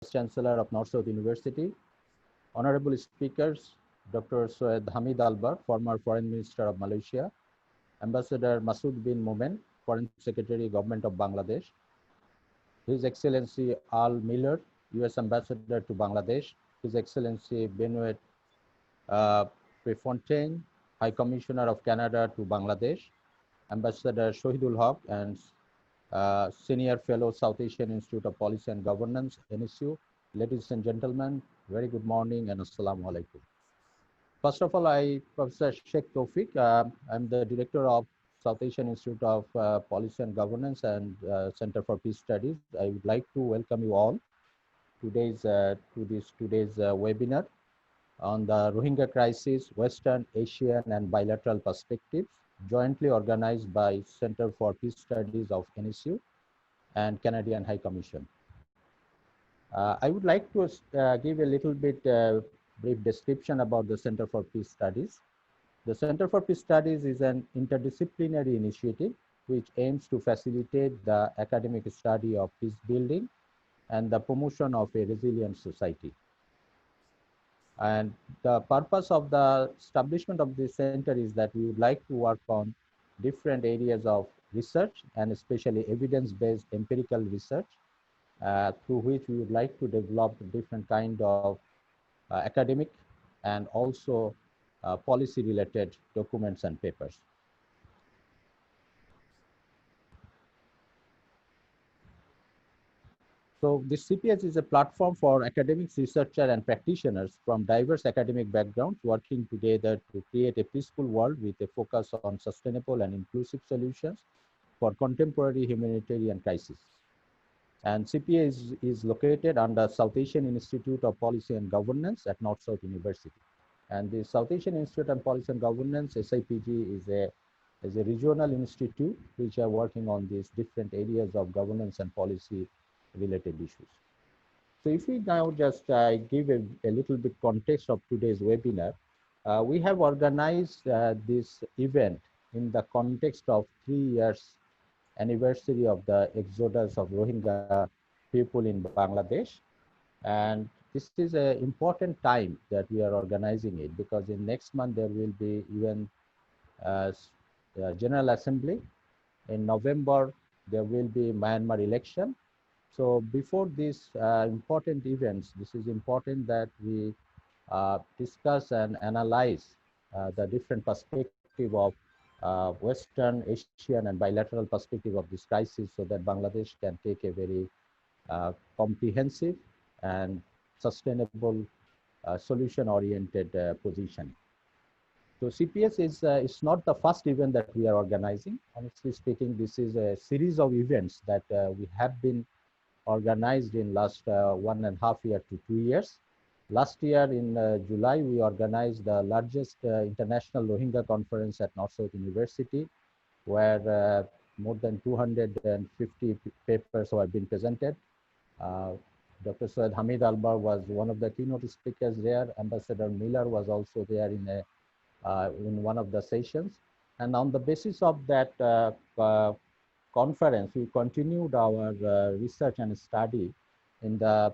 Chancellor of North-South University, honorable speakers, Dr. Syed Hamid Albar, former Foreign Minister of Malaysia, Ambassador Masood bin Momen, Foreign Secretary, Government of Bangladesh, His Excellency Al Miller, U.S. Ambassador to Bangladesh, His Excellency Benoit Prefontaine, High Commissioner of Canada to Bangladesh, Ambassador Shohidul Haq, and Senior Fellow, South Asian Institute of Policy and Governance, NSU. Ladies and gentlemen, very good morning and Assalamu alaikum. First of all, Professor Sheikh Tawfiq, I'm the Director of South Asian Institute of Policy and Governance and Center for Peace Studies. I would like to welcome you all to today's webinar on the Rohingya crisis, Western, Asian, and bilateral perspectives, jointly organized by Center for Peace Studies of NSU and Canadian High Commission. I would like to give a little bit brief description about the Center for Peace Studies. The Center for Peace Studies is an interdisciplinary initiative which aims to facilitate the academic study of peace building and the promotion of a resilient society. And the purpose of the establishment of this center is that we would like to work on different areas of research and especially evidence-based empirical research through which we would like to develop different kind of academic and also policy-related documents and papers. So this CPS is a platform for academics, researchers, and practitioners from diverse academic backgrounds working together to create a peaceful world with a focus on sustainable and inclusive solutions for contemporary humanitarian crises. And CPA is located under South Asian Institute of Policy and Governance at North-South University. And the South Asian Institute of Policy and Governance, SIPG, is a regional institute which are working on these different areas of governance and policy related issues. So if we now just give a little bit context of today's webinar, we have organized this event in the context of 3 years anniversary of the exodus of Rohingya people in Bangladesh. And this is an important time that we are organizing it because in next month there will be even General Assembly. In November, there will be Myanmar election. So before these important events, this is important that we discuss and analyze the different perspective of Western, Asian, and bilateral perspective of this crisis so that Bangladesh can take a very comprehensive and sustainable solution-oriented position. So CPS is not the first event that we are organizing. Honestly speaking, this is a series of events that we have been organized in last 1.5 years to 2 years. Last year in July, we organized the largest international Rohingya conference at North-South University, where more than 250 papers have been presented. Dr. Syed Hamid Albar was one of the keynote speakers there. Ambassador Miller was also there in one of the sessions. And on the basis of that conference, we continued our research and study in the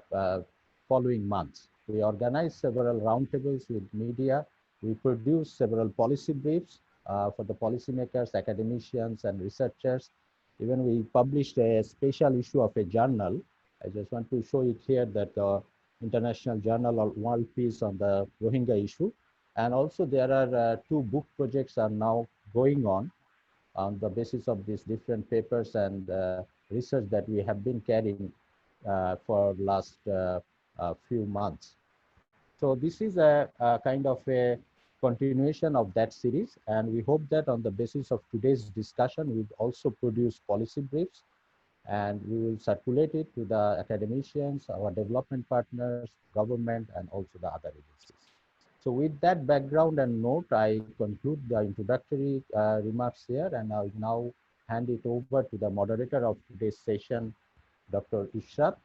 following months. We organized several roundtables with media. We produced several policy briefs for the policymakers, academicians, and researchers. Even we published a special issue of a journal. I just want to show it here that the International Journal of World Peace on the Rohingya issue. And also there are 2 book projects are now going on the basis of these different papers and research that we have been carrying for last few months. So this is a kind of a continuation of that series, and we hope that on the basis of today's discussion, we'll also produce policy briefs, and we will circulate it to the academicians, our development partners, government, and also the other agencies. So with that background and note, I conclude the introductory remarks here, and I'll now hand it over to the moderator of today's session, Dr. Ishrat,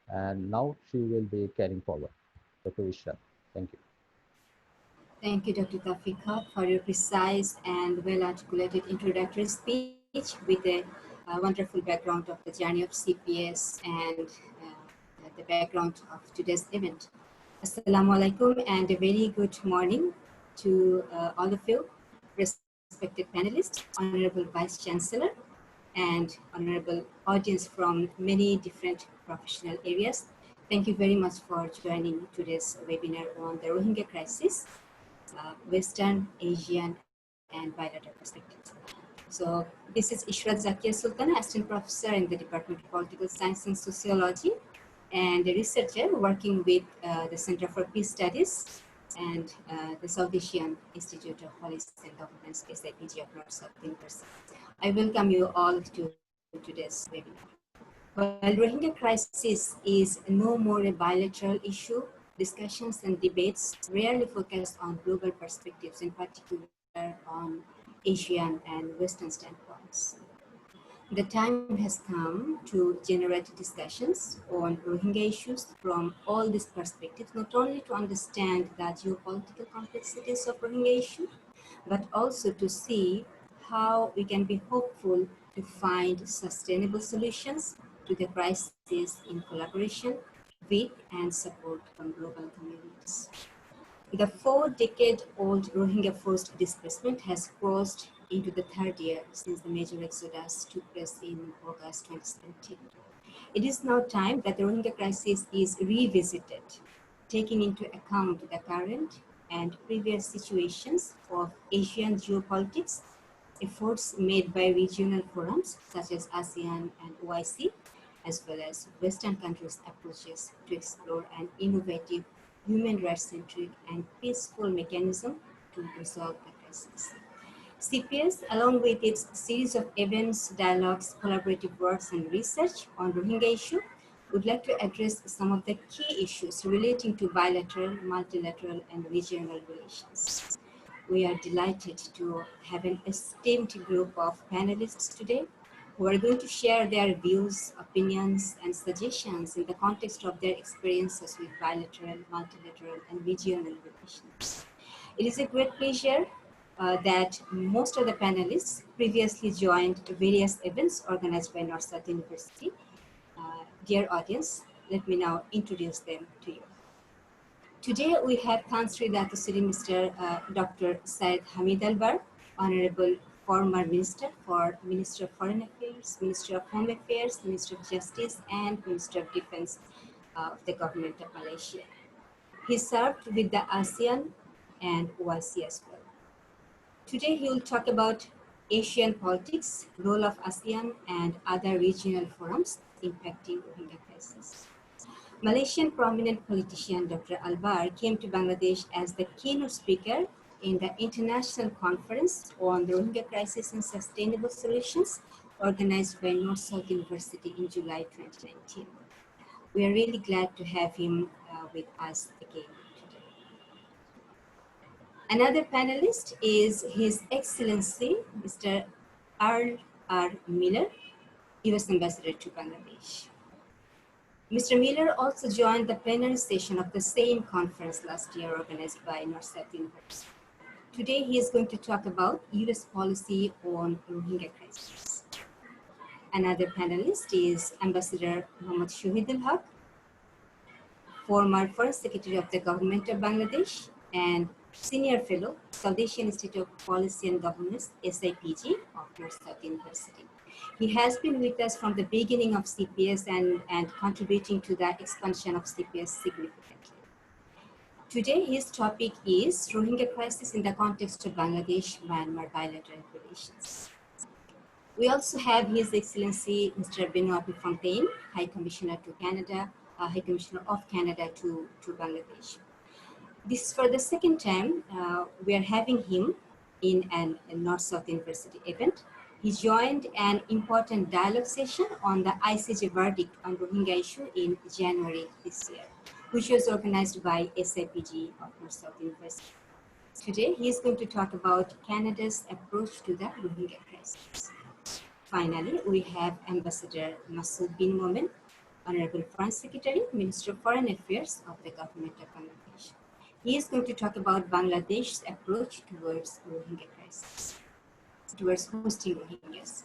and now she will be carrying forward. Dr. Ishrat, thank you. Thank you, Dr. Tawfiq, for your precise and well-articulated introductory speech with a wonderful background of the journey of CPS and the background of today's event. Assalamu alaikum and a very good morning to all of you, respected panelists, Honorable Vice Chancellor, and Honorable audience from many different professional areas. Thank you very much for joining today's webinar on the Rohingya crisis, Western, Asian, and bilateral perspectives. So this is Ishrat Zakia Sultan, Assistant Professor in the Department of Political Science and Sociology, and a researcher working with the Center for Peace Studies and the South Asian Institute of Policy and Governance, SIPG of North South University. I welcome you all to today's webinar. While Rohingya crisis is no more a bilateral issue, discussions and debates rarely focus on global perspectives, in particular on Asian and Western standpoints. The time has come to generate discussions on Rohingya issues from all these perspectives, not only to understand the geopolitical complexities of Rohingya issue, but also to see how we can be hopeful to find sustainable solutions to the crisis in collaboration with and support from global communities. The 4-decade-old Rohingya forced displacement has crossed into the third year since the major exodus took place in August 2017. It is now time that the Rohingya crisis is revisited, taking into account the current and previous situations of Asian geopolitics, efforts made by regional forums such as ASEAN and OIC, as well as Western countries' approaches to explore an innovative, human rights-centric and peaceful mechanism to resolve the crisis. CPS, along with its series of events, dialogues, collaborative works, and research on Rohingya issue, would like to address some of the key issues relating to bilateral, multilateral, and regional relations. We are delighted to have an esteemed group of panelists today who are going to share their views, opinions, and suggestions in the context of their experiences with bilateral, multilateral, and regional relations. It is a great pleasure that most of the panelists previously joined various events organized by North South University. Dear audience, let me now introduce them to you. Today we have Country Datusiri Mr. Dr. Syed Hamid Albar, Honorable former Minister for Ministry of Foreign Affairs, Ministry of Home Affairs, Ministry of Justice, and Ministry of Defense of the Government of Malaysia. He served with the ASEAN and OIC as well. Today he will talk about Asian politics, role of ASEAN and other regional forums impacting Rohingya crisis. Malaysian prominent politician Dr. Albar came to Bangladesh as the keynote speaker in the International Conference on the Rohingya Crisis and Sustainable Solutions organized by North South University in July 2019. We are really glad to have him with us again today. Another panelist is His Excellency Mr. Earl R. Miller, U.S. Ambassador to Bangladesh. Mr. Miller also joined the plenary session of the same conference last year organized by North South University. Today he is going to talk about U.S. policy on Rohingya crisis. Another panelist is Ambassador Mohammad Shahidul Haq, former Foreign Secretary of the Government of Bangladesh and Senior Fellow, South Asian Institute of Policy and Governance, SIPG of North South University. He has been with us from the beginning of CPS and contributing to the expansion of CPS significantly. Today, his topic is Rohingya crisis in the context of Bangladesh-Myanmar bilateral relations. We also have His Excellency Mr. Benoit Fontaine, High Commissioner to Canada, High Commissioner of Canada to Bangladesh. This is for the second time we are having him in a North South University event. He joined an important dialogue session on the ICJ verdict on Rohingya issue in January this year, which was organized by SIPG of North South University. Today, he is going to talk about Canada's approach to the Rohingya crisis. Finally, we have Ambassador Masood bin Momen, Honorable Foreign Secretary, Minister of Foreign Affairs of the Government of Bangladesh. He is going to talk about Bangladesh's approach towards Rohingya crisis, towards hosting Rohingyas.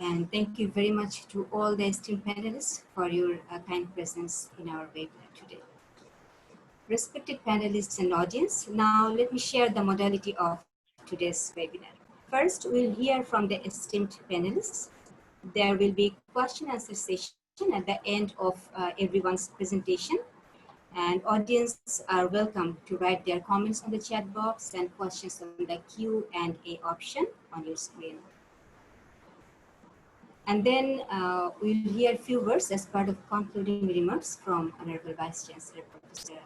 and thank you very much to all the esteemed panelists for your kind presence in our webinar today. Respected panelists and audience, now let me share the modality of today's webinar. First, we'll hear from the esteemed panelists. There will be question and answer session at the end of everyone's presentation. And audience are welcome to write their comments on the chat box and questions on the Q&A option on your screen. And then we'll hear a few words as part of concluding remarks from Honorable Vice Chancellor, Professor.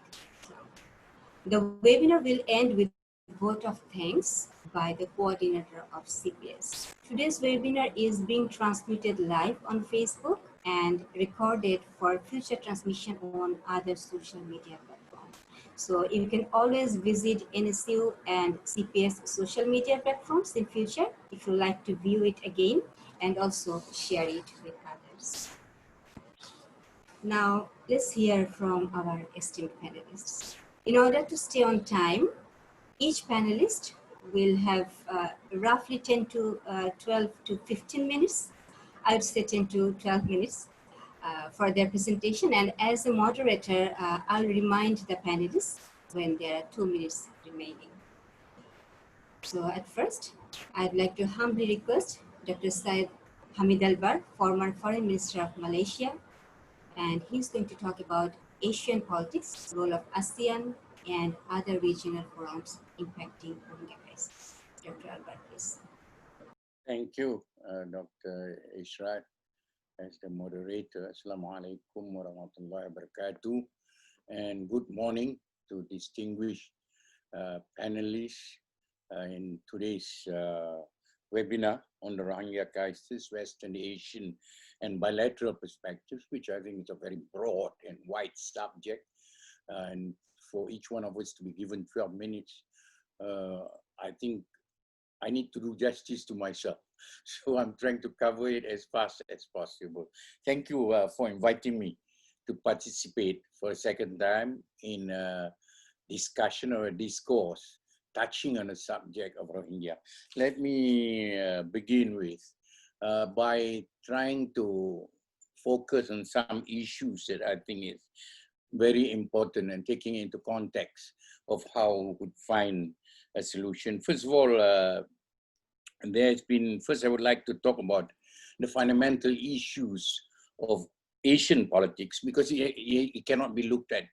The webinar will end with a vote of thanks by the coordinator of CPS. Today's webinar is being transmitted live on Facebook and recorded for future transmission on other social media platforms. So you can always visit NSU and CPS social media platforms in future if you like to view it again and also share it with others. Now, let's hear from our esteemed panelists. In order to stay on time, each panelist will have roughly 10 to 12 to 15 minutes. I would say 10 to 12 minutes for their presentation. And as a moderator, I'll remind the panelists when there are 2 minutes remaining. So at first, I'd like to humbly request Dr. Syed Hamid Albar, former Foreign Minister of Malaysia, and he's going to talk about Asian politics, role of ASEAN, and other regional forums impacting Rohingya crisis. Dr. Albar, please. Thank you, Dr. Ishrat, as the moderator. Assalamu alaikum wa rahmatullahi wa barakatuh. And good morning to distinguished panelists in today's webinar on the Rohingya crisis, Western Asian and bilateral perspectives, which I think is a very broad and wide subject. And for each one of us to be given 12 minutes, I think I need to do justice to myself. So I'm trying to cover it as fast as possible. Thank you for inviting me to participate for a second time in a discussion or a discourse touching on the subject of Rohingya. Let me begin with by trying to focus on some issues that I think is very important and taking into context of how we would find a solution. First of all, first I would like to talk about the fundamental issues of Asian politics, because it cannot be looked at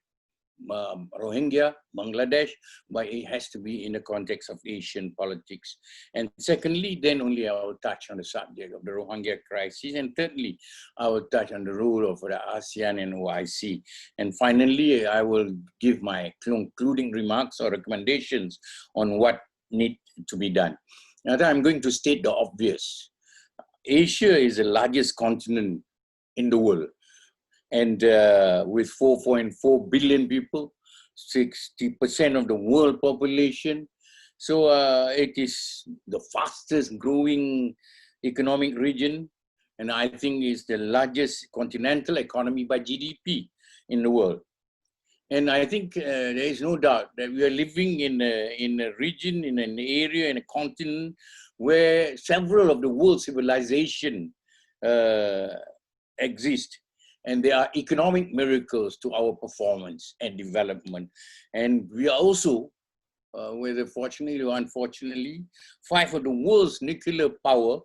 Rohingya, Bangladesh, but it has to be in the context of Asian politics. And secondly, then only I will touch on the subject of the Rohingya crisis. And thirdly, I will touch on the role of the ASEAN and OIC. And finally, I will give my concluding remarks or recommendations on what needs to be done. Now, I'm going to state the obvious. Asia is the largest continent in the world. And with 4.4 billion people, 60% of the world population. So it is the fastest growing economic region. And I think it's the largest continental economy by GDP in the world. And I think there is no doubt that we are living in a region, in an area, in a continent where several of the world civilizations exist. And there are economic miracles to our performance and development. And we are also, whether fortunately or unfortunately, 5 of the world's nuclear power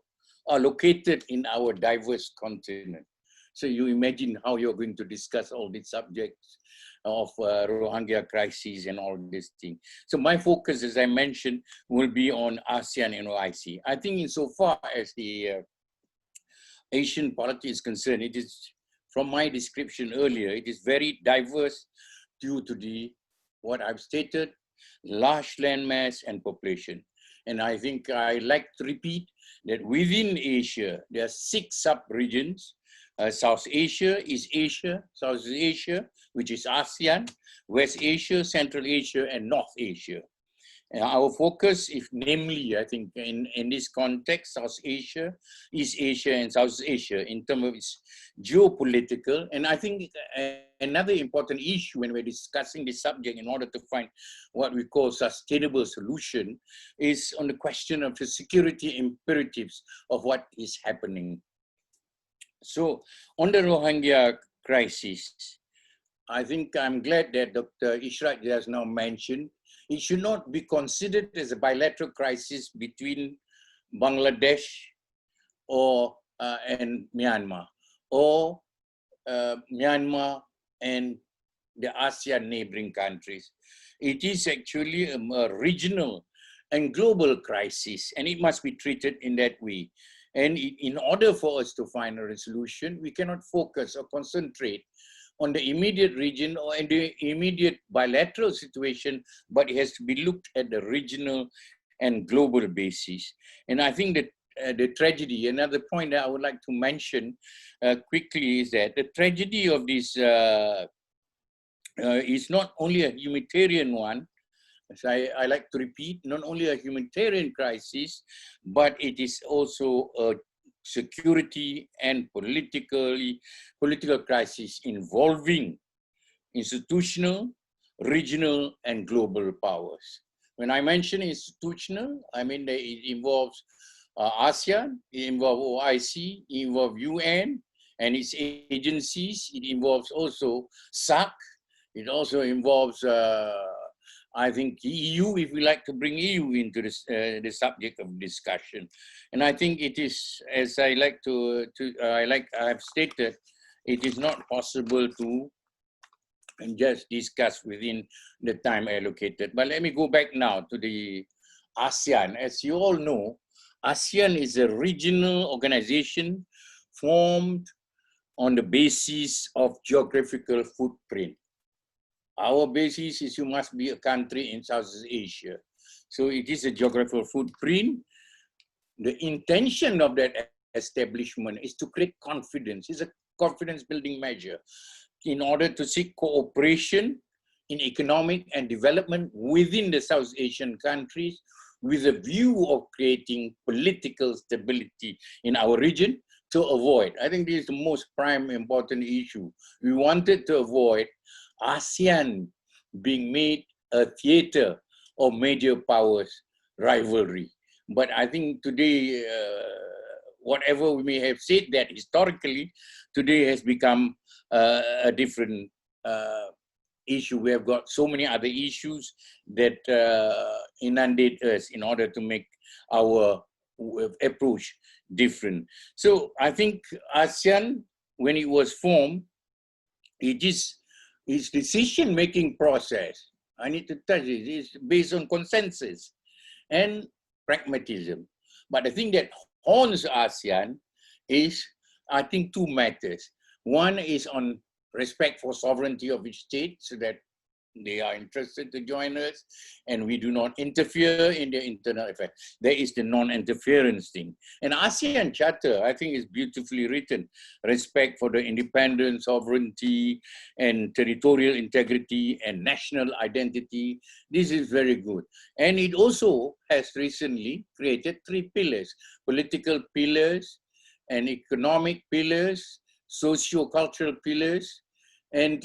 are located in our diverse continent. So you imagine how you're going to discuss all these subjects of Rohingya crisis and all these things. So my focus, as I mentioned, will be on ASEAN and OIC. I think insofar as the Asian politics is concerned, it is, from my description earlier, it is very diverse due to what I've stated, large landmass and population. And I think I like to repeat that within Asia, there are 6 sub-regions: South Asia, East Asia, Southeast Asia, which is ASEAN, West Asia, Central Asia, and North Asia. Our focus, if namely, I think in this context, South Asia, East Asia, and South Asia in terms of its geopolitical. And I think another important issue when we're discussing this subject in order to find what we call sustainable solution is on the question of the security imperatives of what is happening So on the Rohingya crisis, I think I'm glad that Dr. Ishrat has now mentioned it should not be considered as a bilateral crisis between Bangladesh and Myanmar, or Myanmar and the ASEAN neighboring countries. It is actually a regional and global crisis, and it must be treated in that way. And in order for us to find a resolution, we cannot focus or concentrate on the immediate region or in the immediate bilateral situation, but it has to be looked at the regional and global basis. And I think that the tragedy, another point that I would like to mention quickly is that the tragedy of this is not only a humanitarian one, as I like to repeat, not only a humanitarian crisis, but it is also a security and political crisis involving institutional, regional, and global powers. When I mention institutional, I mean that it involves ASEAN, it involves OIC, it involves UN and its agencies, it involves also SAC, it also involves I think EU, if we like to bring EU into this, the subject of discussion. And I think it is, as I like I have stated, it is not possible to just discuss within the time allocated. But let me go back now to the ASEAN. As you all know, ASEAN is a regional organization formed on the basis of geographical footprint. Our basis is you must be a country in Southeast Asia. So it is a geographical footprint. The intention of that establishment is to create confidence. It's a confidence building measure in order to seek cooperation in economic and development within the South Asian countries with a view of creating political stability in our region to avoid. I think this is the most prime important issue. We wanted to avoid ASEAN being made a theater of major powers rivalry. But I think today, whatever we may have said that historically, today has become a different issue. We have got so many other issues that inundate us in order to make our approach different. So I think ASEAN, when it was formed, it is its decision-making process, I need to touch it, is based on consensus and pragmatism. But the thing that haunts ASEAN is, I think, two matters. One is on respect for sovereignty of each state, so that they are interested to join us and we do not interfere in their internal affairs. There is the non-interference thing. And ASEAN Charter, I think, is beautifully written. Respect for the independence, sovereignty, and territorial integrity and national identity. This is very good. And it also has recently created three pillars: political pillars, and economic pillars, socio-cultural pillars, and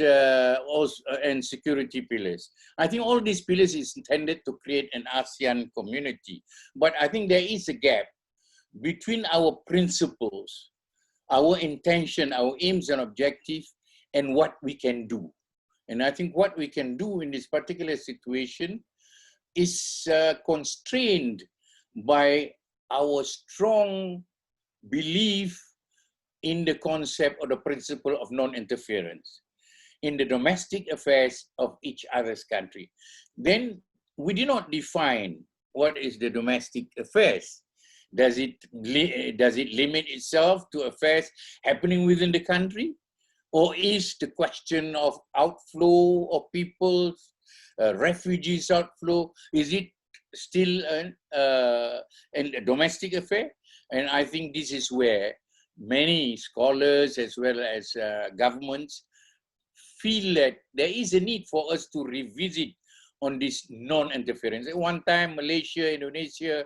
security pillars. I think all these pillars is intended to create an ASEAN community. But I think there is a gap between our principles, our intention, our aims and objectives, and what we can do. And I think what we can do in this particular situation is constrained by our strong belief in the concept or the principle of non-interference in the domestic affairs of each other's country. Then we do not define what is the domestic affairs. Does it limit itself to affairs happening within the country? Or is the question of outflow of people, refugees outflow, is it still a domestic affair? And I think this is where many scholars as well as governments feel that there is a need for us to revisit on this non-interference. At one time, Malaysia, Indonesia,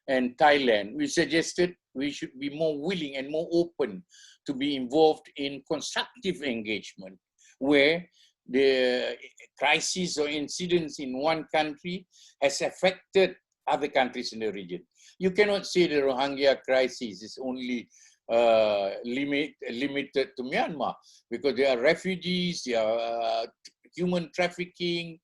and Thailand, we suggested we should be more willing and more open to be involved in constructive engagement, where the crisis or incidents in one country has affected other countries in the region. You cannot say the Rohingya crisis is only limited to Myanmar, because there are refugees, there are human trafficking,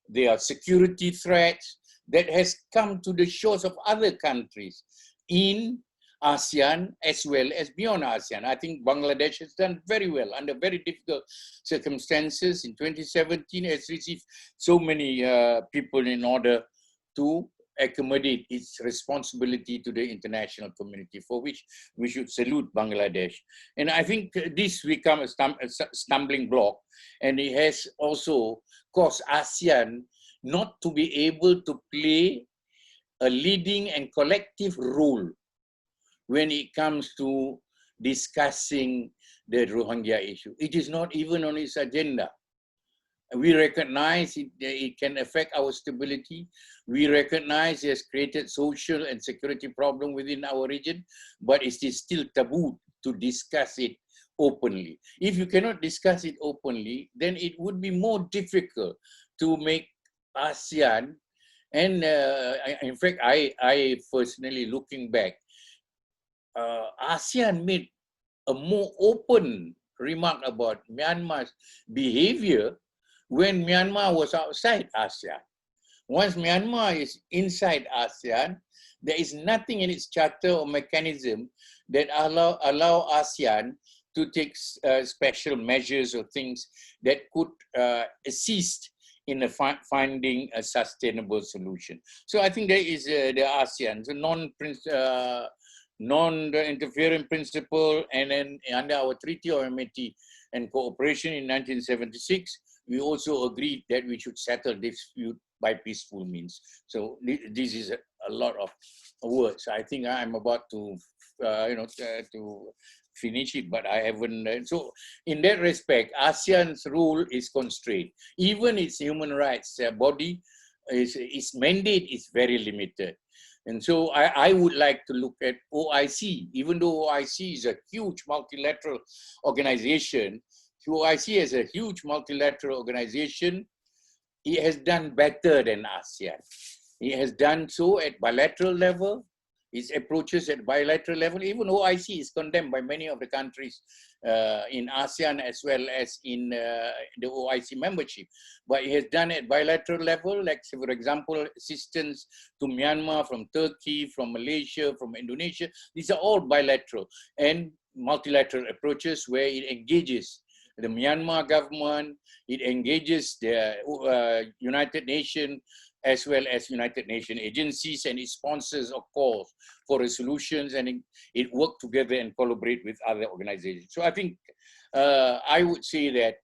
there are security threats that has come to the shores of other countries in ASEAN as well as beyond ASEAN. I think Bangladesh has done very well under very difficult circumstances. In 2017, it has received so many people in order to accommodate its responsibility to the international community, for which we should salute Bangladesh. And I think this become a stumbling block, and it has also caused ASEAN not to be able to play a leading and collective role when it comes to discussing the Rohingya issue. It is not even on its agenda. We recognize it can affect our stability. We recognize it has created social and security problem within our region, but it is still taboo to discuss it openly. If you cannot discuss it openly, then it would be more difficult to make ASEAN, and in fact, I personally, looking back, ASEAN made a more open remark about Myanmar's behavior when Myanmar was outside ASEAN. Once Myanmar is inside ASEAN, there is nothing in its charter or mechanism that allow ASEAN to take special measures or things that could assist in finding a sustainable solution. So I think there is the ASEAN, the non-interference principle, and then under our Treaty of Amity and Cooperation in 1976, we also agreed that we should settle dispute by peaceful means. So this is a lot of words. I think I'm about to, to finish it, but I haven't. So in that respect, ASEAN's role is constrained. Even its human rights body, its mandate is very limited. And so I would like to look at OIC. Even though OIC is a huge multilateral organization, OIC as a huge multilateral organization, it has done better than ASEAN. It has done so at bilateral level. Its approaches at bilateral level, even OIC is condemned by many of the countries in ASEAN as well as in the OIC membership. But it has done at bilateral level, like, for example, assistance to Myanmar from Turkey, from Malaysia, from Indonesia. These are all bilateral and multilateral approaches where it engages the Myanmar government, it engages the United Nations, as well as United Nations agencies, and it sponsors or calls for resolutions, and it works together and collaborate with other organizations. So I think I would say that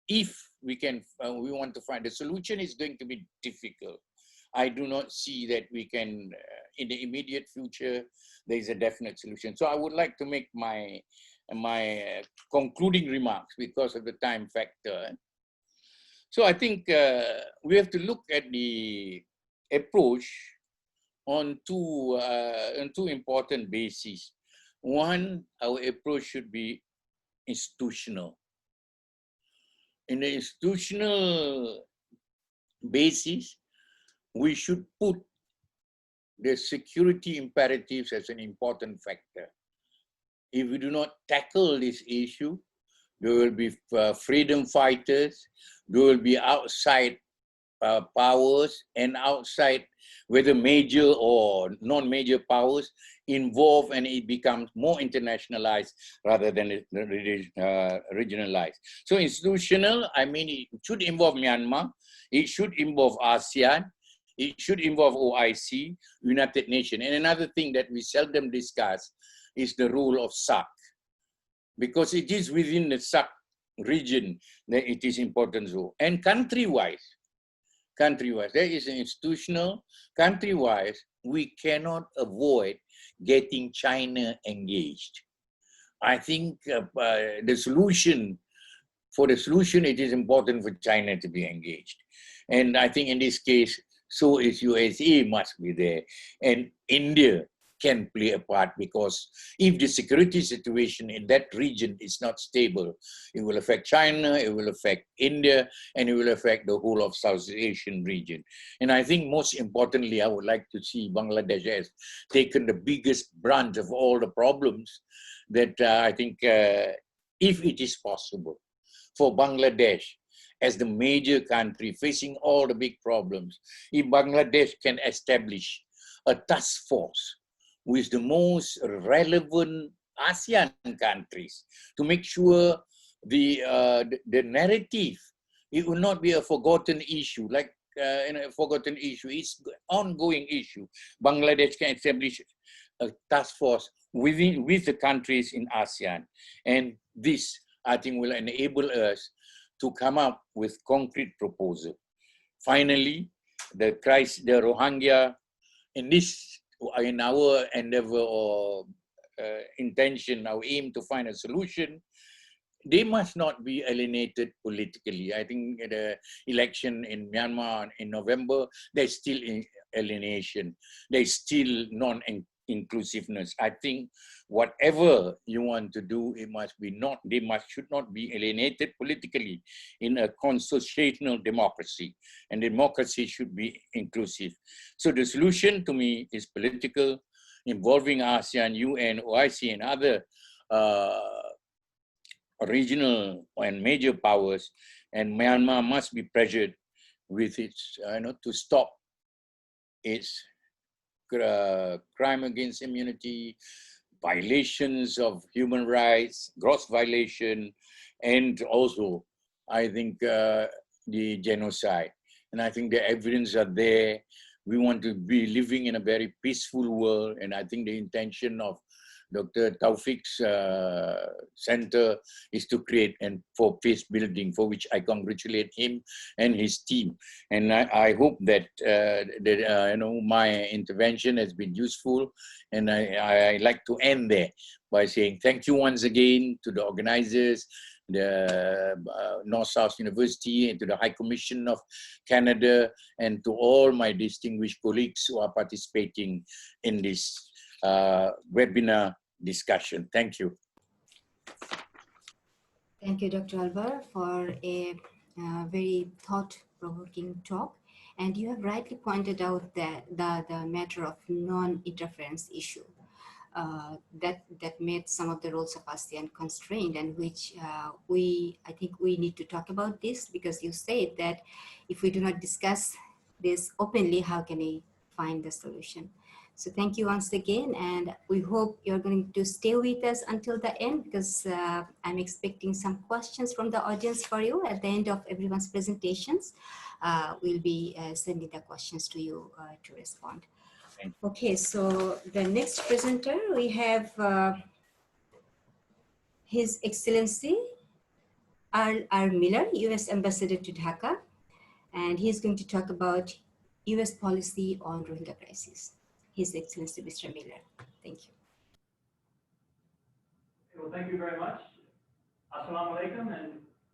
if we want to find a solution, it's going to be difficult. I do not see that we can, in the immediate future, there is a definite solution. So I would like to make my concluding remarks because of the time factor. So I think we have to look at the approach on two important bases. One, our approach should be institutional. In the institutional basis, we should put the security imperatives as an important factor. If we do not tackle this issue, there will be freedom fighters, there will be outside powers and outside, whether major or non-major powers involved, and it becomes more internationalized rather than regionalized. So institutional, I mean, it should involve Myanmar, it should involve ASEAN, it should involve OIC, United Nations. And another thing that we seldom discuss is the role of SAC, because it is within the SAC region that it is important. So, and country-wise, there is an institutional, country-wise, we cannot avoid getting China engaged. I think the solution, it is important for China to be engaged. And I think in this case, so is USA must be there. And India can play a part, because if the security situation in that region is not stable, it will affect China, it will affect India, and it will affect the whole of South Asian region. And I think most importantly, I would like to see Bangladesh has taken the biggest brunt of all the problems that I think if it is possible for Bangladesh as the major country facing all the big problems, if Bangladesh can establish a task force with the most relevant ASEAN countries to make sure the narrative, it will not be a forgotten issue, like a forgotten issue. It's an ongoing issue. Bangladesh can establish a task force with the countries in ASEAN. And this, I think, will enable us to come up with concrete proposal. Finally, the Rohingya, in our endeavor or intention, our aim to find a solution, they must not be alienated politically. I think the election in Myanmar in November, there's still alienation. There's still non-inclusiveness. I think whatever you want to do, it must be not, should not be alienated politically in a constitutional democracy. And democracy should be inclusive. So the solution to me is political, involving ASEAN, UN, OIC, and other regional and major powers, and Myanmar must be pressured with its, to stop its crime against immunity, violations of human rights, gross violation, and also, I think, the genocide. And I think the evidence are there. We want to be living in a very peaceful world, and I think the intention of Dr. Taufik's center is to create and for peace building, for which I congratulate him and his team. And I hope that my intervention has been useful. And I like to end there by saying thank you once again to the organizers, the North-South University, and to the High Commission of Canada, and to all my distinguished colleagues who are participating in this webinar discussion. Thank you. Thank you, Dr. Alvar, for a very thought-provoking talk. And you have rightly pointed out that the matter of non-interference issue that made some of the roles of ASEAN constrained, and which I think we need to talk about this, because you said that if we do not discuss this openly, how can we find the solution? So thank you once again, and we hope you're going to stay with us until the end, because I'm expecting some questions from the audience for you at the end of everyone's presentations. We'll be sending the questions to you to respond. Okay, so the next presenter, we have His Excellency R. Miller, U.S. Ambassador to Dhaka, and he's going to talk about U.S. policy on Rohingya crisis. His Excellency, Mr. Miller. Thank you. Well, thank you very much. Assalamu alaikum and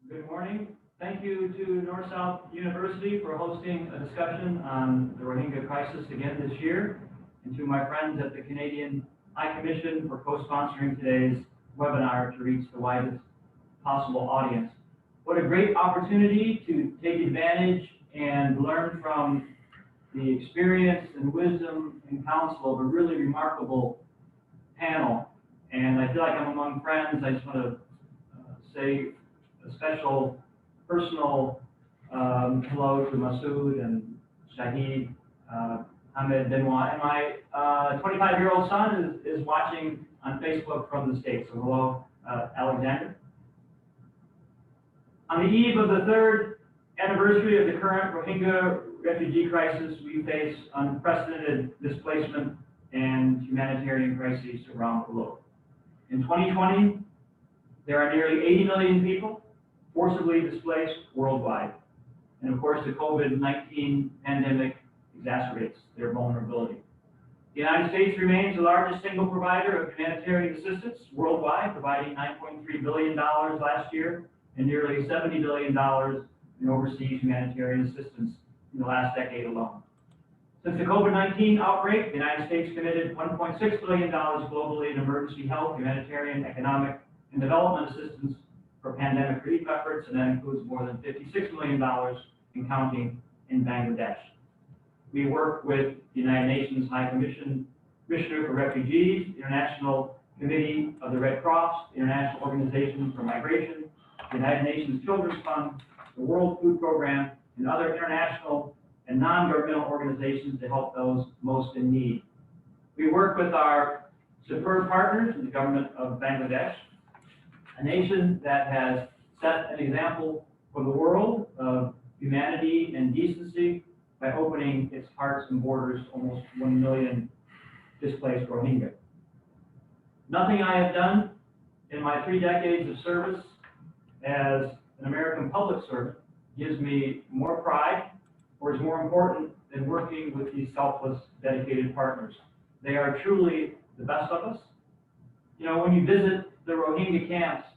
good morning. Thank you to North-South University for hosting a discussion on the Rohingya crisis again this year, and to my friends at the Canadian High Commission for co-sponsoring today's webinar to reach the widest possible audience. What a great opportunity to take advantage and learn from the experience and wisdom and counsel of a really remarkable panel. And I feel like I'm among friends. I just want to say a special personal hello to Masood and Shahid, Ahmed Benoit. And my 25-year-old son is watching on Facebook from the States. So hello, Alexander. On the eve of the third anniversary of the current Rohingya refugee crisis, we face unprecedented displacement and humanitarian crises around the globe. In 2020, there are nearly 80 million people forcibly displaced worldwide. And of course, the COVID-19 pandemic exacerbates their vulnerability. The United States remains the largest single provider of humanitarian assistance worldwide, providing $9.3 billion last year and nearly $70 billion in overseas humanitarian assistance in the last decade alone. Since the COVID-19 outbreak, the United States committed $1.6 billion globally in emergency health, humanitarian, economic, and development assistance for pandemic relief efforts, and that includes more than $56 million in counting in Bangladesh. We work with the United Nations High Commissioner for Refugees, International Committee of the Red Cross, the International Organization for Migration, the United Nations Children's Fund, the World Food Program, and other international and non-governmental organizations to help those most in need. We work with our superb partners in the government of Bangladesh, a nation that has set an example for the world of humanity and decency by opening its hearts and borders to almost 1 million displaced Rohingya. Nothing I have done in my 3 decades of service as an American public servant gives me more pride or is more important than working with these selfless, dedicated partners. They are truly the best of us. You know, when you visit the Rohingya camps,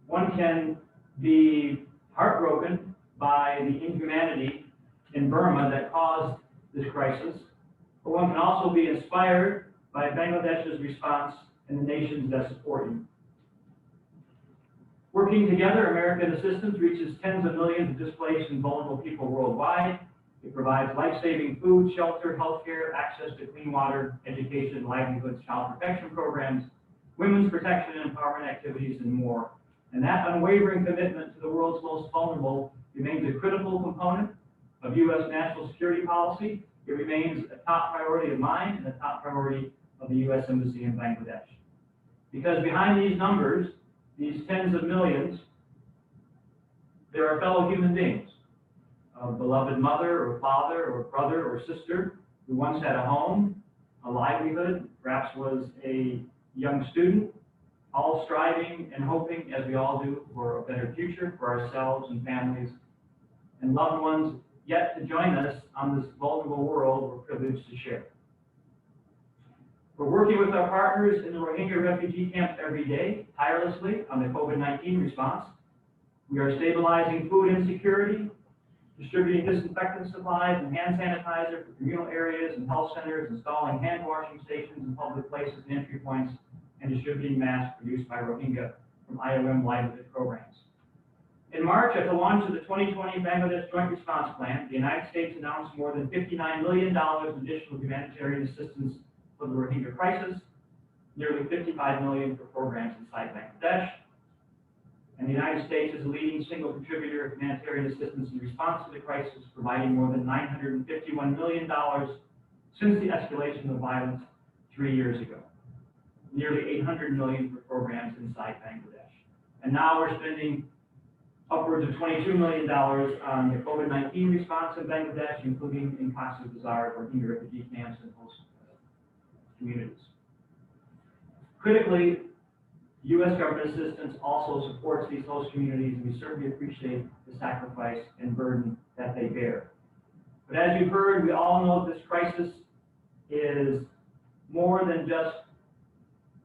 one can be heartbroken by the inhumanity in Burma that caused this crisis, but one can also be inspired by Bangladesh's response and the nations that support you. Working together, American assistance reaches tens of millions of displaced and vulnerable people worldwide. It provides life-saving food, shelter, healthcare, access to clean water, education, livelihoods, child protection programs, women's protection and empowerment activities, and more. And that unwavering commitment to the world's most vulnerable remains a critical component of U.S. national security policy. It remains a top priority of mine and a top priority of the U.S. Embassy in Bangladesh. Because behind these numbers, these tens of millions, there are fellow human beings, a beloved mother or father or brother or sister who once had a home, a livelihood, perhaps was a young student, all striving and hoping, as we all do, for a better future for ourselves and families, and loved ones yet to join us on this vulnerable world we're privileged to share. We're working with our partners in the Rohingya refugee camps every day, tirelessly, on the COVID-19 response. We are stabilizing food insecurity, distributing disinfectant supplies and hand sanitizer for communal areas and health centers, installing hand washing stations in public places and entry points, and distributing masks produced by Rohingya from IOM livelihood programs. In March, at the launch of the 2020 Bangladesh Joint Response Plan, the United States announced more than $59 million in additional humanitarian assistance for the Rohingya crisis, nearly $55 million for programs inside Bangladesh. And the United States is a leading single contributor of humanitarian assistance in response to the crisis, providing more than $951 million since the escalation of violence 3 years ago. Nearly $800 million for programs inside Bangladesh. And now we're spending upwards of $22 million on the COVID-19 response in Bangladesh, including in Cox's Bazar, Rohingya refugee camps, and host communities. Critically, U.S. government assistance also supports these host communities, and we certainly appreciate the sacrifice and burden that they bear. But as you've heard, we all know this crisis is more than just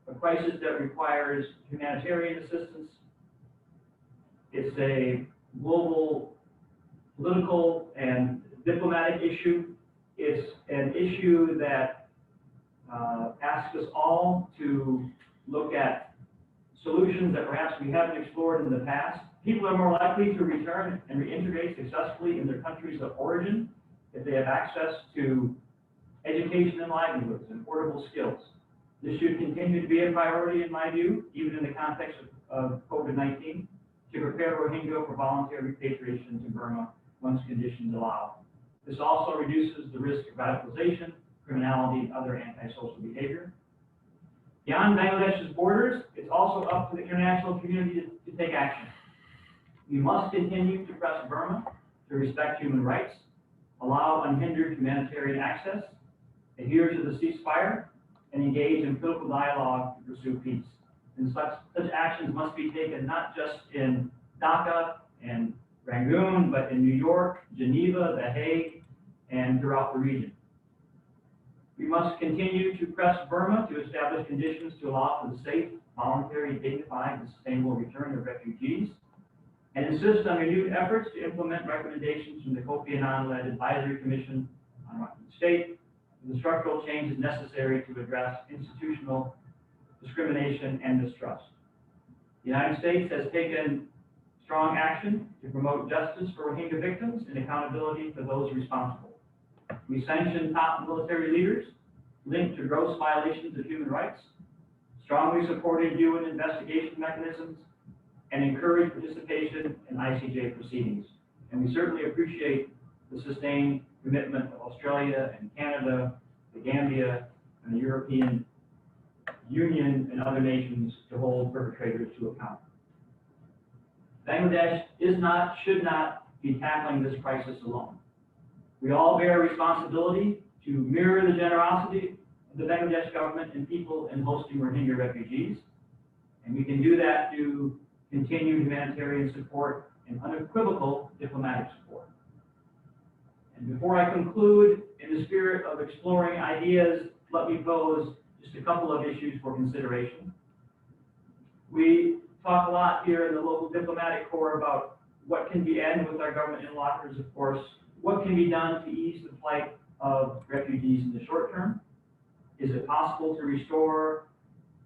a crisis that requires humanitarian assistance. It's a global political and diplomatic issue. It's an issue that asks us all to look at solutions that perhaps we haven't explored in the past. People are more likely to return and reintegrate successfully in their countries of origin if they have access to education and livelihoods and portable skills. This should continue to be a priority, in my view, even in the context of COVID-19, to prepare Rohingya for voluntary repatriation to Burma once conditions allow. This also reduces the risk of radicalization, criminality, and other antisocial behavior. Beyond Bangladesh's borders, it's also up to the international community to take action. We must continue to press Burma to respect human rights, allow unhindered humanitarian access, adhere to the ceasefire, and engage in political dialogue to pursue peace. And such actions must be taken not just in Dhaka and Rangoon, but in New York, Geneva, The Hague, and throughout the region. We must continue to press Burma to establish conditions to allow for the safe, voluntary, dignified, and sustainable return of refugees, and insist on renewed efforts to implement recommendations from the Kofi Annan-led Advisory Commission on Rakhine State, and the structural changes necessary to address institutional discrimination and mistrust. The United States has taken strong action to promote justice for Rohingya victims and accountability for those responsible. We sanction top military leaders linked to gross violations of human rights, strongly supported UN investigation mechanisms, and encouraged participation in ICJ proceedings. And we certainly appreciate the sustained commitment of Australia and Canada, the Gambia, and the European Union and other nations to hold perpetrators to account. Bangladesh should not be tackling this crisis alone. We all bear responsibility to mirror the generosity of the Bangladesh government and people in hosting Rohingya refugees. And we can do that through continued humanitarian support and unequivocal diplomatic support. And before I conclude, in the spirit of exploring ideas, let me pose just a couple of issues for consideration. We talk a lot here in the local diplomatic corps about what can be added with our government interlocutors, of course. What can be done to ease the plight of refugees in the short term? Is it possible to restore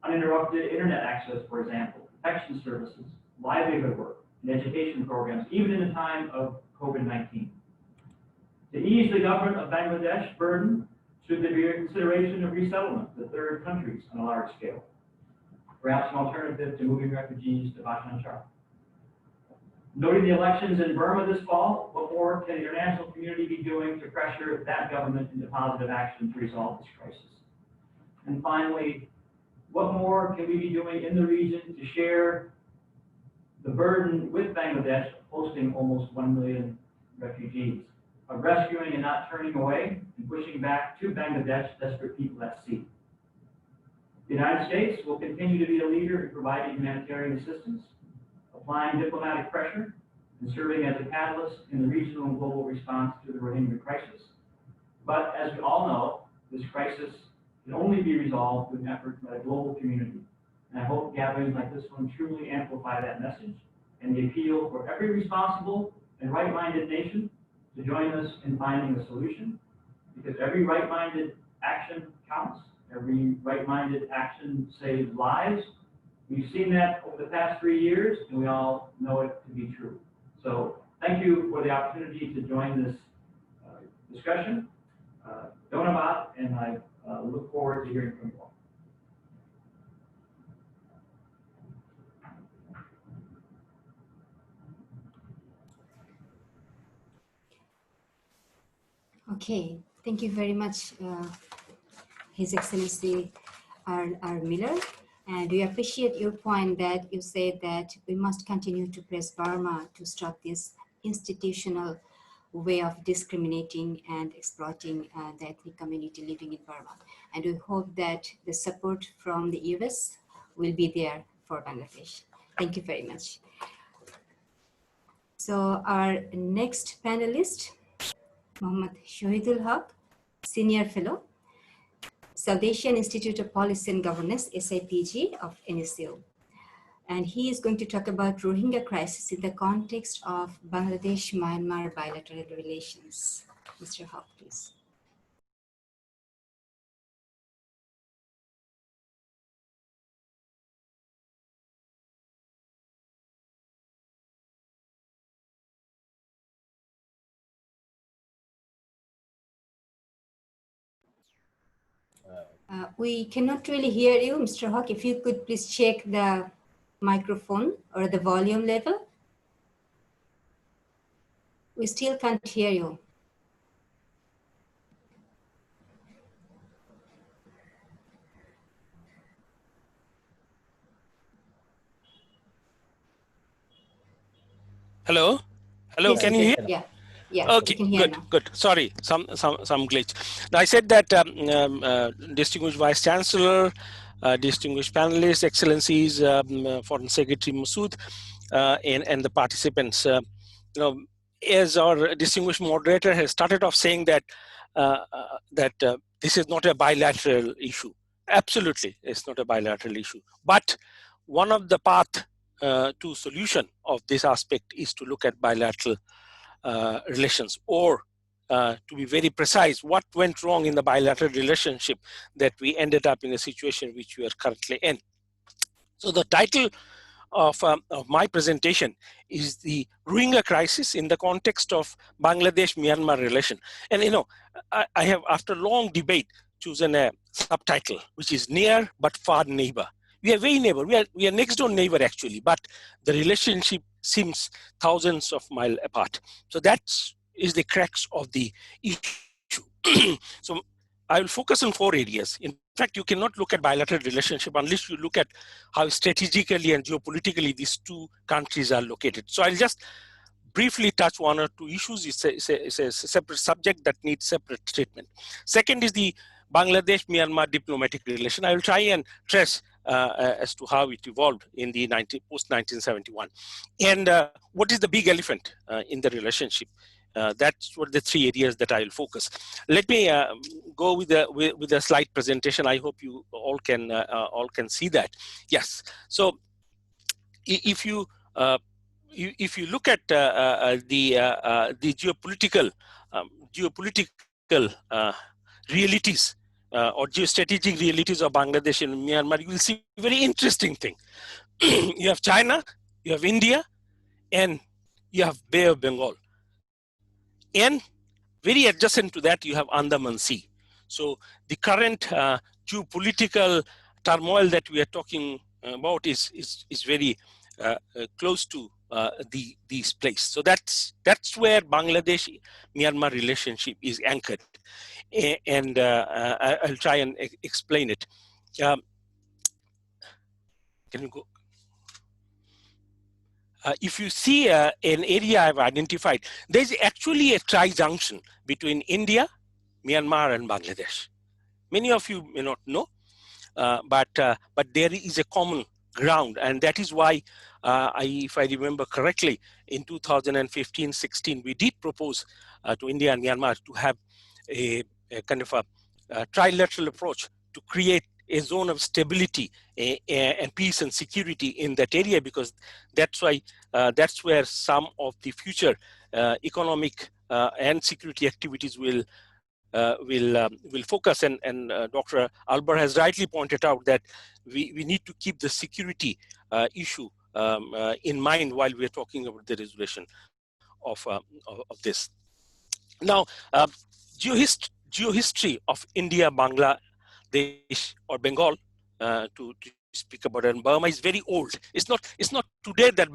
uninterrupted internet access, for example, protection services, livelihood work, and education programs, even in the time of COVID-19? To ease the government of Bangladesh burden, should there be a consideration of resettlement to third countries on a large scale? Perhaps an alternative to moving refugees to Bangladesh. Noting the elections in Burma this fall, what more can the international community be doing to pressure that government into positive action to resolve this crisis? And finally, what more can we be doing in the region to share the burden with Bangladesh hosting almost 1 million refugees, of rescuing and not turning away and pushing back to Bangladesh desperate people at sea? The United States will continue to be a leader in providing humanitarian assistance, applying diplomatic pressure, and serving as a catalyst in the regional and global response to the Rohingya crisis. But as we all know, this crisis can only be resolved with an effort by the global community. And I hope gatherings like this one truly amplify that message and the appeal for every responsible and right-minded nation to join us in finding a solution, because every right-minded action counts. Every right-minded action saves lives. We've seen that over the past 3 years, and we all know it to be true. So thank you for the opportunity to join this discussion. Donabat, and I look forward to hearing from you all. Okay, thank you very much, His Excellency R. Miller. And we appreciate your point that you say that we must continue to press Burma to stop this institutional way of discriminating and exploiting the ethnic community living in Burma. And we hope that the support from the US will be there for Bangladesh. Thank you very much. So our next panelist, Mohammad Shahidul Haq, Senior Fellow, South Asian Institute of Policy and Governance, SIPG of NSU. And he is going to talk about Rohingya crisis in the context of Bangladesh-Myanmar bilateral relations. Mr. Haq, please. We cannot really hear you, Mr. Haq. If you could please check the microphone or the volume level. We still can't hear you. Hello? Hello, Yes, can you hear? Yeah, yeah, Okay, we can hear good, now. good. Sorry, some glitch. Now, I said that distinguished Vice Chancellor, distinguished panelists, Excellencies, Foreign Secretary Masood, and the participants. As our distinguished moderator has started off saying that this is not a bilateral issue. Absolutely, it's not a bilateral issue. But one of the path to solution of this aspect is to look at bilateral relations, or to be very precise, what went wrong in the bilateral relationship that we ended up in a situation which we are currently in. So the title of my presentation is the Rohingya crisis in the context of Bangladesh-Myanmar relation. And I have, after long debate, chosen a subtitle which is Near but Far Neighbor, we are very neighbor. We are next door neighbor actually, but the relationship seems thousands of miles apart. So that is the crux of the issue. So I will focus on 4 areas. In fact, you cannot look at bilateral relationship unless you look at how strategically and geopolitically these two countries are located. So I'll just briefly touch 1 or 2 issues. It's a separate subject that needs separate treatment. Second is the Bangladesh-Myanmar diplomatic relation. I will try and trace as to how it evolved in the post-1971. And what is the big elephant in the relationship? That's what the 3 areas that I will focus. Let me go with a slide presentation. I hope you all can see that. Yes. So if you look at the geopolitical realities or geostrategic realities of Bangladesh and Myanmar, you will see a very interesting thing. You have China, you have India, and you have Bay of Bengal. And very adjacent to that, you have Andaman Sea. So the current geopolitical turmoil that we are talking about is very close to these places. So that's where Bangladesh-Myanmar relationship is anchored. And I'll try and explain it. Can you go? If you see an area I've identified, there's actually a tri-junction between India, Myanmar, and Bangladesh. Many of you may not know, but there is a common ground, and that is why, if I remember correctly, in 2015-16, we did propose to India and Myanmar to have a kind of a trilateral approach to create a zone of stability and peace and security in that area, because that's where some of the future economic and security activities will focus. And Dr. Albert has rightly pointed out that we need to keep the security issue in mind while we are talking about the resolution of this. Now, geohistory of India, Bangladesh, or Bengal, to speak about it, and Burma is very old. It's not today that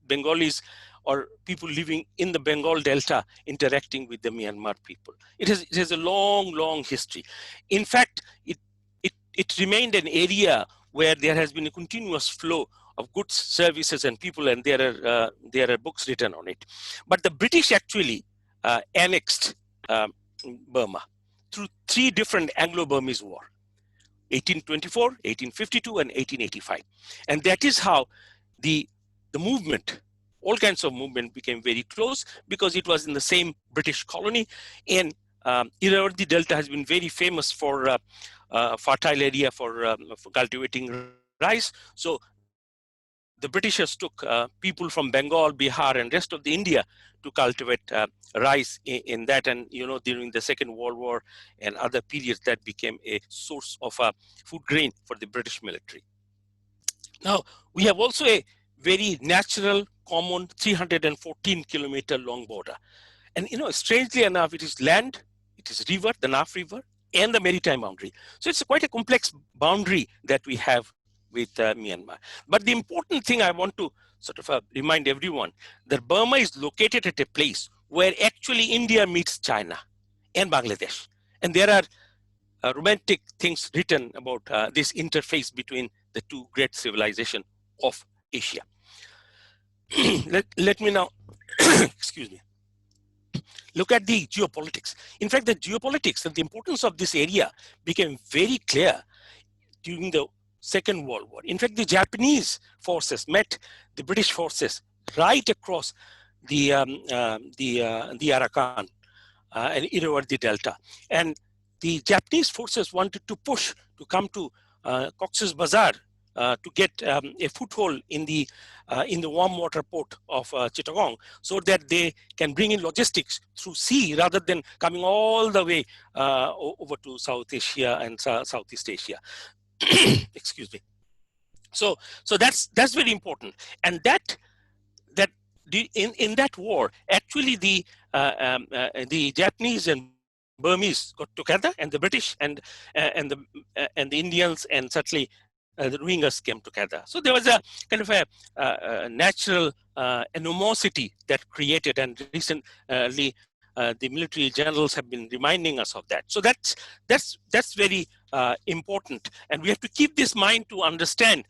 Bengalis or people living in the Bengal Delta interacting with the Myanmar people. It has a long history. In fact, it remained an area where there has been a continuous flow of goods, services, and people, and there are books written on it. But the British actually annexed Burma through 3 different Anglo-Burmese wars: 1824, 1852, and 1885. And that is how the movement, all kinds of movement, became very close, because it was in the same British colony. And Irrawaddy Delta has been very famous for fertile area for cultivating rice. So the Britishers took people from Bengal, Bihar, and rest of the India to cultivate rice in that. And during the Second World War and other periods, that became a source of food grain for the British military. Now, we have also a very natural, common 314-kilometer long border. And strangely enough, it is land, it is river, the Naf River, and the maritime boundary. So it's quite a complex boundary that we have with Myanmar. But the important thing I want to sort of remind everyone, that Burma is located at a place where actually India meets China and Bangladesh. And there are romantic things written about this interface between the 2 great civilizations of Asia. Let me now, excuse me, look at the geopolitics. In fact, the geopolitics and the importance of this area became very clear during the Second World War. In fact, the Japanese forces met the British forces right across the Arakan and Irrawaddy Delta. And the Japanese forces wanted to push to come to Cox's Bazar to get a foothold in the warm water port of Chittagong, so that they can bring in logistics through sea rather than coming all the way over to South Asia and Southeast Asia. Excuse me. So that's very important, and that in that war, actually the Japanese and Burmese got together, and the British and the Indians, and certainly the Rohingyas came together. So there was a kind of a natural animosity that created, and recently the military generals have been reminding us of that. So that's very important, and we have to keep this in mind to understand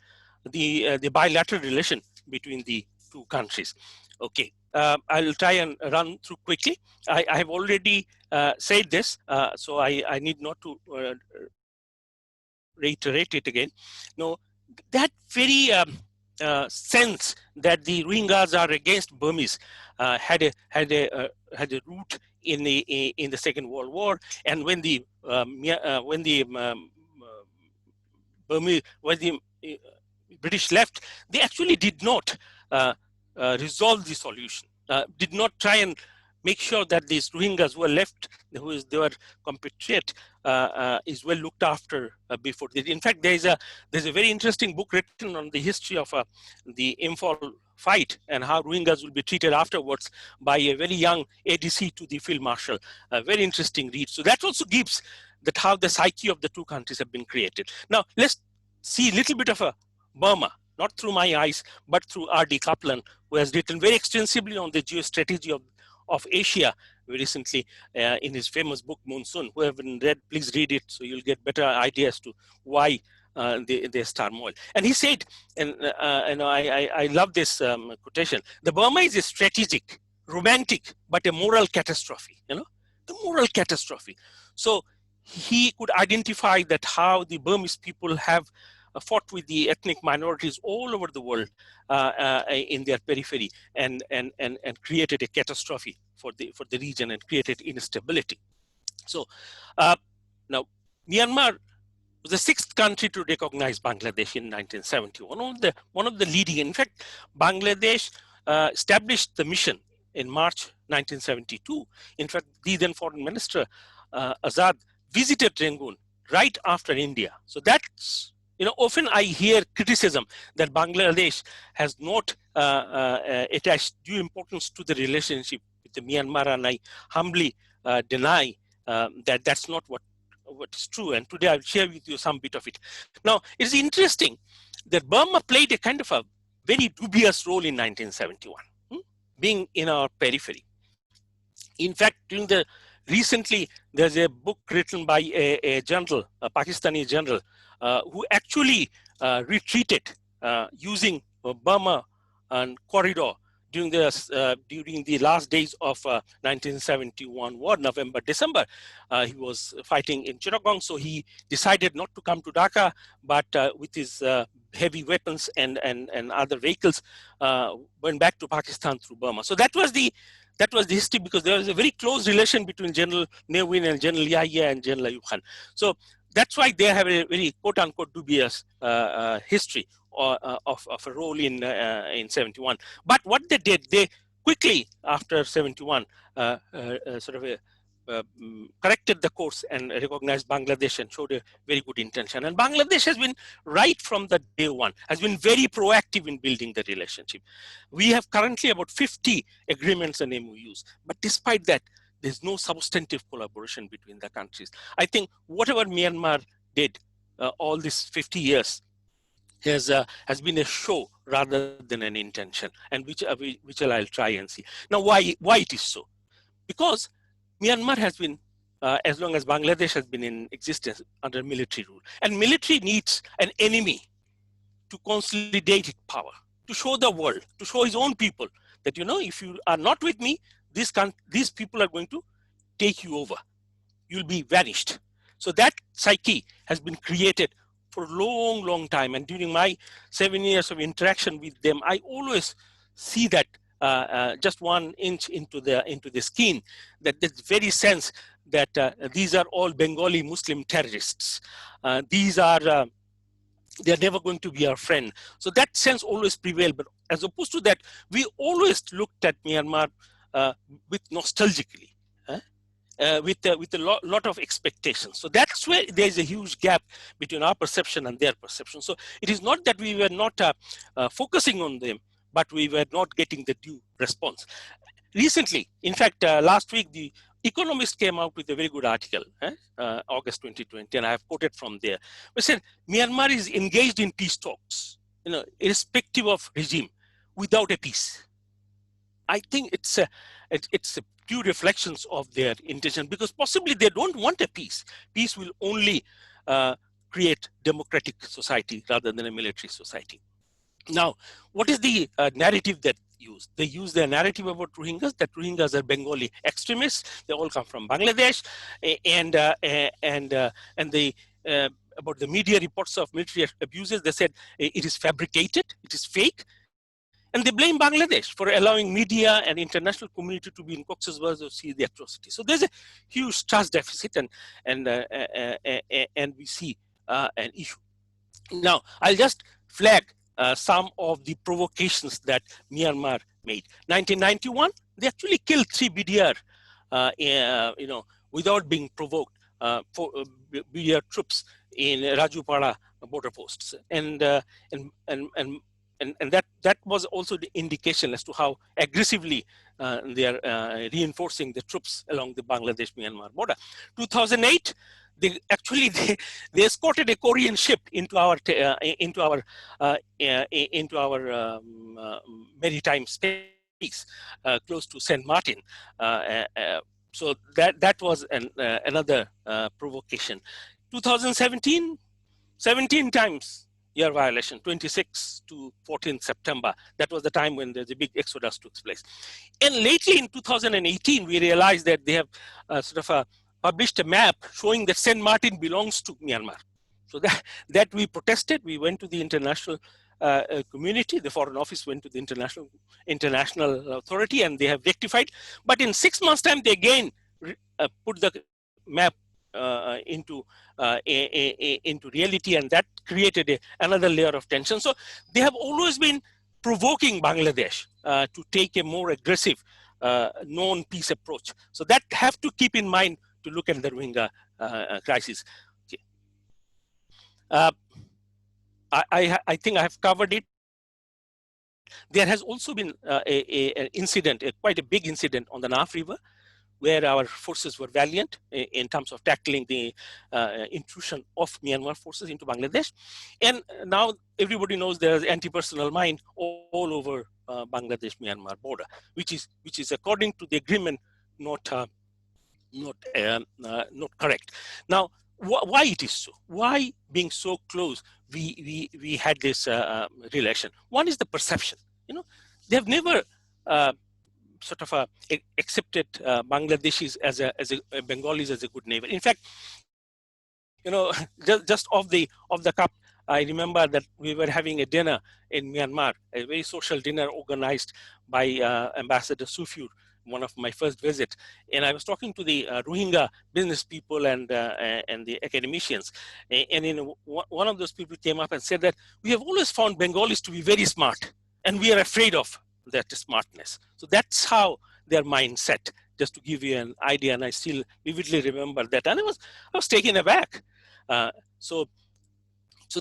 the bilateral relation between the two countries. Okay, I'll try and run through quickly. I have already said this, so I need not to reiterate it again. No, that very sense that the Rohingyas are against Burmese had a root in the Second World War, and when the British left, they actually did not resolve the solution, did not try and make sure that these Rohingyas who were left, they were compatriot, is well looked after before. In fact, there's a very interesting book written on the history of the Imphal fight and how Rohingyas will be treated afterwards by a very young ADC to the Field Marshal. A very interesting read. So that also gives that how the psyche of the two countries have been created. Now let's see a little bit of a Burma, not through my eyes, but through R.D. Kaplan, who has written very extensively on the geostrategy of Asia recently in his famous book Monsoon. Who haven't read, please read it, so you'll get better ideas to why there's turmoil. And he said, and I love this quotation: the Burma is a strategic, romantic, but a moral catastrophe. The moral catastrophe. So he could identify that how the Burmese people have fought with the ethnic minorities all over the world in their periphery, and created a catastrophe for the region and created instability. So now Myanmar was the 6th country to recognize Bangladesh in 1970. One of the leading. In fact, Bangladesh established the mission in March 1972. In fact, the then Foreign Minister Azad visited Rangoon right after India. So that's, often I hear criticism that Bangladesh has not attached due importance to the relationship with the Myanmar, and I humbly deny that that's not what is true. And today I'll share with you some bit of it. Now, it's interesting that Burma played a kind of a very dubious role in 1971, being in our periphery. In fact, recently, there's a book written by a general, a Pakistani general, who actually retreated using Burma and corridor during the last days of 1971 war, November, December. He was fighting in Chittagong, so he decided not to come to Dhaka, but with his heavy weapons and other vehicles, went back to Pakistan through Burma. So that was the history, because there was a very close relation between General Ne Win and General Yahya and General Ayub Khan. So that's why they have a very quote-unquote dubious history of a role in 71. But what they did, they quickly after 71 corrected the course and recognized Bangladesh and showed a very good intention. And Bangladesh has been, right from the day one, has been very proactive in building the relationship. We have currently about 50 agreements and MOUs, but despite that, there's no substantive collaboration between the countries. I think whatever Myanmar did all these 50 years has been a show rather than an intention, and which I'll try and see. Now, why it is so? Because Myanmar has been, as long as Bangladesh has been in existence, under military rule. And military needs an enemy to consolidate its power, to show the world, to show his own people that, if you are not with me, these people are going to take you over. You'll be vanished. So that psyche has been created for a long, long time. And during my 7 years of interaction with them, I always see that just 1 inch into the skin, that this very sense that these are all Bengali Muslim terrorists. They're never going to be our friend. So that sense always prevailed. But as opposed to that, we always looked at Myanmar with nostalgically, with a lot of expectations. So that's where there's a huge gap between our perception and their perception. So it is not that we were not focusing on them, but we were not getting the due response. Recently, in fact, last week, the Economist came out with a very good article, August 2020, and I have quoted from there. We said Myanmar is engaged in peace talks, irrespective of regime, without a peace. I think it's a pure reflections of their intention, because possibly they don't want a peace. Peace will only create democratic society rather than a military society. Now, what is the narrative that used? They use their narrative about Rohingyas, that Rohingyas are Bengali extremists. They all come from Bangladesh, and they about the media reports of military abuses. They said it is fabricated, it is fake, and they blame Bangladesh for allowing media and international community to be in Cox's Bazar to see the atrocity. So there's a huge trust deficit, and we see an issue. Now, I'll just flag some of the provocations that Myanmar made. 1991, they actually killed 3 BDR, without being provoked, BDR troops in Rajupara border posts, and that was also the indication as to how aggressively they are reinforcing the troops along the Bangladesh-Myanmar border. 2008. They escorted a Korean ship into our maritime space close to Saint Martin. So that was another provocation. 2017, 17 times year violation, 26 to 14 September. That was the time when the big exodus took place. And lately in 2018, we realized that they have published a map showing that Saint Martin belongs to Myanmar. So that we protested. We went to the international community. The Foreign Office went to the international authority, and they have rectified. But in 6 months' time, they again put the map into reality, and that created another layer of tension. So they have always been provoking Bangladesh to take a more aggressive non-peace approach. So that have to keep in mind to look at the Rohingya crisis. Okay. I think I have covered it. There has also been an incident, quite a big incident on the Naf River, where our forces were valiant in terms of tackling the intrusion of Myanmar forces into Bangladesh. And now everybody knows there is anti-personnel mine all over Bangladesh-Myanmar border, which is according to the agreement not correct. Now, why it is so? Why being so close we had this relation? One is the perception. They have never accepted Bangladeshis as a Bengalis as a good neighbor. In fact, just off the cup, I remember that we were having a dinner in Myanmar, a very social dinner organized by Ambassador Sufur, one of my first visits, and I was talking to the Rohingya business people and the academicians, and one of those people came up and said that we have always found Bengalis to be very smart, and we are afraid of that smartness. So that's how their mindset, just to give you an idea, and I still vividly remember that, and I was taken aback. So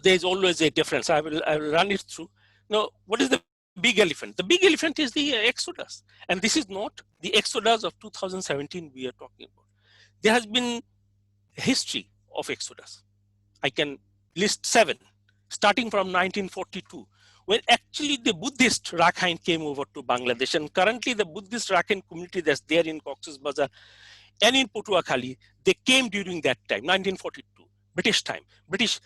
there's always a difference. I will run it through. Now, what is the big elephant? The big elephant is the exodus, and this is not the exodus of 2017 we are talking about. There has been a history of exodus. I can list 7, starting from 1942, when actually the Buddhist Rakhine came over to Bangladesh, and currently the Buddhist Rakhine community that's there in Cox's Bazar and in Patuakhali, they came during that time, 1942, British time. British,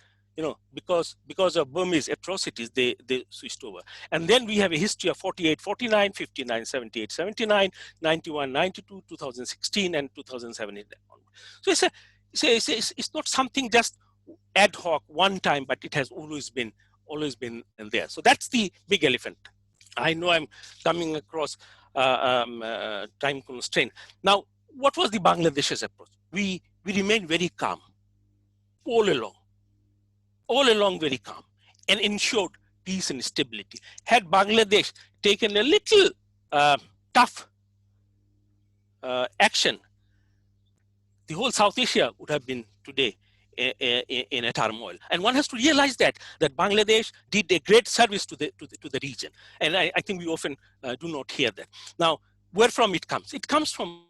because of Burmese atrocities, they switched over. And then we have a history of 48, 49, 59, 78, 79, 91, 92, 2016, and 2017. So it's not something just ad hoc one time, but it has always been there. So that's the big elephant. I know I'm coming across time constraint. Now, what was the Bangladesh's approach? We remained very calm all along very calm, and ensured peace and stability. Had Bangladesh taken a little tough action, the whole South Asia would have been today in a turmoil. And one has to realize that Bangladesh did a great service to the region. And I think we often do not hear that. Now, where from it comes? It comes from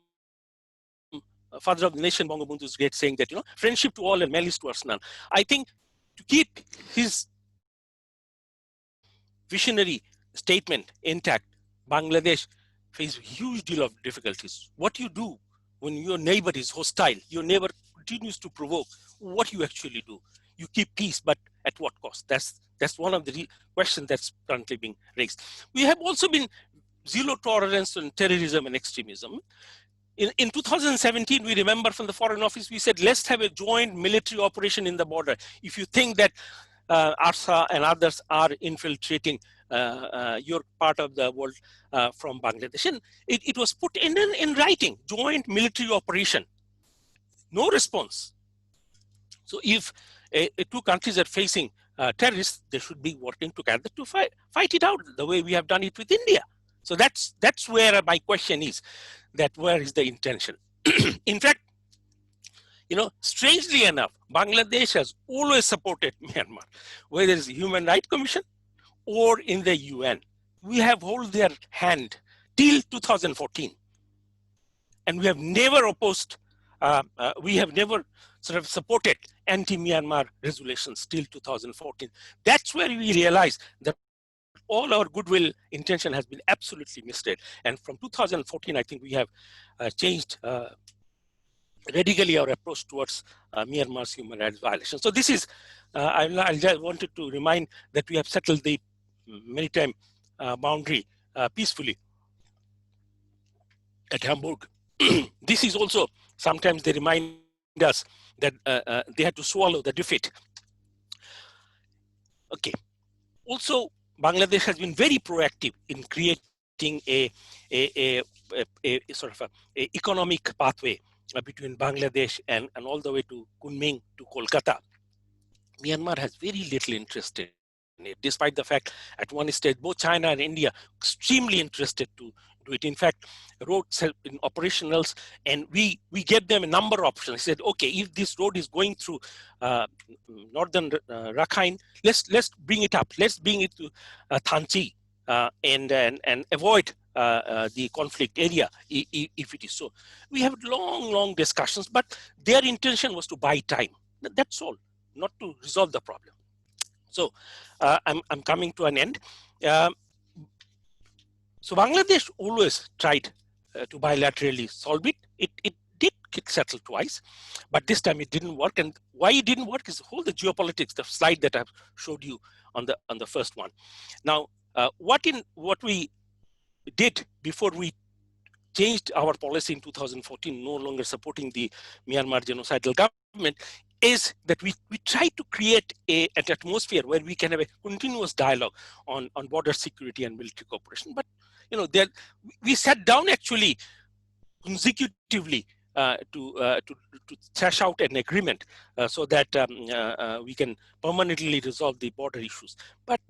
father of the nation, Bangabandhu's great saying that, friendship to all and malice towards none. I think to keep his visionary statement intact, Bangladesh faces a huge deal of difficulties. What you do when your neighbor is hostile, your neighbor continues to provoke, what you actually do? You keep peace, but at what cost? That's one of the questions that's currently being raised. We have also been zero tolerance on terrorism and extremism. In 2017, we remember from the Foreign Office, we said, let's have a joint military operation in the border. If you think that ARSA and others are infiltrating your part of the world from Bangladesh. And it was put in writing, joint military operation. No response. So if two countries are facing terrorists, they should be working together to fight it out the way we have done it with India. So that's where my question is, that where is the intention? In fact, strangely enough, Bangladesh has always supported Myanmar, whether it's the Human Rights Commission or in the UN. We have held their hand till 2014. And we have never opposed, we have never sort of supported anti-Myanmar resolutions till 2014. That's where we realized that all our goodwill intention has been absolutely misread. And from 2014, I think we have changed radically our approach towards Myanmar's human rights violations. So this is, I just wanted to remind that we have settled the maritime boundary peacefully at Hamburg. This is also, sometimes they remind us that they had to swallow the defeat. Okay. Also, Bangladesh has been very proactive in creating a sort of a economic pathway between Bangladesh and all the way to Kunming to Kolkata. Myanmar has very little interest in it, despite the fact at one stage both China and India extremely interested to do it. In fact, roads have been operationals, and we gave them a number of options. I said, okay, if this road is going through northern Rakhine, let's bring it up. Let's bring it to Thanchi and avoid the conflict area if it is so. We have long discussions, but their intention was to buy time. That's all, not to resolve the problem. So I'm coming to an end. So Bangladesh always tried to bilaterally solve it. It did settle twice, but this time it didn't work. And why it didn't work is the geopolitics, the slide that I've showed you on the first one. Now, what we did before we changed our policy in 2014, no longer supporting the Myanmar genocidal government, is that we try to create an atmosphere where we can have a continuous dialogue on border security and military cooperation. But we sat down actually consecutively to thrash out an agreement so that we can permanently resolve the border issues. But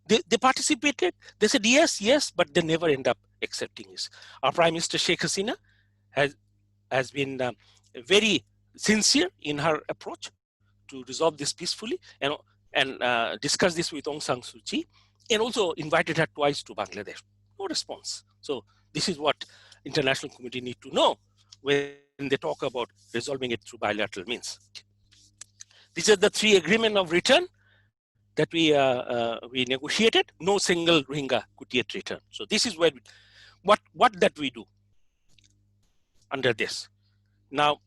they participated. They said yes, but they never end up accepting this. Our Prime Minister Sheikh Hasina has been very sincere in her approach to resolve this peacefully and discuss this with Aung San Suu Kyi, and also invited her twice to Bangladesh. No response. So this is what international community need to know when they talk about resolving it through bilateral means. These are the 3 agreements of return that we negotiated. No single Rohingya could yet return. So this is where what that we do under this. Now,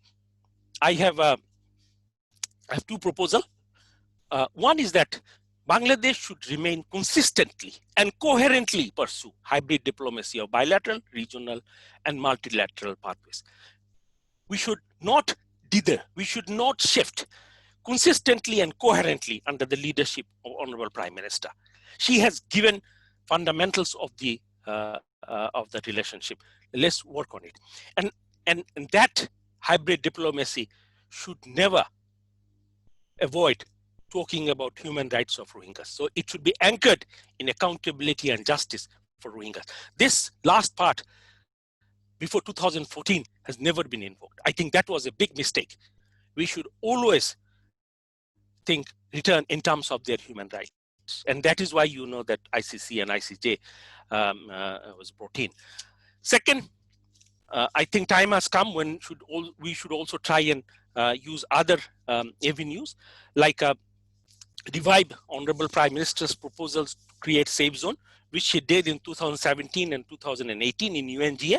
I have 2 proposals. One is that Bangladesh should remain consistently and coherently pursue hybrid diplomacy of bilateral, regional, and multilateral pathways. We should not dither. We should not shift. Consistently and coherently under the leadership of Honorable Prime Minister. She has given fundamentals of the relationship. Let's work on it. And that hybrid diplomacy should never avoid talking about human rights of Rohingyas. So it should be anchored in accountability and justice for Rohingyas. This last part before 2014 has never been invoked. I think that was a big mistake. We should always think return in terms of their human rights. And that is why you know that ICC and ICJ was brought in. Second, I think time has come when we should also try and use other avenues, like revive Honorable Prime Minister's proposals to create safe zone, which she did in 2017 and 2018 in UNGA.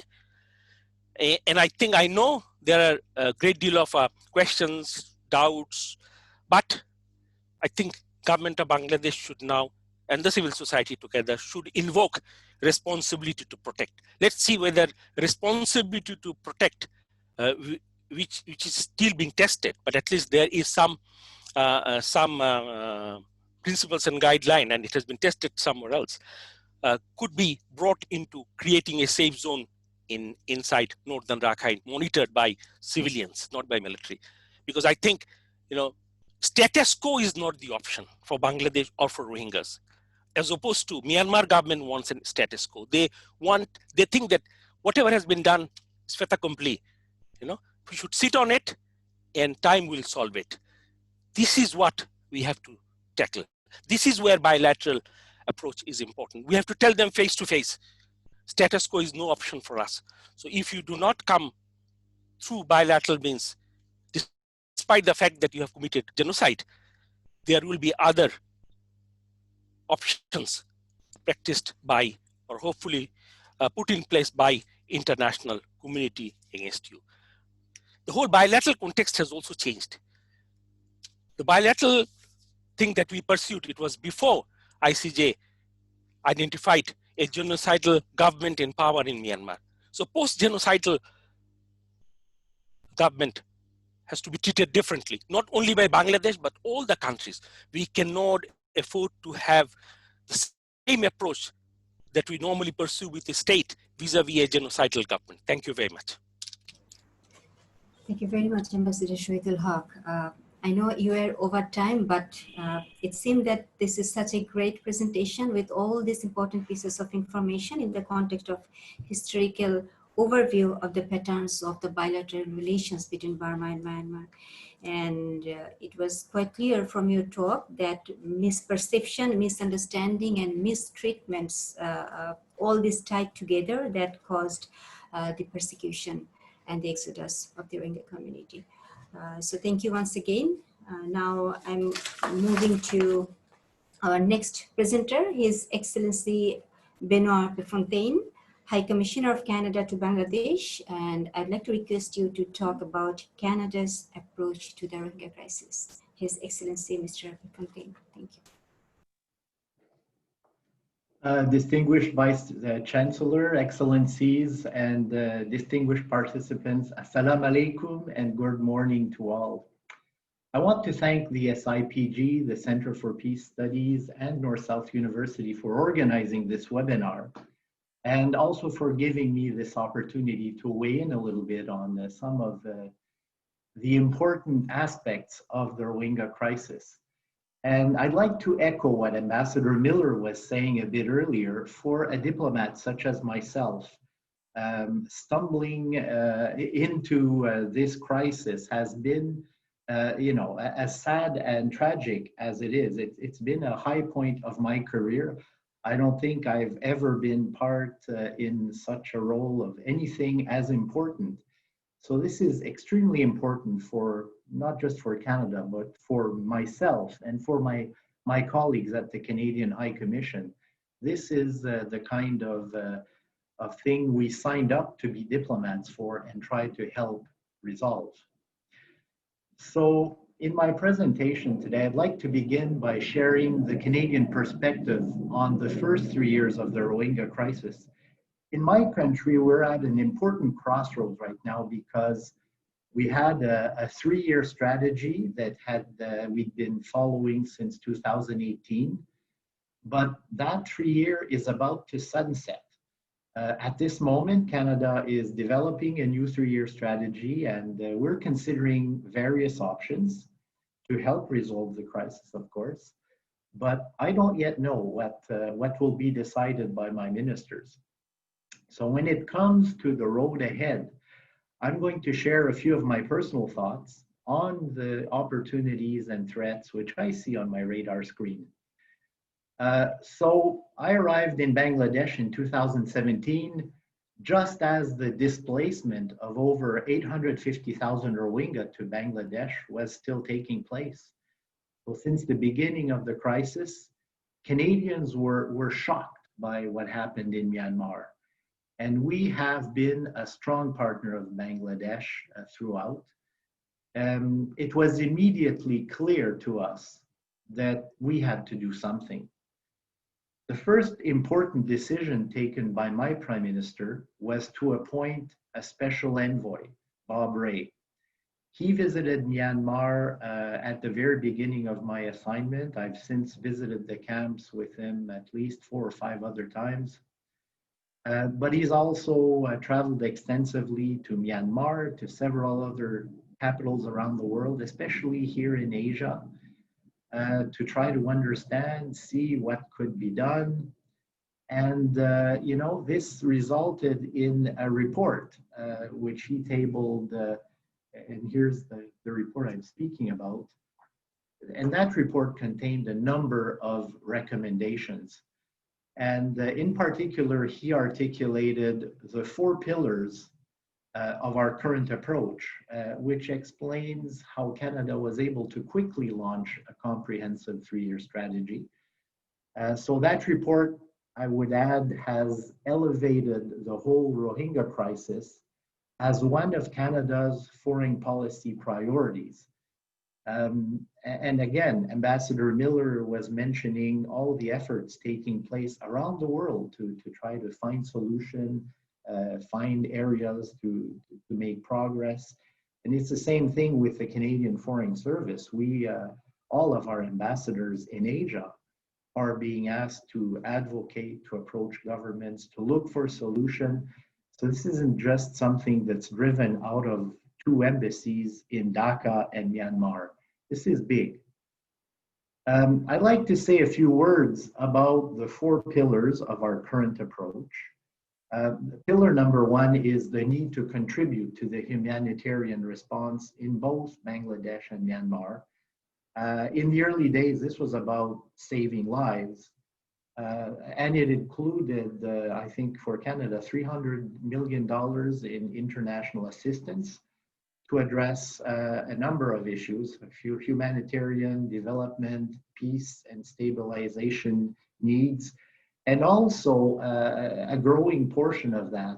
And I know there are a great deal of questions, doubts, but I think government of Bangladesh should now, and the civil society together, should invoke responsibility to protect. Let's see whether responsibility to protect, which is still being tested, but at least there is some principles and guideline, and it has been tested somewhere else, could be brought into creating a safe zone inside northern Rakhine, monitored by civilians, not by military. Because I think, status quo is not the option for Bangladesh or for Rohingyas, as opposed to Myanmar government wants a status quo. They think that whatever has been done is fait accompli. We should sit on it and time will solve it. This is what we have to tackle. This is where bilateral approach is important. We have to tell them face to face, status quo is no option for us. So if you do not come through bilateral means, despite the fact that you have committed genocide, there will be other options practiced by, or hopefully put in place by, international community against you. The whole bilateral context has also changed. The bilateral thing that we pursued, it was before ICJ identified a genocidal government in power in Myanmar. So post-genocidal government has to be treated differently, not only by Bangladesh, but all the countries. We cannot afford to have the same approach that we normally pursue with the state vis-a-vis a genocidal government. Thank you very much. Thank you very much, Ambassador Shahidul Haq. I know you are over time, but it seemed that this is such a great presentation with all these important pieces of information in the context of historical overview of the patterns of the bilateral relations between Burma and Myanmar. And it was quite clear from your talk that misperception, misunderstanding, and mistreatments, all this tied together that caused the persecution and the exodus of the Rohingya community. So thank you once again. Now I'm moving to our next presenter, His Excellency Benoit Prefontaine, High Commissioner of Canada to Bangladesh, and I'd like to request you to talk about Canada's approach to the Rohingya crisis. His Excellency, Mr. Prefontaine, thank you. Distinguished Vice Chancellor, Excellencies, and distinguished participants, Assalamu alaikum and good morning to all. I want to thank the SIPG, the Center for Peace Studies, and North-South University for organizing this webinar, and also for giving me this opportunity to weigh in a little bit on some of the important aspects of the Rohingya crisis. And I'd like to echo what Ambassador Miller was saying a bit earlier. For a diplomat such as myself, stumbling into this crisis has been, as sad and tragic as it is. It's been a high point of my career. I don't think I've ever been part in such a role of anything as important. So this is extremely important for not just for Canada, but for myself and for my colleagues at the Canadian High Commission. This is the kind of thing we signed up to be diplomats for and try to help resolve. So in my presentation today, I'd like to begin by sharing the Canadian perspective on the first 3 years of the Rohingya crisis. In my country, we're at an important crossroads right now because we had a 3-year strategy that we'd been following since 2018, but that 3-year is about to sunset. At this moment, Canada is developing a new 3-year strategy, and we're considering various options to help resolve the crisis, of course, but I don't yet know what will be decided by my ministers. So when it comes to the road ahead, I'm going to share a few of my personal thoughts on the opportunities and threats which I see on my radar screen. So I arrived in Bangladesh in 2017 just as the displacement of over 850,000 Rohingya to Bangladesh was still taking place. So since the beginning of the crisis, Canadians were shocked by what happened in Myanmar. And we have been a strong partner of Bangladesh throughout. It was immediately clear to us that we had to do something. The first important decision taken by my Prime Minister was to appoint a special envoy, Bob Rae. He visited Myanmar at the very beginning of my assignment. I've since visited the camps with him at least 4 or 5 other times. But he's also traveled extensively to Myanmar, to several other capitals around the world, especially here in Asia, to try to understand, see what could be done. And, you know, this resulted in a report, which he tabled, and here's the report I'm speaking about. And that report contained a number of recommendations. And in particular, he articulated the 4 pillars of our current approach, which explains how Canada was able to quickly launch a comprehensive 3-year strategy. So that report, I would add, has elevated the whole Rohingya crisis as one of Canada's foreign policy priorities. And again, Ambassador Miller was mentioning all the efforts taking place around the world to try to find solution, find areas to make progress. And it's the same thing with the Canadian Foreign Service. We, all of our ambassadors in Asia are being asked to advocate, to approach governments, to look for a solution. So this isn't just something that's driven out of 2 embassies in Dhaka and Myanmar. This is big. I'd like to say a few words about the 4 pillars of our current approach. Pillar number 1 is the need to contribute to the humanitarian response in both Bangladesh and Myanmar. In the early days, this was about saving lives. And it included, I think for Canada, $300 million in international assistance to address a number of issues, a few humanitarian, development, peace, and stabilization needs. And also a growing portion of that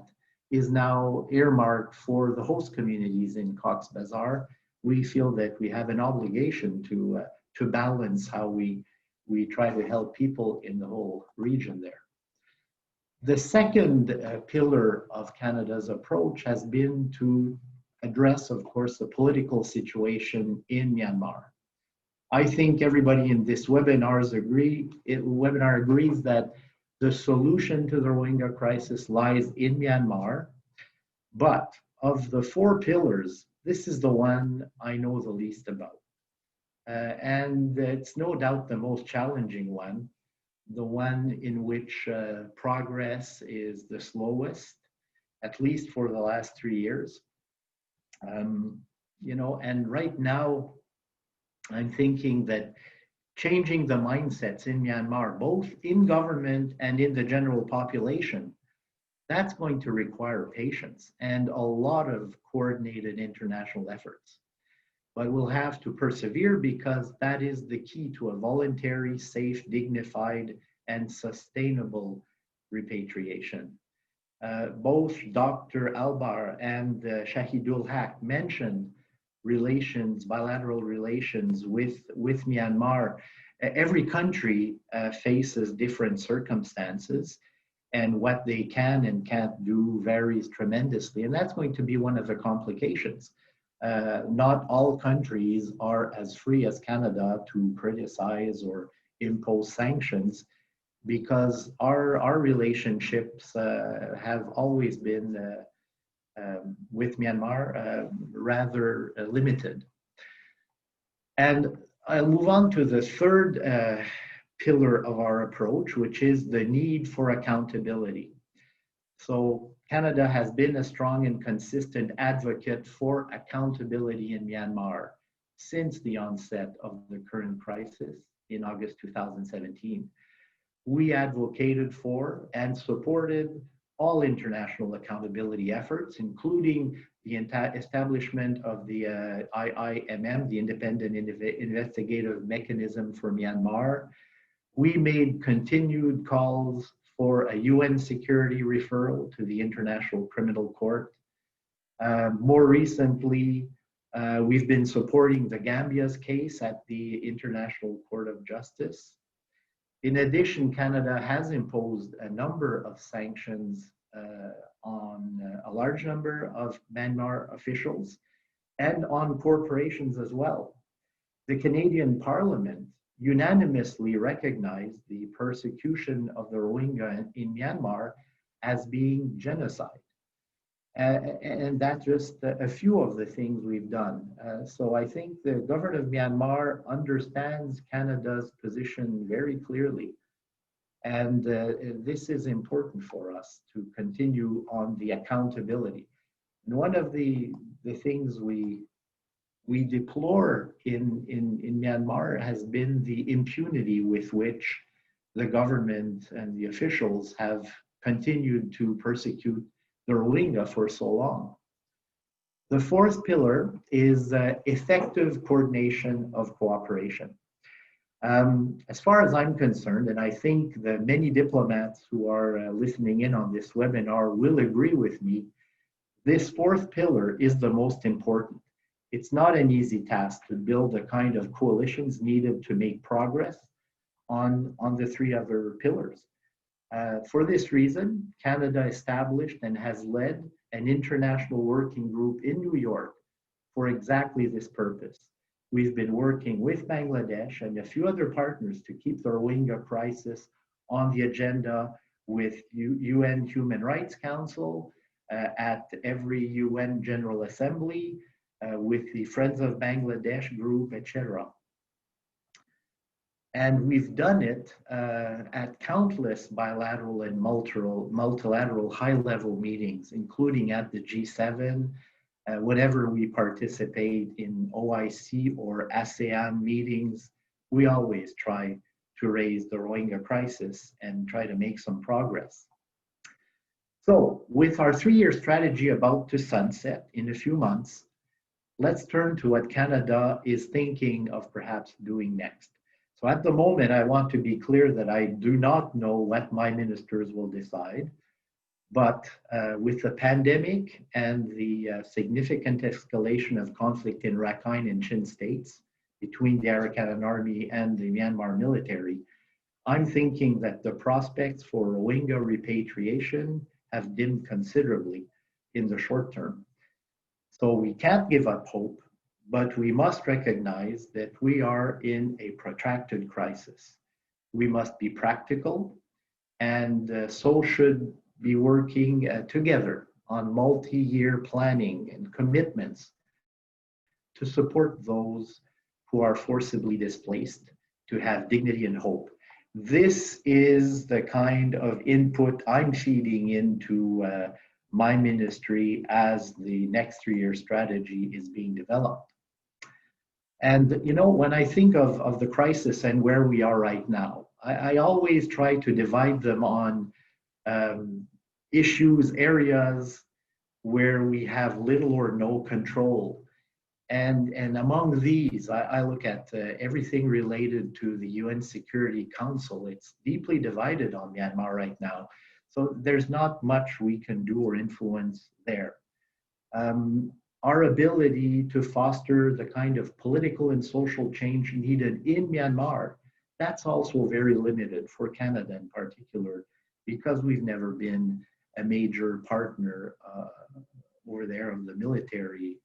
is now earmarked for the host communities in Cox's Bazar. We feel that we have an obligation to balance how we try to help people in the whole region there. The second pillar of Canada's approach has been to address, of course, the political situation in Myanmar. I think everybody in this webinar agrees that the solution to the Rohingya crisis lies in Myanmar, but of the 4 pillars, this is the one I know the least about. And it's no doubt the most challenging one, the one in which progress is the slowest, at least for the last 3 years. You know, and right now, I'm thinking that changing the mindsets in Myanmar, both in government and in the general population, that's going to require patience and a lot of coordinated international efforts. But we'll have to persevere because that is the key to a voluntary, safe, dignified, and sustainable repatriation. Both Dr. Albar and Shahidul Haq mentioned relations, bilateral relations with Myanmar. Every country faces different circumstances, and what they can and can't do varies tremendously. And that's going to be one of the complications. Not all countries are as free as Canada to criticize or impose sanctions, because our relationships have always been with Myanmar rather limited. And I'll move on to the third pillar of our approach, which is the need for accountability. So Canada has been a strong and consistent advocate for accountability in Myanmar since the onset of the current crisis in August 2017. We advocated for and supported all international accountability efforts, including the establishment of the IIMM, the Independent Investigative Mechanism for Myanmar. We made continued calls for a UN security referral to the International Criminal Court. More recently, we've been supporting the Gambia's case at the International Court of Justice. In addition, Canada has imposed a number of sanctions on a large number of Myanmar officials and on corporations as well. The Canadian Parliament unanimously recognized the persecution of the Rohingya in Myanmar as being genocide. And that's just a few of the things we've done. So I think the government of Myanmar understands Canada's position very clearly. And this is important for us to continue on the accountability. And one of the things we deplore in Myanmar has been the impunity with which the government and the officials have continued to persecute the Rohingya for so long. The fourth pillar is effective coordination of cooperation. As far as I'm concerned, and I think the many diplomats who are listening in on this webinar will agree with me, this fourth pillar is the most important. It's not an easy task to build the kind of coalitions needed to make progress on the three other pillars. For this reason, Canada established and has led an international working group in New York for exactly this purpose. We've been working with Bangladesh and a few other partners to keep the Rohingya crisis on the agenda with UN Human Rights Council, at every UN General Assembly, with the Friends of Bangladesh group, etc. And we've done it at countless bilateral and multilateral high-level meetings, including at the G7, whenever we participate in OIC or ASEAN meetings, we always try to raise the Rohingya crisis and try to make some progress. So with our 3-year strategy about to sunset in a few months, let's turn to what Canada is thinking of perhaps doing next. So at the moment, I want to be clear that I do not know what my ministers will decide, but with the pandemic and the significant escalation of conflict in Rakhine and Chin states between the Arakan army and the Myanmar military, I'm thinking that the prospects for Rohingya repatriation have dimmed considerably in the short term. So we can't give up hope, but we must recognize that we are in a protracted crisis. We must be practical, and so should be working together on multi-year planning and commitments to support those who are forcibly displaced to have dignity and hope. This is the kind of input I'm feeding into my ministry as the next 3-year strategy is being developed. And you know, when I think of the crisis and where we are right now, I always try to divide them on issues, areas where we have little or no control. And among these, I look at everything related to the UN Security Council. It's deeply divided on Myanmar right now. So there's not much we can do or influence there. Our ability to foster the kind of political and social change needed in Myanmar, that's also very limited for Canada in particular, because we've never been a major partner over there of the military,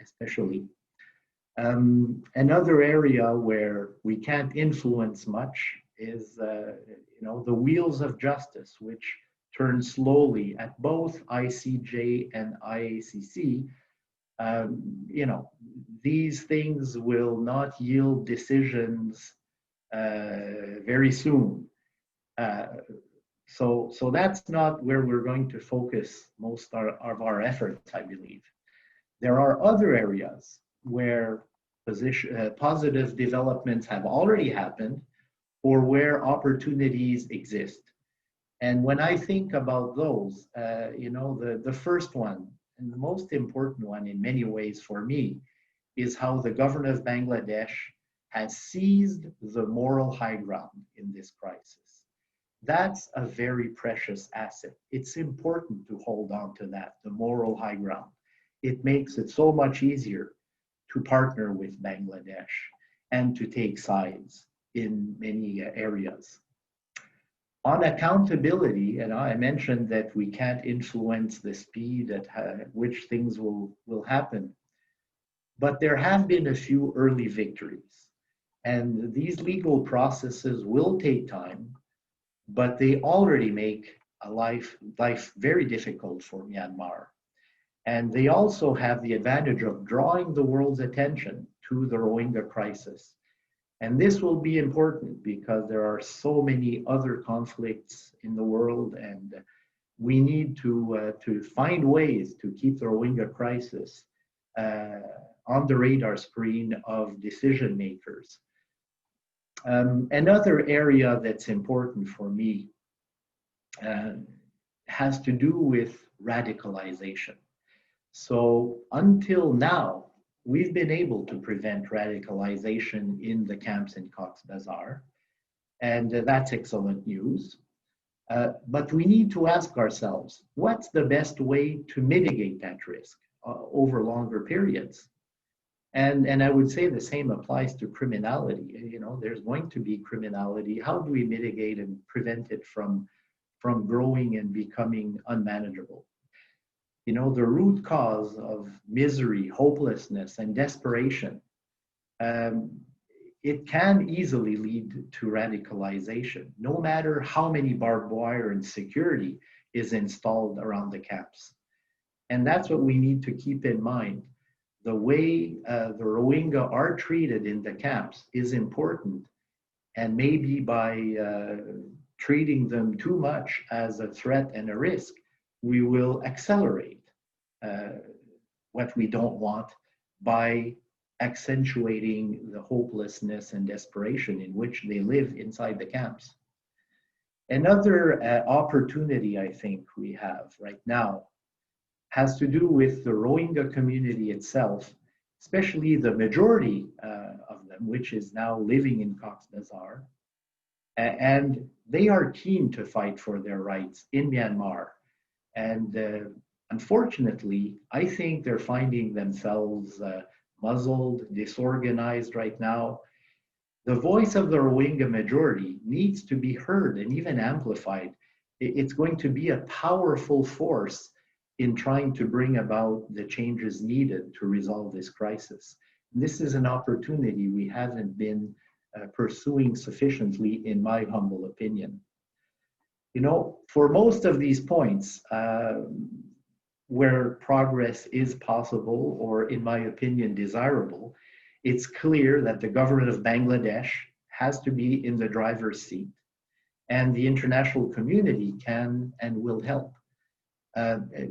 especially. Another area where we can't influence much is the wheels of justice, which turn slowly at both ICJ and IACC. These things will not yield decisions very soon. So that's not where we're going to focus most of our efforts, I believe. There are other areas where positive developments have already happened or where opportunities exist. And when I think about those, the first one, and the most important one in many ways for me, is how the government of Bangladesh has seized the moral high ground in this crisis. That's a very precious asset. It's important to hold on to that, the moral high ground. It makes it so much easier to partner with Bangladesh and to take sides in many areas. On accountability, and I mentioned that we can't influence the speed at which things will happen, but there have been a few early victories. And these legal processes will take time, but they already make a life very difficult for Myanmar. And they also have the advantage of drawing the world's attention to the Rohingya crisis. And this will be important because there are so many other conflicts in the world, and we need to find ways to keep the Rohingya crisis on the radar screen of decision makers. Another area that's important for me has to do with radicalization. So until now, we've been able to prevent radicalization in the camps in Cox's Bazar, and that's excellent news. But we need to ask ourselves, what's the best way to mitigate that risk over longer periods? And I would say the same applies to criminality. You know, there's going to be criminality. How do we mitigate and prevent it from growing and becoming unmanageable? You know, the root cause of misery, hopelessness, and desperation, it can easily lead to radicalization, no matter how many barbed wire and security is installed around the camps. And that's what we need to keep in mind. The way the Rohingya are treated in the camps is important, and maybe by treating them too much as a threat and a risk, we will accelerate what we don't want by accentuating the hopelessness and desperation in which they live inside the camps. Another opportunity I think we have right now has to do with the Rohingya community itself, especially the majority of them, which is now living in Cox's Bazar. And they are keen to fight for their rights in Myanmar. And unfortunately, I think they're finding themselves muzzled, disorganized right now. The voice of the Rohingya majority needs to be heard and even amplified. It's going to be a powerful force in trying to bring about the changes needed to resolve this crisis. And this is an opportunity we haven't been pursuing sufficiently, in my humble opinion. You know, for most of these points, where progress is possible, or in my opinion, desirable, it's clear that the government of Bangladesh has to be in the driver's seat, and the international community can and will help.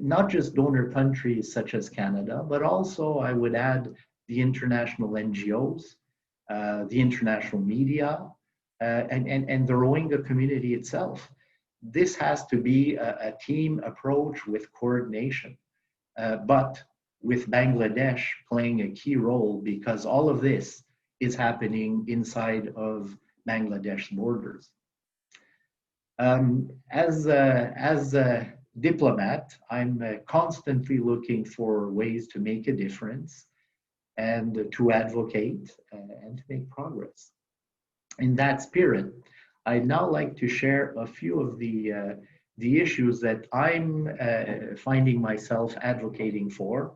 Not just donor countries such as Canada, but also I would add the international NGOs, the international media, and the Rohingya community itself. This has to be a team approach with coordination, but with Bangladesh playing a key role, because all of this is happening inside of Bangladesh's borders. As a diplomat, I'm constantly looking for ways to make a difference and to advocate and to make progress. In that spirit, I'd now like to share a few of the issues that I'm finding myself advocating for.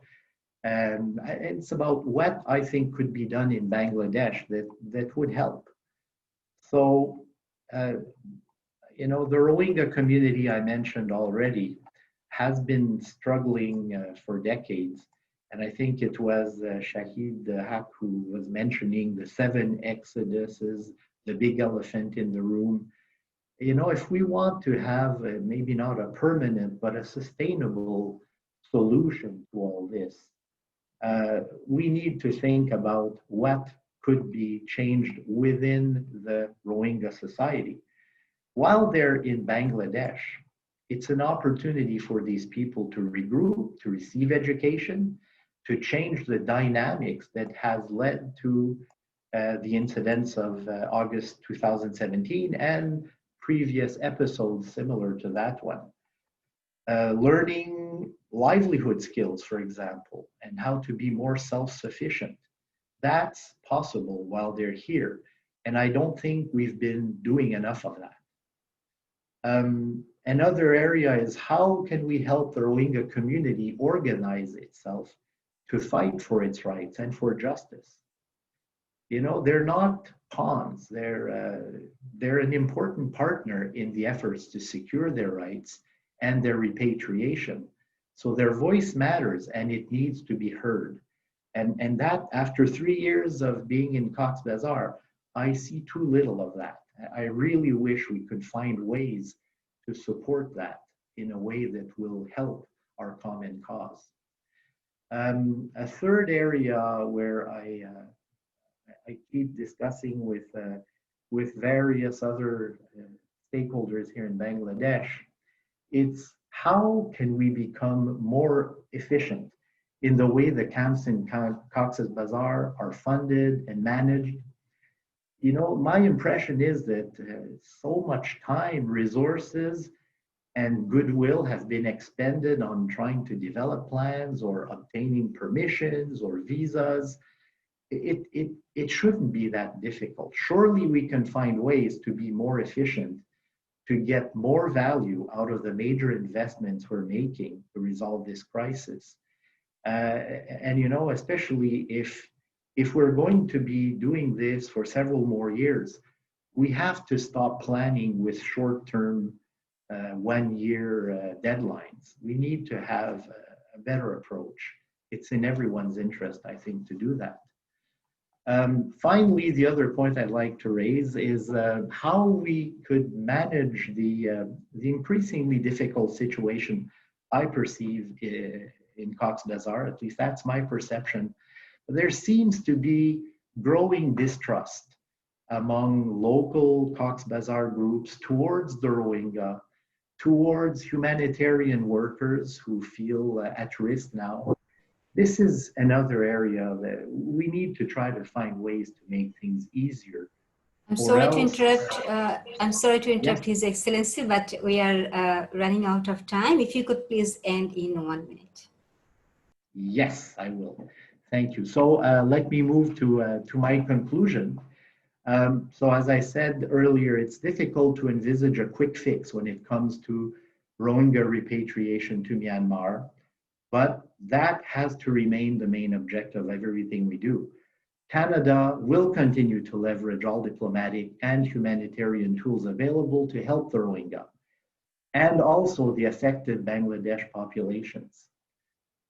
And it's about what I think could be done in Bangladesh that would help. So, you know, the Rohingya community I mentioned already has been struggling for decades. And I think it was Shahid Haq who was mentioning the 7 exoduses, the big elephant in the room. You know, if we want to have maybe not a permanent, but a sustainable solution to all this, we need to think about what could be changed within the Rohingya society. While they're in Bangladesh, it's an opportunity for these people to regroup, to receive education, to change the dynamics that has led to the incidents of August 2017 and previous episodes similar to that one. Learning livelihood skills, for example, and how to be more self-sufficient. That's possible while they're here. And I don't think we've been doing enough of that. Another area is how can we help the Rohingya community organize itself to fight for its rights and for justice? You know, they're not pawns. They're an important partner in the efforts to secure their rights and their repatriation. So their voice matters and it needs to be heard. And that, after 3 years of being in Cox's Bazar, I see too little of that. I really wish we could find ways to support that in a way that will help our common cause. A third area where I keep discussing with various other stakeholders here in Bangladesh, it's how can we become more efficient in the way the camps in Cox's Bazar are funded and managed. You know, my impression is that so much time, resources, and goodwill have been expended on trying to develop plans or obtaining permissions or visas. It shouldn't be that difficult. Surely we can find ways to be more efficient, to get more value out of the major investments we're making to resolve this crisis. And you know, especially if we're going to be doing this for several more years, we have to stop planning with short-term 1-year deadlines. We need to have a better approach. It's in everyone's interest, I think, to do that. Finally, the other point I'd like to raise is how we could manage the increasingly difficult situation I perceive in Cox's Bazar. At least that's my perception. There seems to be growing distrust among local Cox's Bazar groups towards the Rohingya, towards humanitarian workers who feel at risk now. This is another area that we need to try to find ways to make things easier. I'm sorry to interrupt. I'm sorry to interrupt, Yes. His Excellency, but we are running out of time. If you could please end in 1 minute. Yes, I will. Thank you. So let me move to my conclusion. So as I said earlier, it's difficult to envisage a quick fix when it comes to Rohingya repatriation to Myanmar, but that has to remain the main objective of everything we do. Canada will continue to leverage all diplomatic and humanitarian tools available to help the Rohingya and also the affected Bangladesh populations.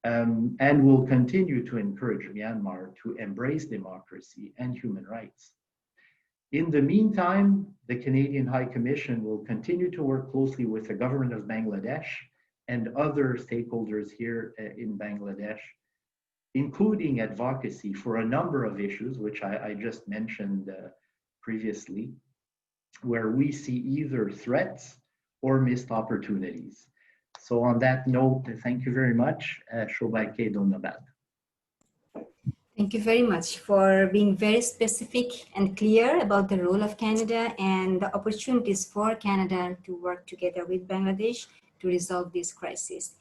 And will continue to encourage Myanmar to embrace democracy and human rights. In the meantime, the Canadian High Commission will continue to work closely with the government of Bangladesh and other stakeholders here in Bangladesh, including advocacy for a number of issues, which I just mentioned previously, where we see either threats or missed opportunities. So on that note, thank you very much. Shobhake Donnabad. Thank you very much for being very specific and clear about the role of Canada and the opportunities for Canada to work together with Bangladesh to resolve this crisis,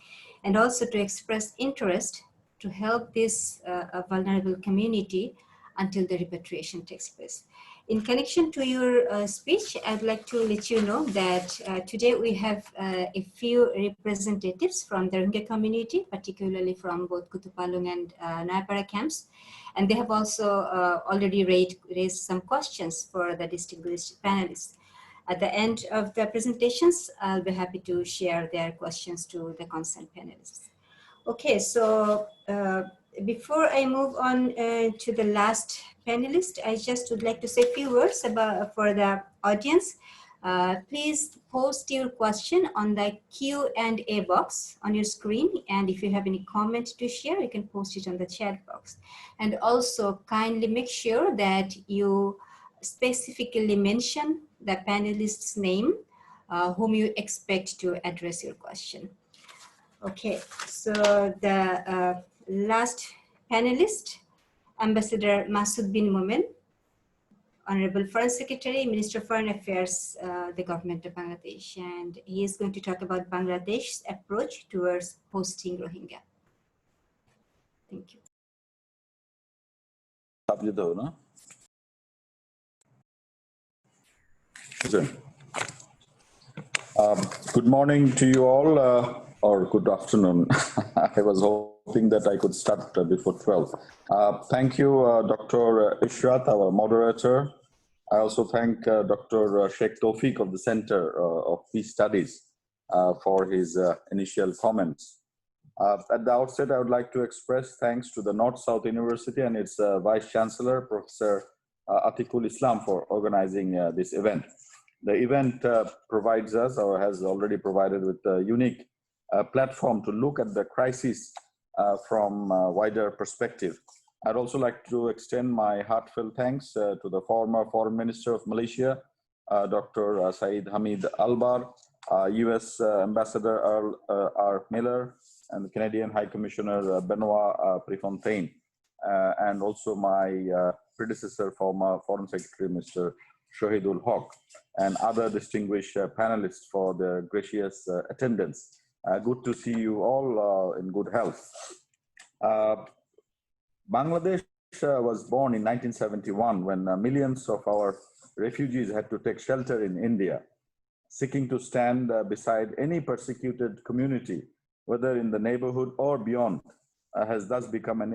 and also to express interest to help this vulnerable community until the repatriation takes place. In connection to your speech, I'd like to let you know that today we have a few representatives from the Rohingya community, particularly from both Kutupalong and Nayapara camps. And they have also already raised some questions for the distinguished panelists. At the end of the presentations, I'll be happy to share their questions to the concerned panelists. Okay, so before I move on to the last panelist, I just would like to say a few words for the audience. Please post your question on the Q&A box on your screen. And if you have any comment to share, you can post it on the chat box. And also kindly make sure that you specifically mention the panelist's name whom you expect to address your question. Okay, so the last panelist, Ambassador Masood bin Momen, Honorable Foreign Secretary, Minister of Foreign Affairs, the government of Bangladesh, and he is going to talk about Bangladesh's approach towards hosting Rohingya. Thank you. Good morning to you all, or good afternoon. I was hoping that I could start before 12. Thank you, Dr. Ishrat, our moderator. I also thank Dr. Sheikh Tawfiq of the Center of Peace Studies for his initial comments. At the outset, I would like to express thanks to the North-South University and its Vice Chancellor, Professor Atikul Islam, for organizing this event. The event provides us, or has already provided, with a unique platform to look at the crisis from a wider perspective. I'd also like to extend my heartfelt thanks to the former Foreign Minister of Malaysia, Dr. Saeed Hamid Albar, US Ambassador R. Miller, and the Canadian High Commissioner Benoit Prefontaine, and also my predecessor, former Foreign Secretary, Mr. Shahidul Haq, and other distinguished panelists for their gracious attendance. Good to see you all in good health. Bangladesh was born in 1971 when millions of our refugees had to take shelter in India, seeking to stand beside any persecuted community, whether in the neighborhood or beyond, has thus become an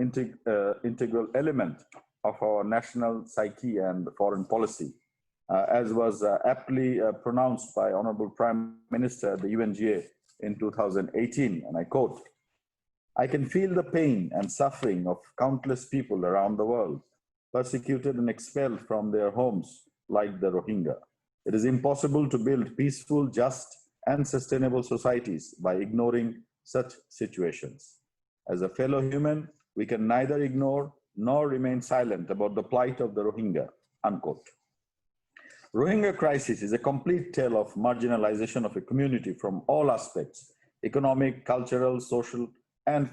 integral element of our national psyche and foreign policy. As was aptly pronounced by Honorable Prime Minister at the UNGA in 2018, and I quote, "I can feel the pain and suffering of countless people around the world, persecuted and expelled from their homes like the Rohingya. It is impossible to build peaceful, just, and sustainable societies by ignoring such situations. As a fellow human, we can neither ignore nor remain silent about the plight of the Rohingya," unquote. Rohingya crisis is a complete tale of marginalization of a community from all aspects: economic, cultural, social, and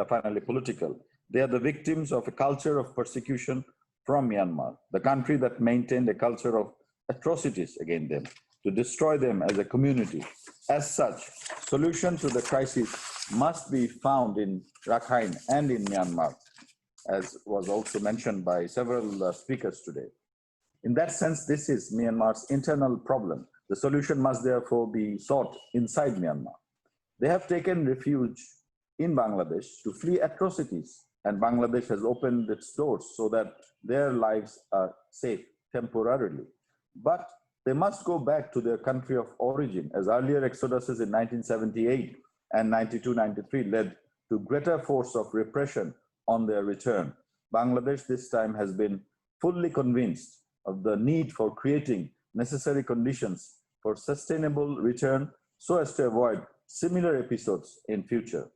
finally political. They are the victims of a culture of persecution from Myanmar, the country that maintained a culture of atrocities against them, to destroy them as a community. As such, solution to the crisis must be found in Rakhine and in Myanmar, as was also mentioned by several speakers today. In that sense, this is Myanmar's internal problem. The solution must therefore be sought inside Myanmar. They have taken refuge in Bangladesh to flee atrocities, and Bangladesh has opened its doors so that their lives are safe temporarily. But they must go back to their country of origin, as earlier exoduses in 1978 and 92-93 led to greater force of repression on their return. Bangladesh this time has been fully convinced of the need for creating necessary conditions for sustainable return so as to avoid similar episodes in future.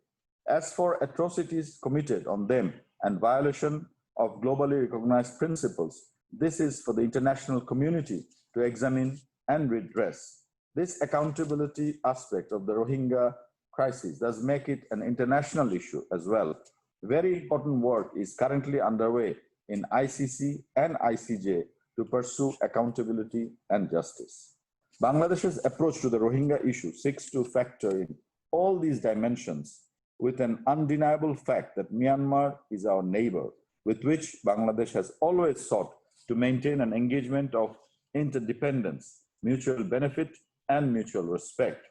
As for atrocities committed on them and violation of globally recognized principles, this is for the international community to examine and redress. This accountability aspect of the Rohingya crisis does make it an international issue as well. Very important work is currently underway in ICC and ICJ to pursue accountability and justice. Bangladesh's approach to the Rohingya issue seeks to factor in all these dimensions with an undeniable fact that Myanmar is our neighbor, with which Bangladesh has always sought to maintain an engagement of interdependence, mutual benefit, and mutual respect.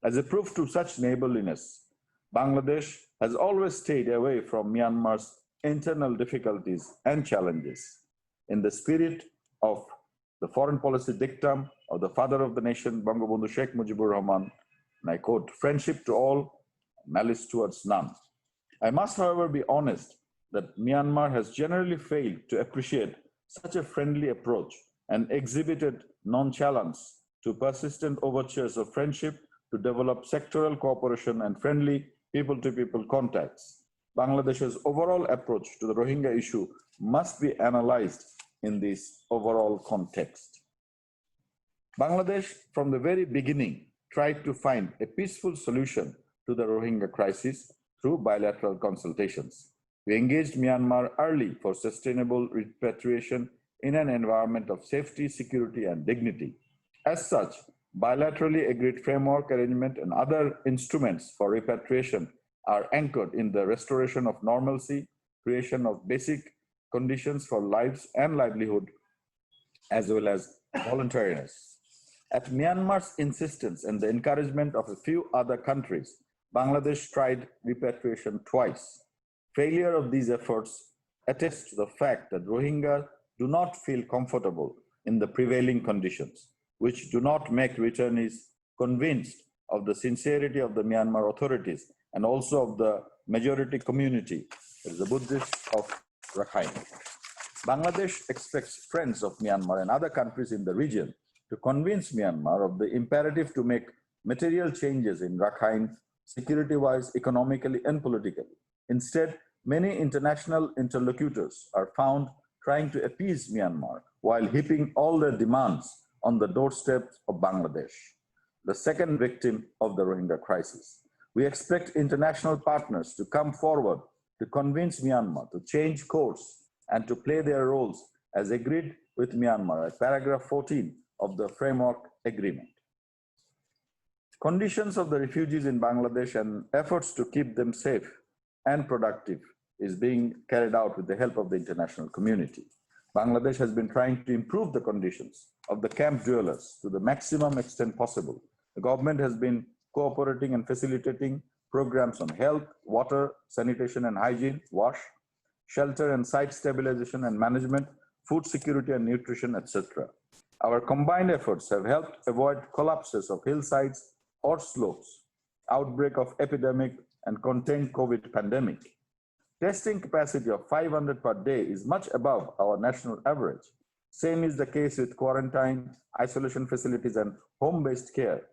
As a proof to such neighborliness, Bangladesh has always stayed away from Myanmar's internal difficulties and challenges. In the spirit of the foreign policy dictum of the father of the nation, Bangabandhu Sheikh Mujibur Rahman, and I quote, "Friendship to all, malice towards none." I must, however, be honest that Myanmar has generally failed to appreciate such a friendly approach and exhibited nonchalance to persistent overtures of friendship to develop sectoral cooperation and friendly people-to-people contacts. Bangladesh's overall approach to the Rohingya issue must be analyzed in this overall context. Bangladesh, from the very beginning, tried to find a peaceful solution to the Rohingya crisis through bilateral consultations. We engaged Myanmar early for sustainable repatriation in an environment of safety, security, and dignity. As such, bilaterally agreed framework arrangement and other instruments for repatriation are anchored in the restoration of normalcy, creation of basic conditions for lives and livelihood, as well as voluntariness. At Myanmar's insistence and the encouragement of a few other countries, Bangladesh tried repatriation twice. Failure of these efforts attests to the fact that Rohingya do not feel comfortable in the prevailing conditions, which do not make returnees convinced of the sincerity of the Myanmar authorities and also of the majority community, the Buddhists of Rakhine. Bangladesh expects friends of Myanmar and other countries in the region to convince Myanmar of the imperative to make material changes in Rakhine, security-wise, economically, and politically. Instead, many international interlocutors are found trying to appease Myanmar while heaping all their demands on the doorstep of Bangladesh, the second victim of the Rohingya crisis. We expect international partners to come forward to convince Myanmar to change course and to play their roles as agreed with Myanmar at paragraph 14 of the framework agreement. Conditions of the refugees in Bangladesh and efforts to keep them safe and productive is being carried out with the help of the international community. Bangladesh has been trying to improve the conditions of the camp dwellers to the maximum extent possible. The government has been cooperating and facilitating programs on health, water, sanitation and hygiene, wash, shelter and site stabilization and management, food security and nutrition, etc. Our combined efforts have helped avoid collapses of hillsides or slopes, outbreak of epidemic and contained COVID pandemic. Testing capacity of 500 per day is much above our national average. Same is the case with quarantine, isolation facilities and home-based care.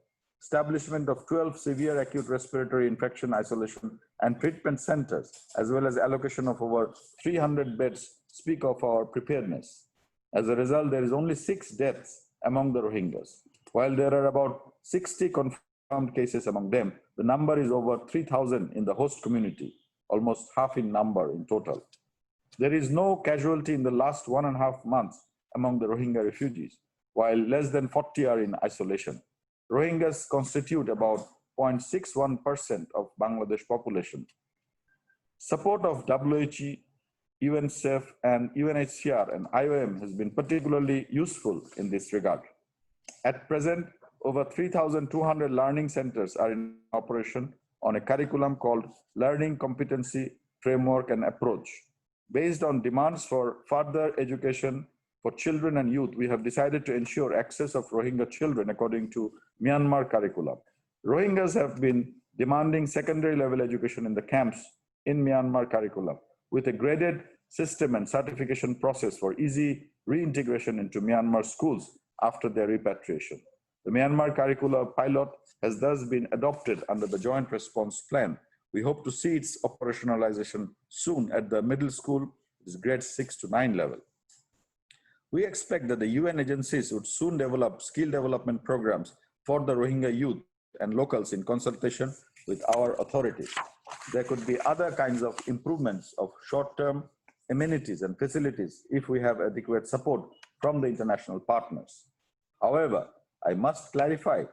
Establishment of 12 severe acute respiratory infection isolation and treatment centers, as well as allocation of over 300 beds, speak of our preparedness. As a result, there is only 6 deaths among the Rohingyas. While there are about 60 confirmed cases among them, the number is over 3,000 in the host community, almost half in number in total. There is no casualty in the last 1.5 months among the Rohingya refugees, while less than 40 are in isolation. Rohingyas constitute about 0.61% of Bangladesh population. Support of WHO, UNICEF and UNHCR and IOM has been particularly useful in this regard. At present, over 3,200 learning centers are in operation on a curriculum called Learning Competency Framework and Approach. Based on demands for further education for children and youth, we have decided to ensure access of Rohingya children according to Myanmar curriculum. Rohingyas have been demanding secondary level education in the camps in Myanmar curriculum with a graded system and certification process for easy reintegration into Myanmar schools after their repatriation. The Myanmar curricular pilot has thus been adopted under the Joint Response Plan. We hope to see its operationalization soon at the middle school, grades 6 to 9 level. We expect that the UN agencies would soon develop skill development programs for the Rohingya youth and locals in consultation with our authorities. There could be other kinds of improvements of short-term amenities and facilities if we have adequate support from the international partners. However, I must clarify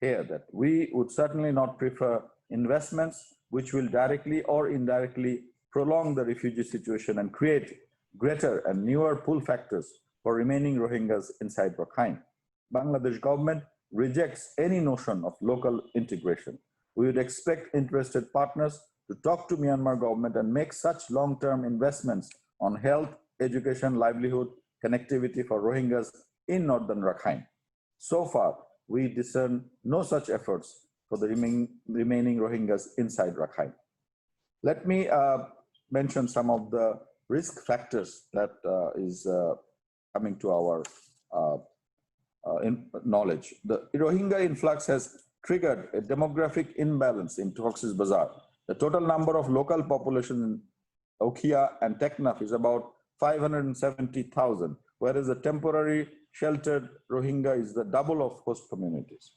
here that we would certainly not prefer investments which will directly or indirectly prolong the refugee situation and create greater and newer pull factors for remaining Rohingyas inside Rakhine. Bangladesh government rejects any notion of local integration. We would expect interested partners to talk to Myanmar government and make such long-term investments on health, education, livelihood, connectivity for Rohingyas in northern Rakhine. So far, we discern no such efforts for the remaining Rohingyas inside Rakhine. Let me mention some of the risk factors that is coming to our knowledge. The Rohingya influx has triggered a demographic imbalance in Cox's Bazar. The total number of local population in Okhia and Teknaf is about 570,000, whereas the temporary sheltered Rohingya is the double of host communities.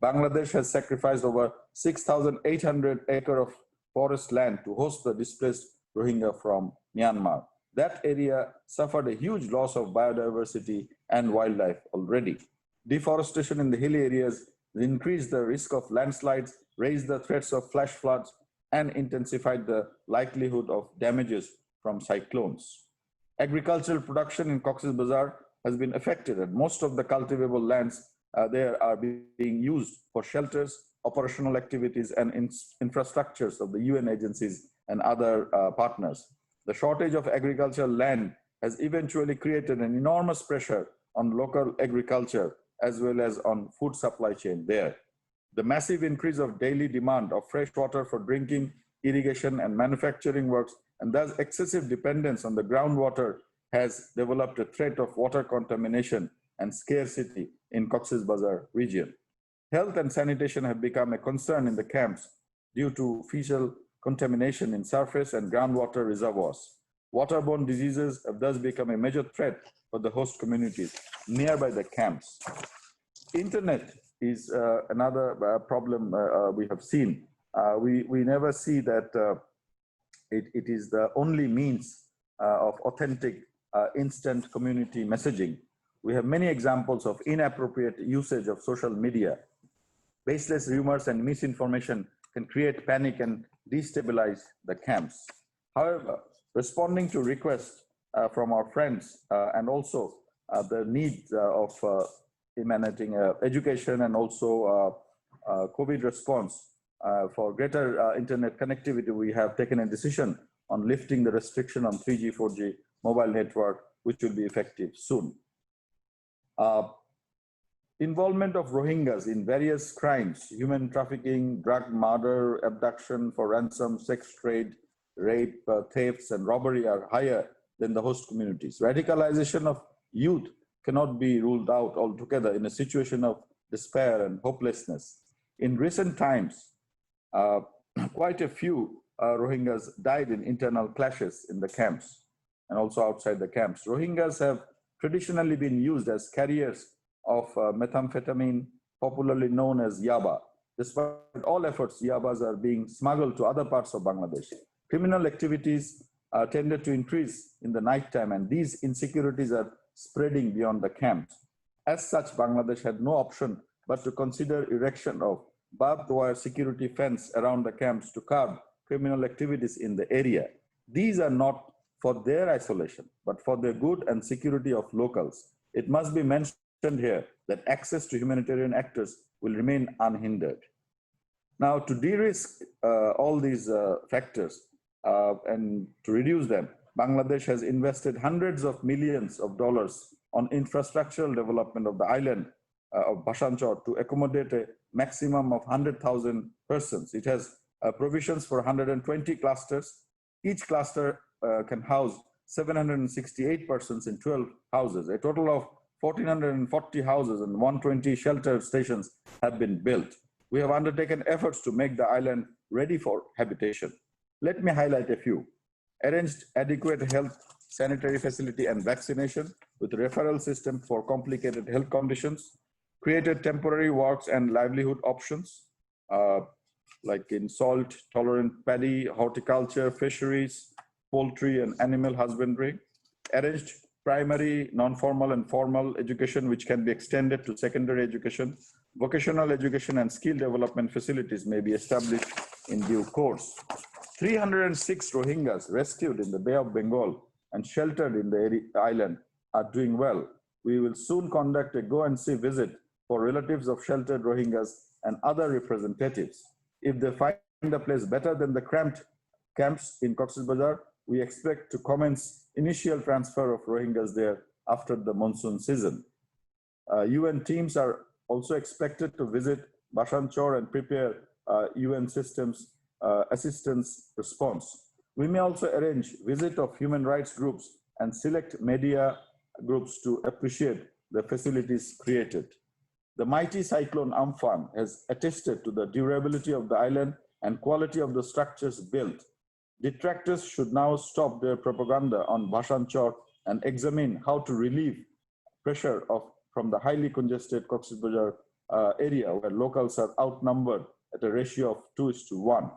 Bangladesh has sacrificed over 6,800 acres of forest land to host the displaced Rohingya from Myanmar. That area suffered a huge loss of biodiversity and wildlife already. Deforestation in the hilly areas increased the risk of landslides, raised the threats of flash floods, and intensified the likelihood of damages from cyclones. Agricultural production in Cox's Bazar has been affected, and most of the cultivable lands there are being used for shelters, operational activities, and infrastructures of the UN agencies and other partners. The shortage of agricultural land has eventually created an enormous pressure on local agriculture as well as on food supply chain there. The massive increase of daily demand of fresh water for drinking, irrigation, and manufacturing works, and thus excessive dependence on the groundwater, has developed a threat of water contamination and scarcity in Cox's Bazar region. Health and sanitation have become a concern in the camps due to fecal contamination in surface and groundwater reservoirs. Waterborne diseases have thus become a major threat for the host communities nearby the camps. Internet is another problem we have seen. We never see that it is the only means of authentic instant community messaging. We have many examples of inappropriate usage of social media. Baseless rumors and misinformation can create panic and destabilize the camps. However, responding to requests from our friends and also the needs of emanating education and also COVID response for greater internet connectivity, we have taken a decision on lifting the restriction on 3G, 4G mobile network, which will be effective soon. Involvement of Rohingyas in various crimes, human trafficking, drug murder, abduction for ransom, sex trade, rape, thefts, and robbery are higher than the host communities. Radicalization of youth cannot be ruled out altogether in a situation of despair and hopelessness. In recent times, quite a few Rohingyas died in internal clashes in the camps and also outside the camps. Rohingyas have traditionally been used as carriers of methamphetamine, popularly known as yaba. Despite all efforts, yabas are being smuggled to other parts of Bangladesh. Criminal activities tended to increase in the nighttime, and these insecurities are spreading beyond the camps. As such, Bangladesh had no option but to consider erection of barbed wire security fence around the camps to curb criminal activities in the area. These are not for their isolation, but for the good and security of locals. It must be mentioned here that access to humanitarian actors will remain unhindered. Now, to de-risk all these factors and to reduce them, Bangladesh has invested hundreds of millions of dollars on infrastructural development of the island of Bhasanchar to accommodate a maximum of 100,000 persons. It has provisions for 120 clusters. Each cluster can house 768 persons in 12 houses. A total of 1,440 houses and 120 shelter stations have been built. We have undertaken efforts to make the island ready for habitation. Let me highlight a few. Arranged adequate health, sanitary facility and vaccination with referral system for complicated health conditions, created temporary works and livelihood options, like in salt-tolerant paddy, horticulture, fisheries, poultry and animal husbandry, arranged primary, non-formal and formal education which can be extended to secondary education, vocational education and skill development facilities may be established in due course. 306 Rohingyas rescued in the Bay of Bengal and sheltered in the island are doing well. We will soon conduct a go-and-see visit for relatives of sheltered Rohingyas and other representatives. If they find the place better than the cramped camps in Cox's Bazar, we expect to commence initial transfer of Rohingyas there after the monsoon season. UN teams are also expected to visit Bhasanchar and prepare UN systems assistance response. We may also arrange visit of human rights groups and select media groups to appreciate the facilities created. The mighty cyclone Amphan has attested to the durability of the island and quality of the structures built. Detractors should now stop their propaganda on Bhasanchar and examine how to relieve pressure from the highly congested Cox's Bazar area where locals are outnumbered at a ratio of 2:1.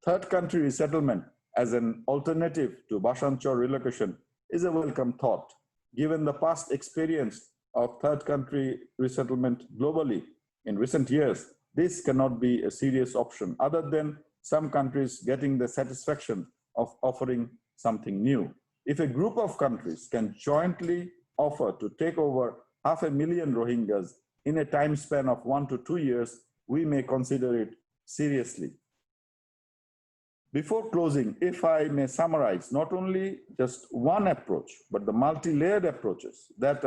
Third country resettlement as an alternative to Bashanchor relocation is a welcome thought. Given the past experience of third country resettlement globally in recent years, this cannot be a serious option other than some countries getting the satisfaction of offering something new. If a group of countries can jointly offer to take over 500,000 Rohingyas in a time span of 1 to 2 years, we may consider it seriously. Before closing, if I may summarize, not only just one approach, but the multi-layered approaches that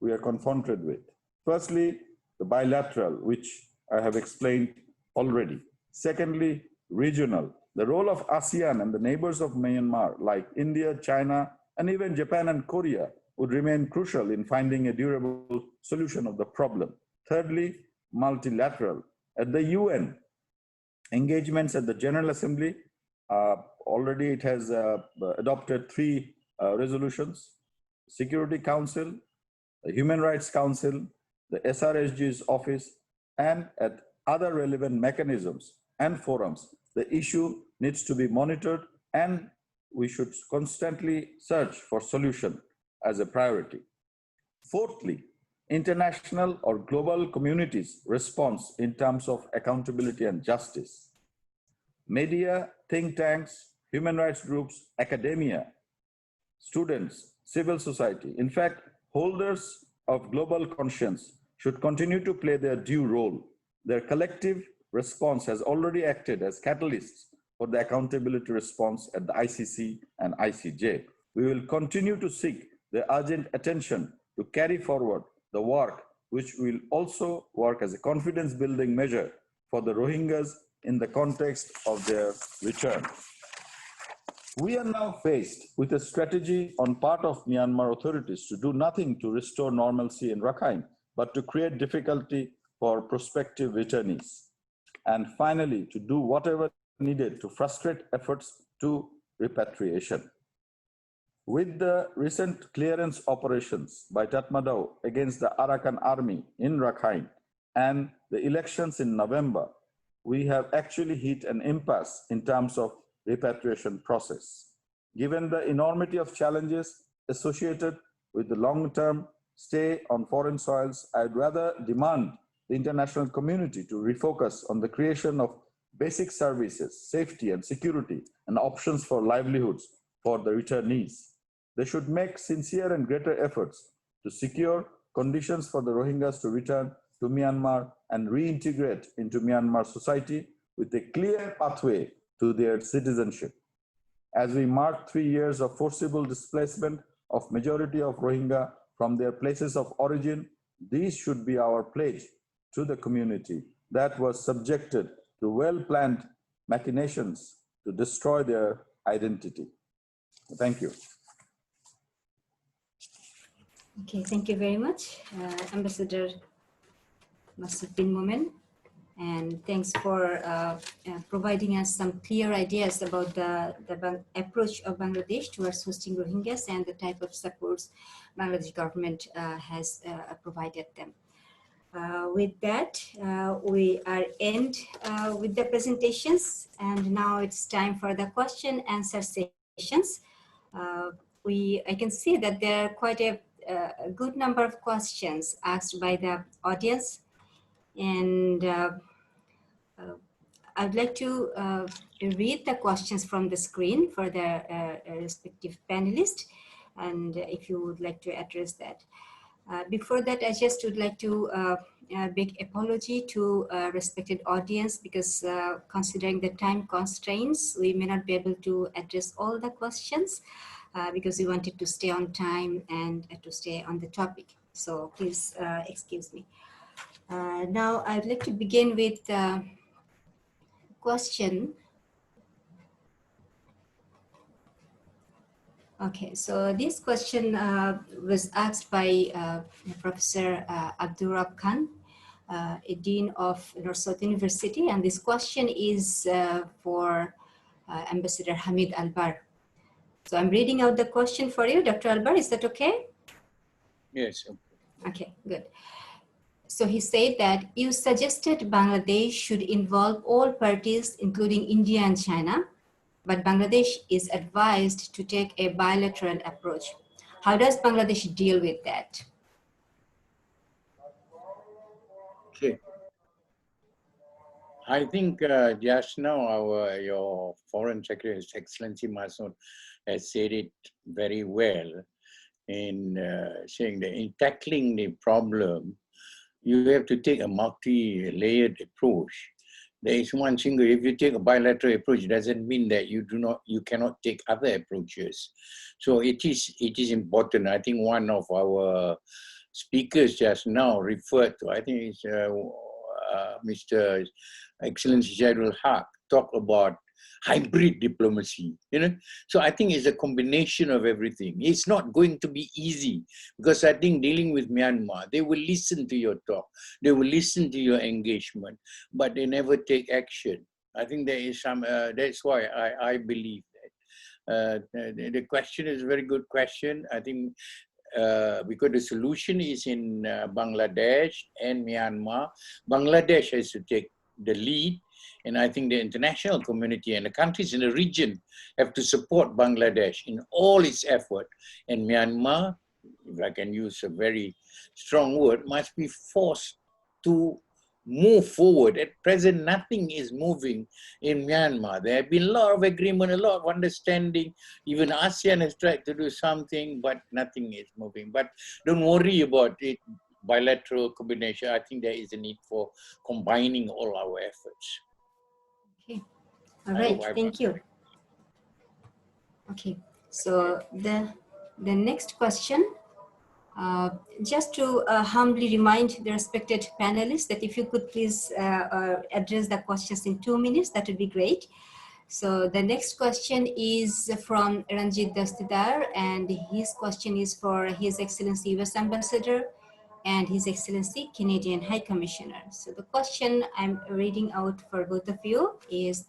we are confronted with. Firstly, the bilateral, which I have explained already. Secondly, regional. The role of ASEAN and the neighbors of Myanmar, like India, China, and even Japan and Korea, would remain crucial in finding a durable solution of the problem. Thirdly, multilateral. At the UN, engagements at the General Assembly, already it has adopted 3 resolutions: Security Council, the Human Rights Council, the SRSG's office, and at other relevant mechanisms and forums. The issue needs to be monitored, and we should constantly search for solution as a priority. Fourthly, international or global communities' response in terms of accountability and justice. Media, think tanks, human rights groups, academia, students, civil society, in fact, holders of global conscience should continue to play their due role. Their collective response has already acted as catalysts for the accountability response at the ICC and ICJ. We will continue to seek the urgent attention to carry forward the work, which will also work as a confidence-building measure for the Rohingyas in the context of their return. We are now faced with a strategy on part of Myanmar authorities to do nothing to restore normalcy in Rakhine, but to create difficulty for prospective returnees. And finally, to do whatever needed to frustrate efforts to repatriation. With the recent clearance operations by Tatmadaw against the Arakan army in Rakhine and the elections in November, we have actually hit an impasse in terms of repatriation process. Given the enormity of challenges associated with the long-term stay on foreign soils, I'd rather demand the international community to refocus on the creation of basic services, safety and security, and options for livelihoods for the returnees. They should make sincere and greater efforts to secure conditions for the Rohingyas to return to Myanmar and reintegrate into Myanmar society with a clear pathway to their citizenship. As we mark 3 years of forcible displacement of majority of Rohingya from their places of origin, these should be our pledge to the community that was subjected to well-planned machinations to destroy their identity. Thank you. Okay, thank you very much, Ambassador Masud bin Momen. And thanks for providing us some clear ideas about the approach of Bangladesh towards hosting Rohingyas and the type of supports Bangladesh government has provided them. With that, we are end with the presentations, and now it's time for the question answer sessions. I can see that there are quite a good number of questions asked by the audience, and I'd like to read the questions from the screen for the respective panelists, and if you would like to address that. Before that, I just would like to big apology to respected audience, because considering the time constraints, we may not be able to address all the questions because we wanted to stay on time and to stay on the topic. So please excuse me. Now I'd like to begin with question. Okay, so this question was asked by Professor Abdurrab Khan, a dean of North-South University, and this question is for Ambassador Hamid Albar. So I'm reading out the question for you, Dr. Albar, is that okay? Yes. Okay, good. So he said that you suggested Bangladesh should involve all parties, including India and China, but Bangladesh is advised to take a bilateral approach. How does Bangladesh deal with that? Okay. I think just now your Foreign Secretary, His Excellency Masood, has said it very well in saying that in tackling the problem, you have to take a multi-layered approach. There is one single, if you take a bilateral approach, it doesn't mean that you cannot take other approaches. So it is important. I think one of our speakers just now referred to, I think it's Mr. Excellency Jairul Haq, talk about hybrid diplomacy, you know. So I think it's a combination of everything. It's not going to be easy because I think dealing with Myanmar, they will listen to your talk, they will listen to your engagement, but they never take action. I think there is some, that's why I believe that. The question is a very good question. I think because the solution is in Bangladesh and Myanmar. Bangladesh has to take the lead, and I think the international community and the countries in the region have to support Bangladesh in all its effort. And Myanmar, if I can use a very strong word, must be forced to move forward. At present, nothing is moving in Myanmar. There have been a lot of agreement, a lot of understanding. Even ASEAN has tried to do something, but nothing is moving. But don't worry about it. Bilateral combination, I think there is a need for combining all our efforts. Okay, all right, thank you. Okay, so the next question, just to humbly remind the respected panelists that if you could please address the questions in 2 minutes, that would be great. So the next question is from Ranjit Dastidar, and his question is for His Excellency US Ambassador and His Excellency Canadian High Commissioner. So the question I'm reading out for both of you is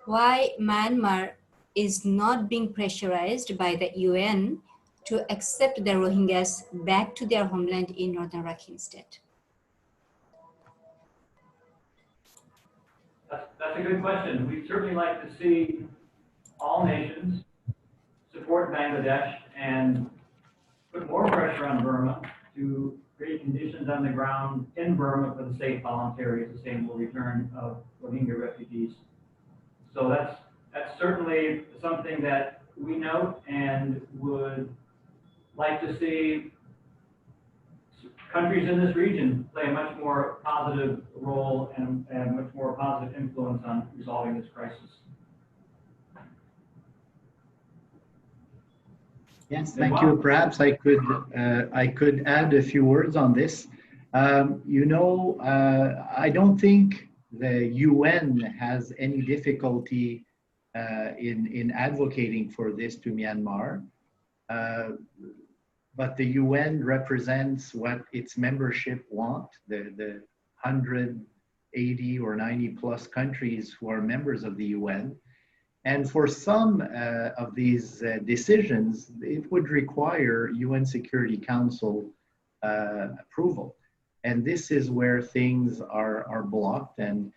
why Myanmar is not being pressurized by the UN to accept the Rohingyas back to their homeland in northern Rakhine State? That's a good question. We'd certainly like to see all nations support Bangladesh and put more pressure on Burma to create conditions on the ground in Burma for the safe, voluntary, sustainable return of Rohingya refugees. So that's certainly something that we note and would like to see countries in this region play a much more positive role and much more positive influence on resolving this crisis. Yes, thank you. Perhaps I could add a few words on this. You know, I don't think the UN has any difficulty in advocating for this to Myanmar. But the UN represents what its membership want, the 180 or 90 plus countries who are members of the UN. And for some of these decisions, it would require UN Security Council approval. And this is where things are blocked. And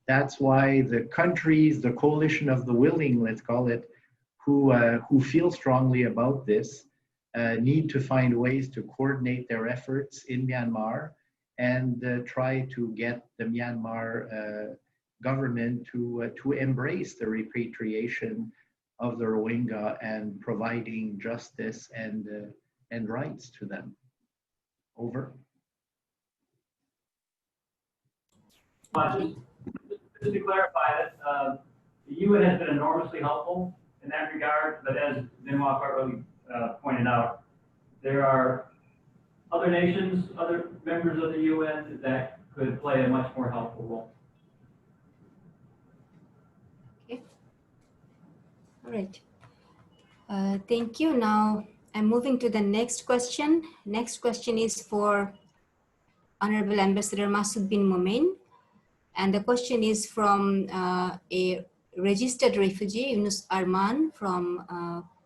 that's why the countries, the coalition of the willing, let's call it, who feel strongly about this, need to find ways to coordinate their efforts in Myanmar and try to get the Myanmar government to embrace the repatriation of the Rohingya and providing justice and rights to them. Over. Just to clarify that the UN has been enormously helpful in that regard, but as Benoit quite really pointed out, there are other nations, other members of the UN that could play a much more helpful role. Okay. All right. Thank you. Now I'm moving to the next question. Next question is for Honorable Ambassador Masood bin Momen. And the question is from a registered refugee, Yunus Arman from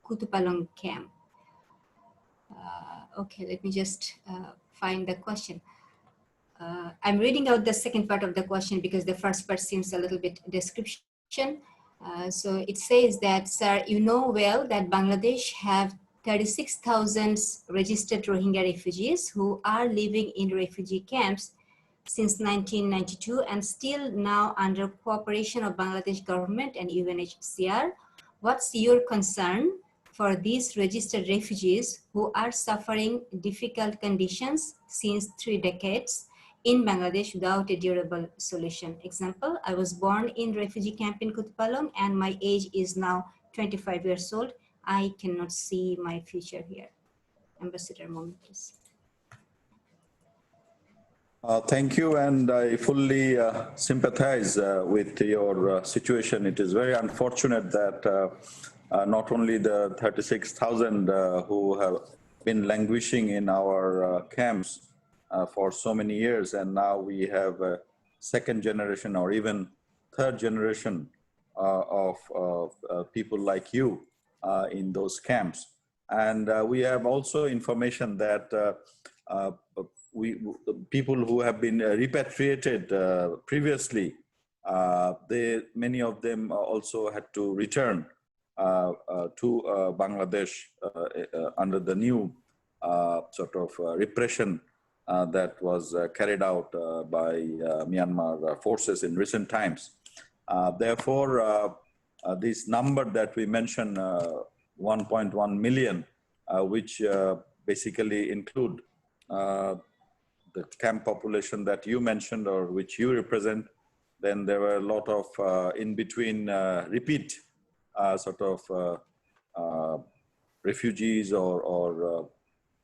Kutupalong camp. Okay, let me just find the question. I'm reading out the second part of the question because the first part seems a little bit description. So it says that, sir, you know well that Bangladesh have 36,000 registered Rohingya refugees who are living in refugee camps since 1992 and still now under cooperation of Bangladesh government and UNHCR. What's your concern for these registered refugees who are suffering difficult conditions since 3 decades in Bangladesh without a durable solution? Example, I was born in refugee camp in Kutupalong and my age is now 25 years old. I cannot see my future here. Ambassador Momin, please. Thank you, and I fully sympathize with your situation. It is very unfortunate that not only the 36,000 who have been languishing in our camps for so many years, and now we have a second generation or even third generation of people like you in those camps. And we have also information that people who have been repatriated previously, many of them also had to return to Bangladesh under the new sort of repression that was carried out by Myanmar forces in recent times. Therefore, this number that we mentioned, 1.1 million, which basically include the camp population that you mentioned or which you represent, then there were a lot of in-between repeat sort of refugees or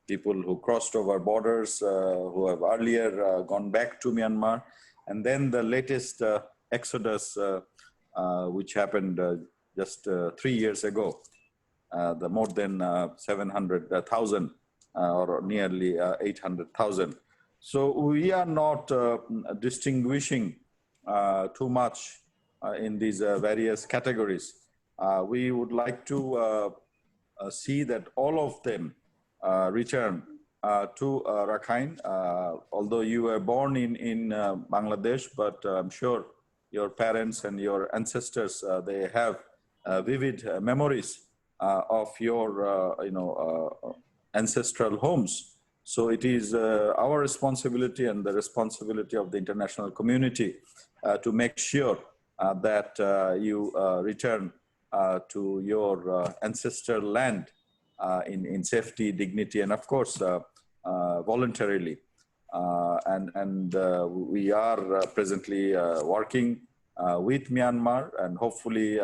people who crossed over borders, who have earlier gone back to Myanmar. And then the latest exodus, which happened just 3 years ago, the more than 700,000 or nearly 800,000. So we are not distinguishing too much in these various categories. We would like to see that all of them return to Rakhine. Although you were born in Bangladesh, but I'm sure your parents and your ancestors, they have vivid memories of your, ancestral homes. So it is our responsibility and the responsibility of the international community to make sure that you return to your ancestral land in safety, dignity, and of course, voluntarily. And we are presently working with Myanmar, and hopefully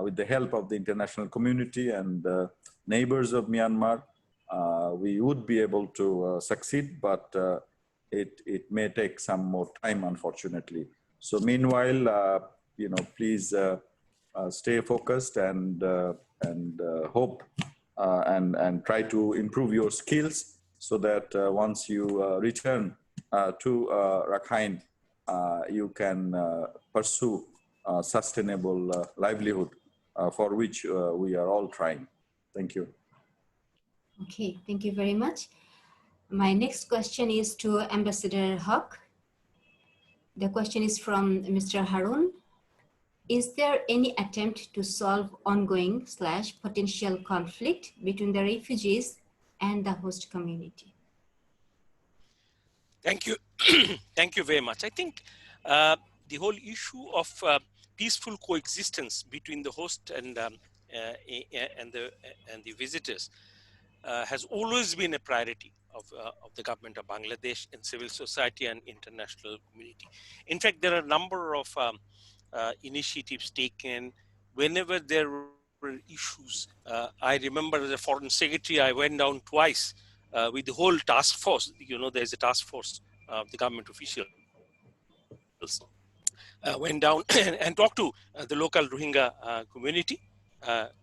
with the help of the international community and neighbors of Myanmar, we would be able to succeed, but it may take some more time, unfortunately. So meanwhile, please stay focused and hope and try to improve your skills so that once you return to Rakhine, you can pursue sustainable livelihood for which we are all trying. Thank you. Okay, thank you very much. My next question is to Ambassador Haq. The question is from Mr. Harun. Is there any attempt to solve ongoing / potential conflict between the refugees and the host community? Thank you. Thank you very much. I think the whole issue of peaceful coexistence between the host and the visitors has always been a priority of the government of Bangladesh and civil society and international community. In fact, there are a number of initiatives taken whenever there were issues. I remember as a foreign secretary, I went down twice with the whole task force. There's a task force of the government officials. Went down and talked to the local Rohingya community,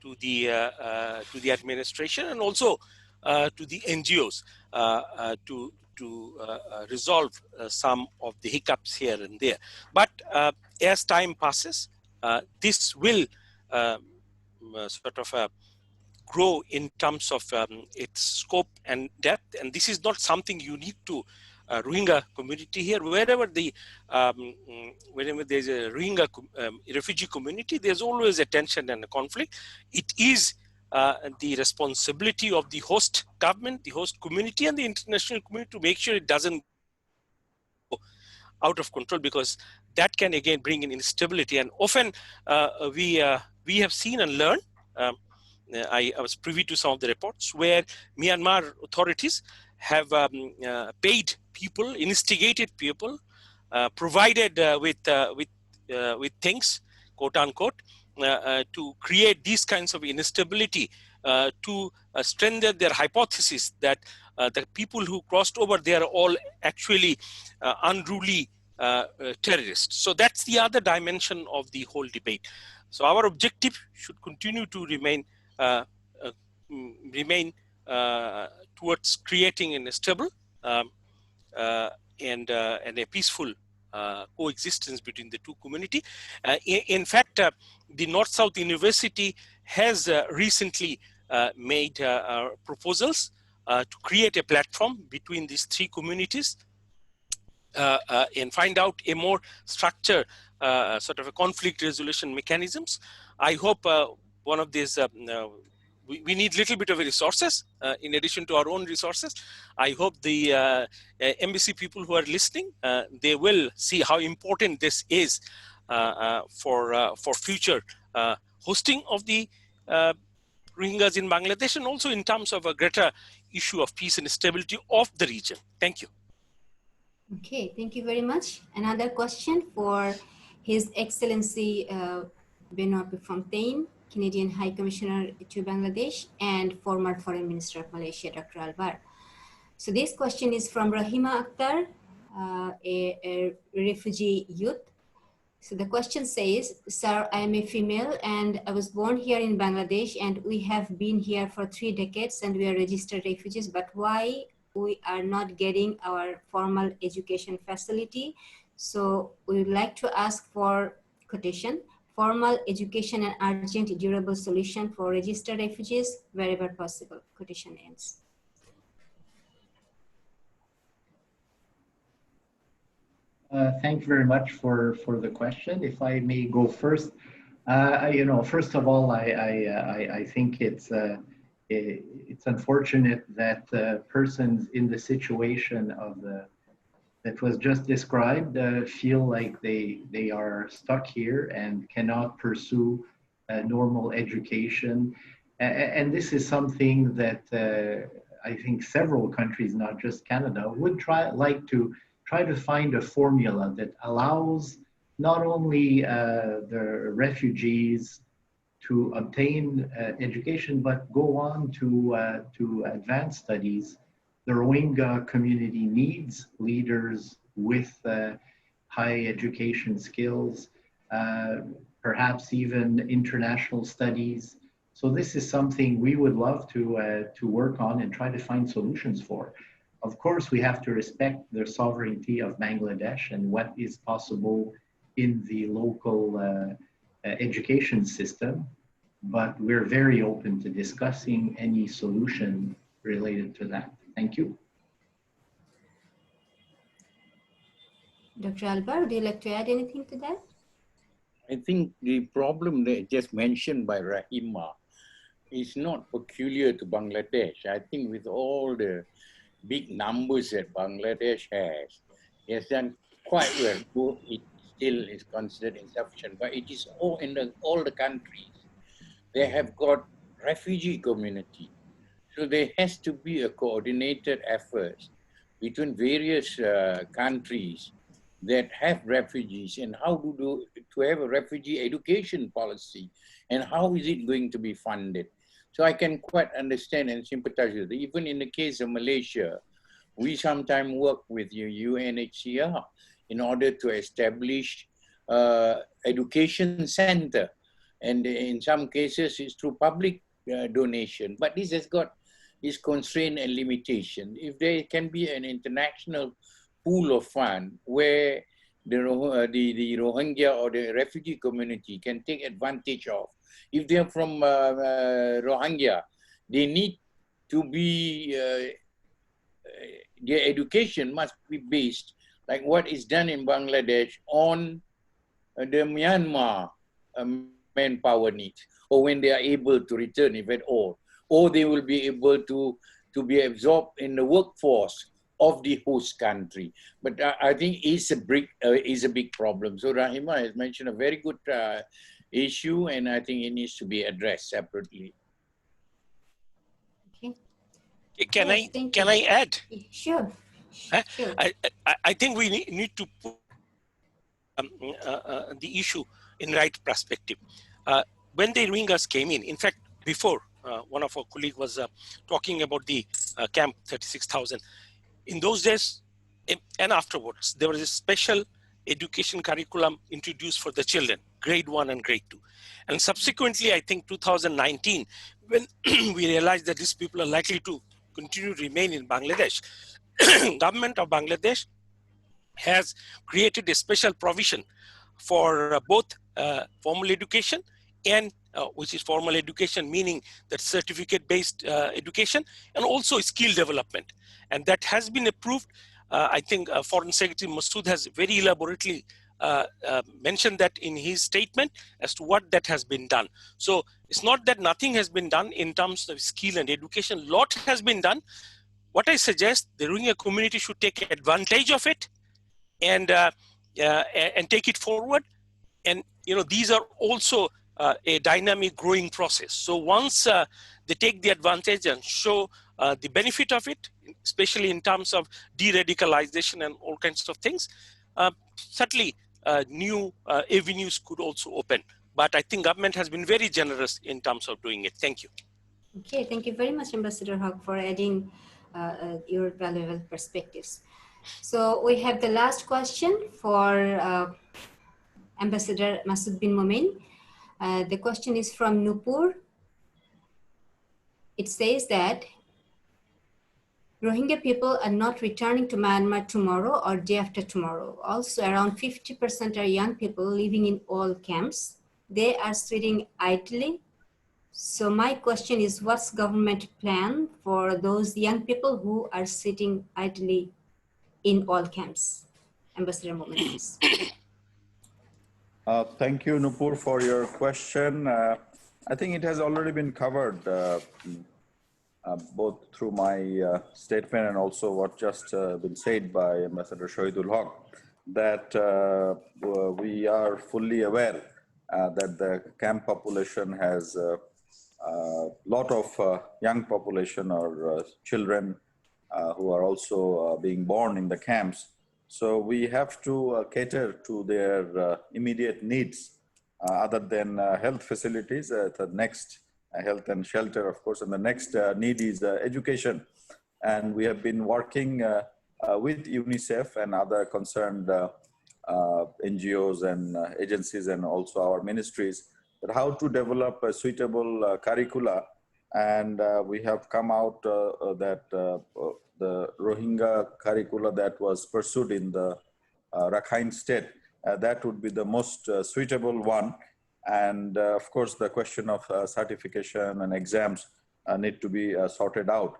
to the administration, and also to the NGOs to resolve some of the hiccups here and there. But as time passes, this will sort of grow in terms of its scope and this is not something unique to Rohingya community here. Wherever there's a Rohingya refugee community, there's always a tension and a conflict. It is the responsibility of the host government, the host community, and the international community to make sure it doesn't go out of control, because that can again bring in instability. And often we have seen and learned. I was privy to some of the reports where Myanmar authorities have paid people, instigated people, provided with things, quote unquote, to create these kinds of instability, to strengthen their hypothesis that the people who crossed over, they are all actually unruly terrorists. So that's the other dimension of the whole debate. So our objective should continue to remain towards creating a stable and a peaceful coexistence between the two communities. In fact, the North-South University has recently made proposals to create a platform between these three communities and find out a more structured sort of a conflict resolution mechanisms. I hope one of these, we need a little bit of resources in addition to our own resources. I hope the embassy people who are listening, they will see how important this is for future hosting of the Rohingyas in Bangladesh, and also in terms of a greater issue of peace and stability of the region. Thank you. Okay, thank you very much. Another question for His Excellency Benoit Fontaine, Canadian High Commissioner to Bangladesh and former Foreign Minister of Malaysia, Dr. Alvar. So this question is from Rahima Akhtar, a refugee youth. So the question says, sir, I am a female and I was born here in Bangladesh, and we have been here for 3 decades and we are registered refugees, but why we are not getting our formal education facility? So we would like to ask for quotation, formal education and urgent durable solution for registered refugees wherever possible. Quotation ends. Thank you very much for the question. If I may go first, first of all, I think it's unfortunate that persons in the situation of that was just described feel like they are stuck here and cannot pursue normal education. And this is something that I think several countries, not just Canada, would like to find a formula that allows not only the refugees to obtain education, but go on to advanced studies. The Rohingya community needs leaders with high education skills, perhaps even international studies. So this is something we would love to work on and try to find solutions for. Of course, we have to respect the sovereignty of Bangladesh and what is possible in the local education system, but we're very open to discussing any solution related to that. Thank you. Dr. Alvar, would you like to add anything to that? I think the problem that just mentioned by Rahima is not peculiar to Bangladesh. I think with all the big numbers that Bangladesh has, it has done quite well. It still is considered insufficient, but it is all in all the countries. They have got refugee community. So there has to be a coordinated effort between various countries that have refugees, and how to have a refugee education policy, and how is it going to be funded. So I can quite understand and sympathize with it. Even in the case of Malaysia, we sometimes work with UNHCR in order to establish education center. And in some cases, it's through public donation. But this has got its constraint and limitation. If there can be an international pool of fund where the Rohingya or the refugee community can take advantage of. If they're from Rohingya, they need to be, their education must be based, like what is done in Bangladesh, on the Myanmar manpower needs, or when they are able to return, if at all, or they will be able to be absorbed in the workforce of the host country. But I think it's a big problem. So Rahima has mentioned a very good issue, and I think it needs to be addressed separately. Okay. Can Yes, I add? Sure. Sure. I think we need to put the issue in right perspective. When the Rohingyas came in fact, before one of our colleagues was talking about the camp 36,000. In those days and afterwards, there was a special education curriculum introduced for the children, grade 1 and grade 2. And subsequently, I think 2019, when we realized that these people are likely to continue to remain in Bangladesh, government of Bangladesh has created a special provision for both formal education and which is formal education, meaning that certificate-based education, and also skill development. And that has been approved. I think Foreign Secretary Masood has very elaborately mentioned that in his statement as to what that has been done. So it's not that nothing has been done in terms of skill and education. A lot has been done. What I suggest, the Rohingya community should take advantage of it and take it forward. And these are also a dynamic growing process. So once they take the advantage and show the benefit of it, especially in terms of de-radicalization and all kinds of things, certainly new avenues could also open. But I think government has been very generous in terms of doing it. Thank you. Okay, thank you very much, Ambassador Haq, for adding your valuable perspectives. So we have the last question for Ambassador Masood bin Momen. The question is from Nupur. It says that Rohingya people are not returning to Myanmar tomorrow or day after tomorrow. Also, around 50% are young people living in all camps. They are sitting idly. So my question is, what's government plan for those young people who are sitting idly in all camps? Ambassador Momen, please. Thank you, Nupur, for your question. I think it has already been covered both through my statement and also what just been said by Ambassador Shahidul Haq, that we are fully aware that the camp population has a lot of young population or children who are also being born in the camps. So we have to cater to their immediate needs other than health facilities. The next health and shelter, of course, and the next need is education. And we have been working with UNICEF and other concerned NGOs and agencies and also our ministries, that how to develop a suitable curricula. And we have come out that the Rohingya curricula that was pursued in the Rakhine state, that would be the most suitable one. And of course, the question of certification and exams need to be sorted out.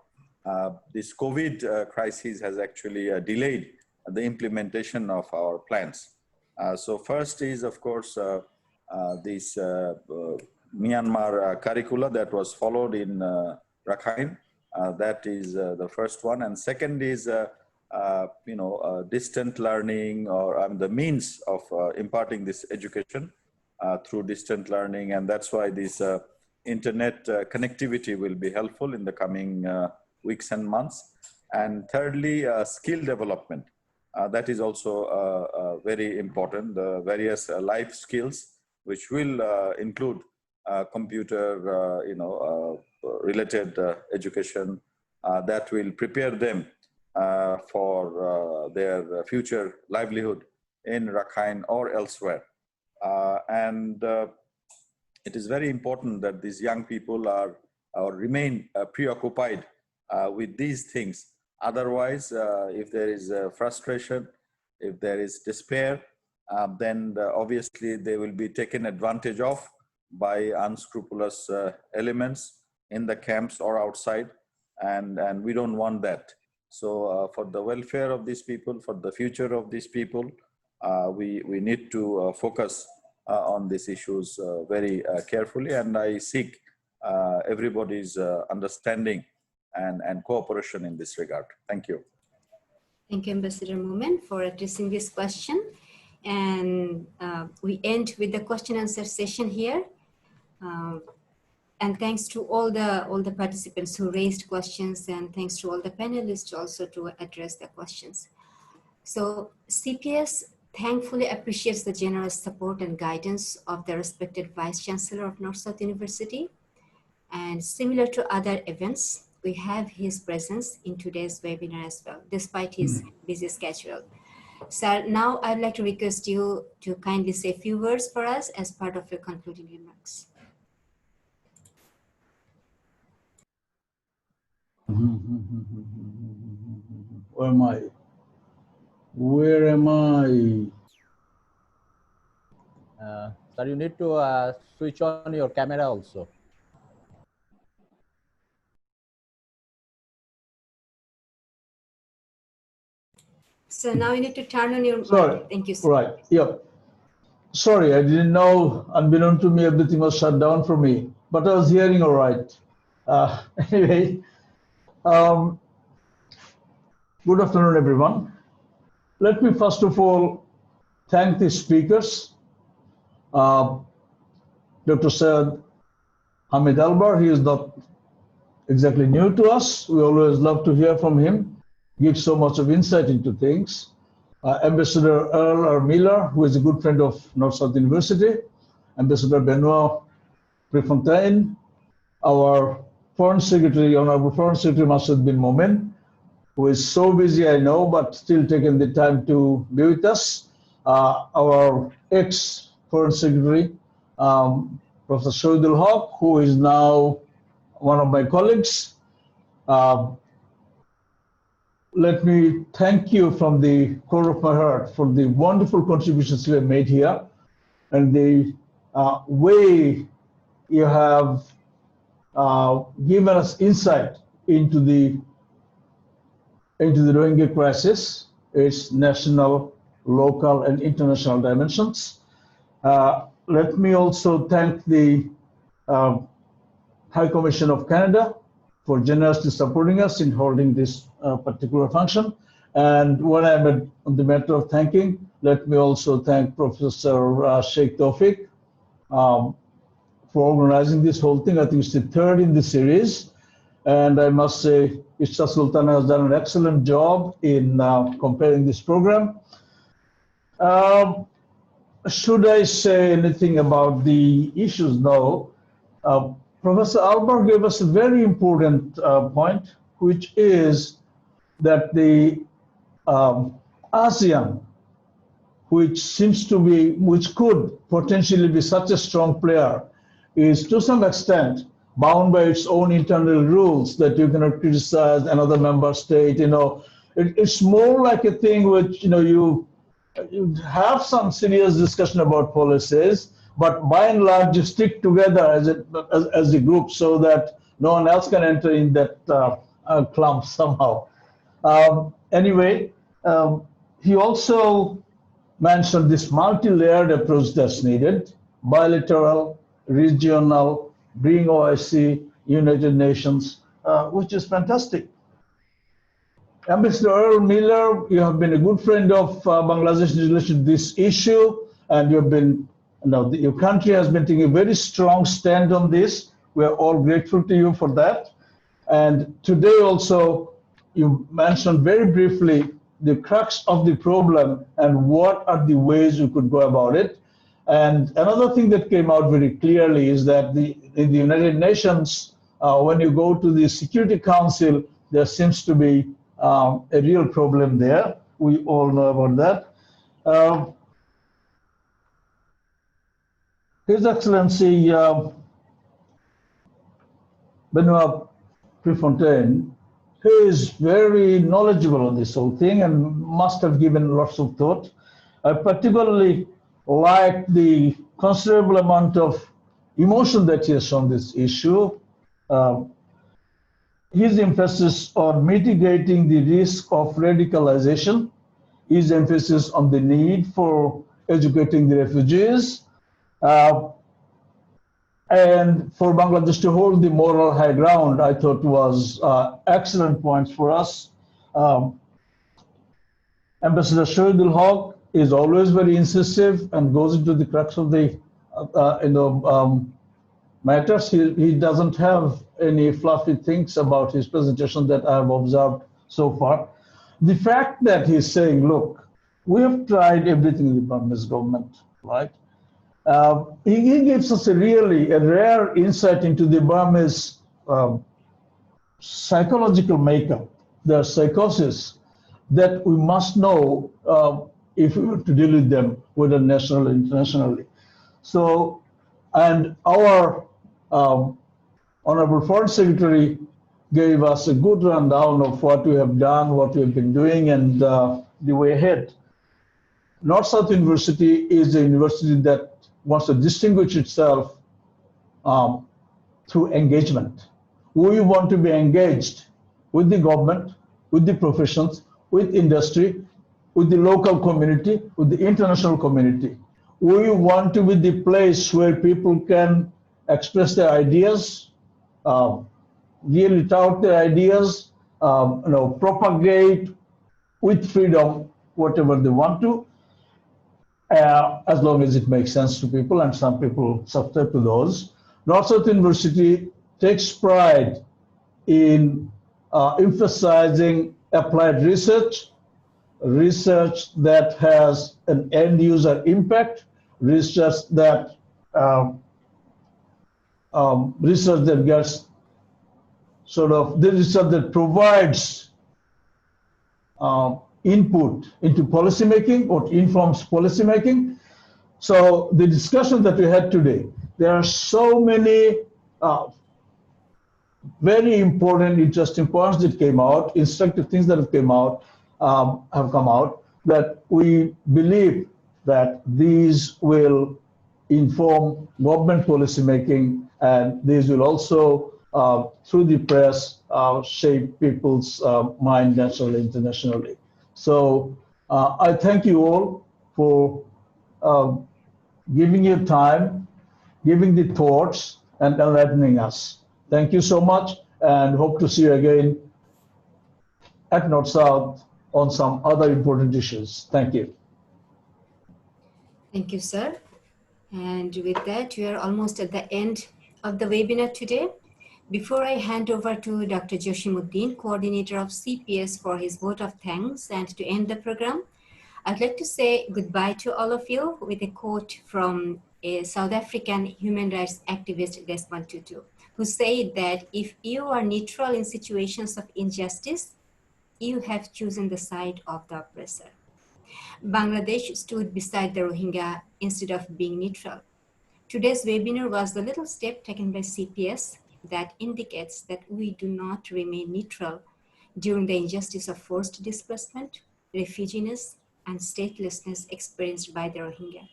This COVID crisis has actually delayed the implementation of our plans. So first is, of course, this Myanmar curricula that was followed in Rakhine. That is the first one. And second is, distant learning, or the means of imparting this education through distant learning. And that's why this internet connectivity will be helpful in the coming weeks and months. And thirdly, skill development. That is also very important. The various life skills, which will include computer, related education that will prepare them for their future livelihood in Rakhine or elsewhere. And it is very important that these young people are or remain preoccupied with these things. Otherwise, if there is frustration, if there is despair, then obviously they will be taken advantage of by unscrupulous elements in the camps or outside. and we don't want that. So for the welfare of these people, for the future of these people, we need to focus on these issues very carefully, and I seek everybody's understanding and cooperation in this regard. Thank you. Thank you, Ambassador Momen, for addressing this question. And we end with the question answer session here. And thanks to all the participants who raised questions, and thanks to all the panelists also to address the questions. So CPS thankfully appreciates the generous support and guidance of the respected Vice Chancellor of North-South University. And similar to other events, we have his presence in today's webinar as well, despite his busy schedule. So now I'd like to request you to kindly say a few words for us as part of your concluding remarks. Where am I? Where am I? Sir, you need to switch on your camera also. So now you need to turn on your Sorry. mic. Thank you, sir. Right. Yep. Sorry, I didn't know. Unbeknown to me, everything was shut down for me. But I was hearing all right. Anyway, good afternoon, everyone. Let me first of all thank the speakers. Dr. Syed Hamid Albar, he is not exactly new to us. We always love to hear from him. Gives so much of insight into things. Ambassador Earl R. Miller, who is a good friend of North-South University. Ambassador Benoit Prefontaine, our Foreign Secretary, Honorable Foreign Secretary Masud bin Momen, who is so busy, I know, but still taking the time to be with us. Our ex-Foreign Secretary, Professor Shahidul Haq, who is now one of my colleagues. Let me thank you from the core of my heart for the wonderful contributions you have made here and the way you have given us insight into the Rohingya crisis, its national, local, and international dimensions. Let me also thank the High Commission of Canada for generously supporting us in holding this particular function. And when I'm on the matter of thanking, let me also thank Professor Sheikh Tawfiq for organizing this whole thing. I think it's the third in the series. And I must say, Ishta Sultana has done an excellent job in comparing this program. Should I say anything about the issues? No. Professor Albar gave us a very important point, which is that the ASEAN, which could potentially be such a strong player, is to some extent bound by its own internal rules that you cannot criticize another member state. It's more like a thing which you have some serious discussion about policies, but by and large, you stick together as a group so that no one else can enter in that clump somehow. Anyway, he also mentioned this multi-layered approach that's needed: bilateral, regional, bring OIC, United Nations, which is fantastic. Ambassador Earl Miller, you have been a good friend of Bangladesh in relation to this issue, and you've been, your country has been taking a very strong stand on this. We are all grateful to you for that. And today also, you mentioned very briefly the crux of the problem and what are the ways you could go about it. And another thing that came out very clearly is that in the United Nations, when you go to the Security Council, there seems to be a real problem there. We all know about that. His Excellency Benoit Prefontaine, he is very knowledgeable on this whole thing and must have given lots of thought. I particularly like the considerable amount of emotion that he has shown this issue. his emphasis on mitigating the risk of radicalization, his emphasis on the need for educating the refugees, uh, and for Bangladesh to hold the moral high ground, I thought was excellent points for us. Um, Ambassador Shahidul Haq is always very incisive and goes into the crux of the matters. He doesn't have any fluffy things about his presentation that I have observed so far. The fact that he's saying, look, we have tried everything in the Burmese government, right? He gives us a rare insight into the Burmese psychological makeup, their psychosis, that we must know if we were to deal with them, whether nationally or internationally. So, and our Honorable Foreign Secretary gave us a good rundown of what we have done, what we have been doing, and the way ahead. North-South University is a university that wants to distinguish itself through engagement. We want to be engaged with the government, with the professions, with industry, with the local community, with the international community. We want to be the place where people can express their ideas, really tout their ideas, propagate with freedom whatever they want to, as long as it makes sense to people, and some people subscribe to those. North-South University takes pride in emphasizing applied research, research that has an end user impact, research that gets sort of the research that provides input into policymaking or informs policymaking. So the discussion that we had today, there are so many very important, interesting points that came out, instructive things that have come out, that we believe that these will inform government policymaking, and these will also, through the press, shape people's mind nationally, internationally. So I thank you all for giving your time, giving the thoughts, and enlightening us. Thank you so much, and hope to see you again at North-South on some other important issues. Thank you. Thank you, sir. And with that, we are almost at the end of the webinar today. Before I hand over to Dr. Joshimuddin, coordinator of CPS, for his vote of thanks and to end the program, I'd like to say goodbye to all of you with a quote from a South African human rights activist, Desmond Tutu, who said that if you are neutral in situations of injustice, you have chosen the side of the oppressor. Bangladesh stood beside the Rohingya instead of being neutral. Today's webinar was the little step taken by CPS that indicates that we do not remain neutral during the injustice of forced displacement, refugees, and statelessness experienced by the Rohingya.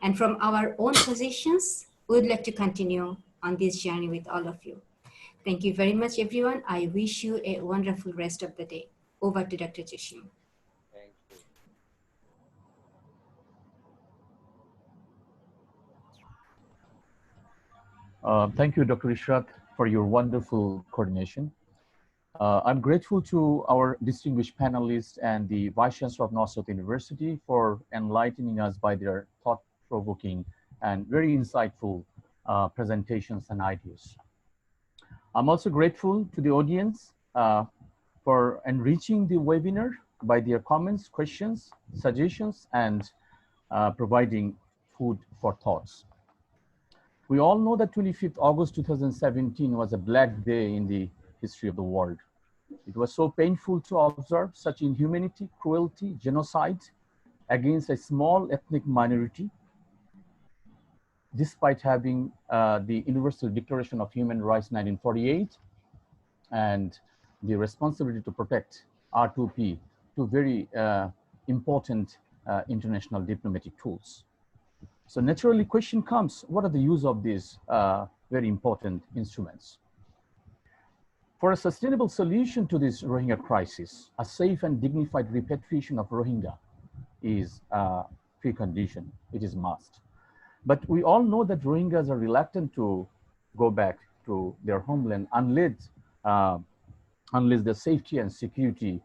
And from our own positions, we would like to continue on this journey with all of you. Thank you very much, everyone. I wish you a wonderful rest of the day. Over to Dr. Joshim. Thank you. Thank you, Dr. Ishrat, for your wonderful coordination. I'm grateful to our distinguished panelists and the Vice Chancellor of North-South University for enlightening us by their thought-provoking and very insightful presentations and ideas. I'm also grateful to the audience for enriching the webinar by their comments, questions, suggestions, and providing food for thoughts. We all know that 25th August 2017 was a black day in the history of the world. It was so painful to observe such inhumanity, cruelty, genocide against a small ethnic minority, despite having the Universal Declaration of Human Rights 1948 and the responsibility to protect R2P, two very important international diplomatic tools. So naturally, question comes, what are the use of these very important instruments? For a sustainable solution to this Rohingya crisis, a safe and dignified repatriation of Rohingya is a precondition. It is must. But we all know that Rohingyas are reluctant to go back to their homeland unless the safety and security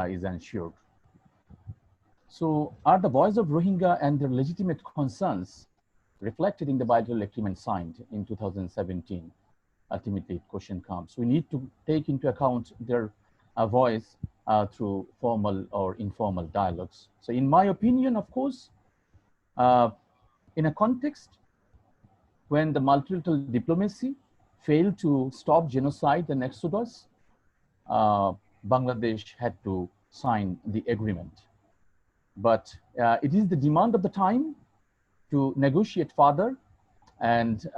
is ensured. So are the voice of Rohingya and their legitimate concerns reflected in the bilateral agreement signed in 2017? Ultimately, the question comes. We need to take into account their voice through formal or informal dialogues. So in my opinion, of course, in a context when the multilateral diplomacy failed to stop genocide and exodus, Bangladesh had to sign the agreement. But it is the demand of the time to negotiate further. And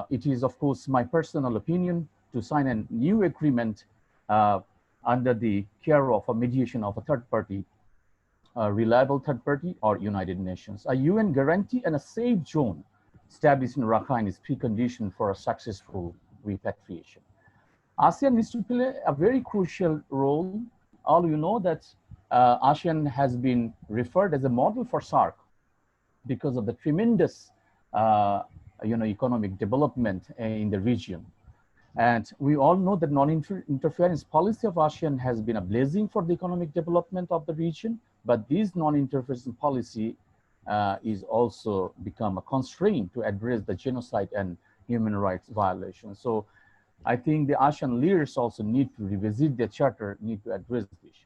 it is, of course, my personal opinion to sign a new agreement under the care of a mediation of a third party, a reliable third party, or United Nations. A UN guarantee and a safe zone established in Rakhine is precondition for a successful repatriation. ASEAN needs to play a very crucial role. All you know that ASEAN has been referred as a model for SAARC because of the tremendous economic development in the region. And we all know that non-interference policy of ASEAN has been a blessing for the economic development of the region, but this non-interference policy is also become a constraint to address the genocide and human rights violations. So I think the ASEAN leaders also need to revisit their charter, need to address this issue.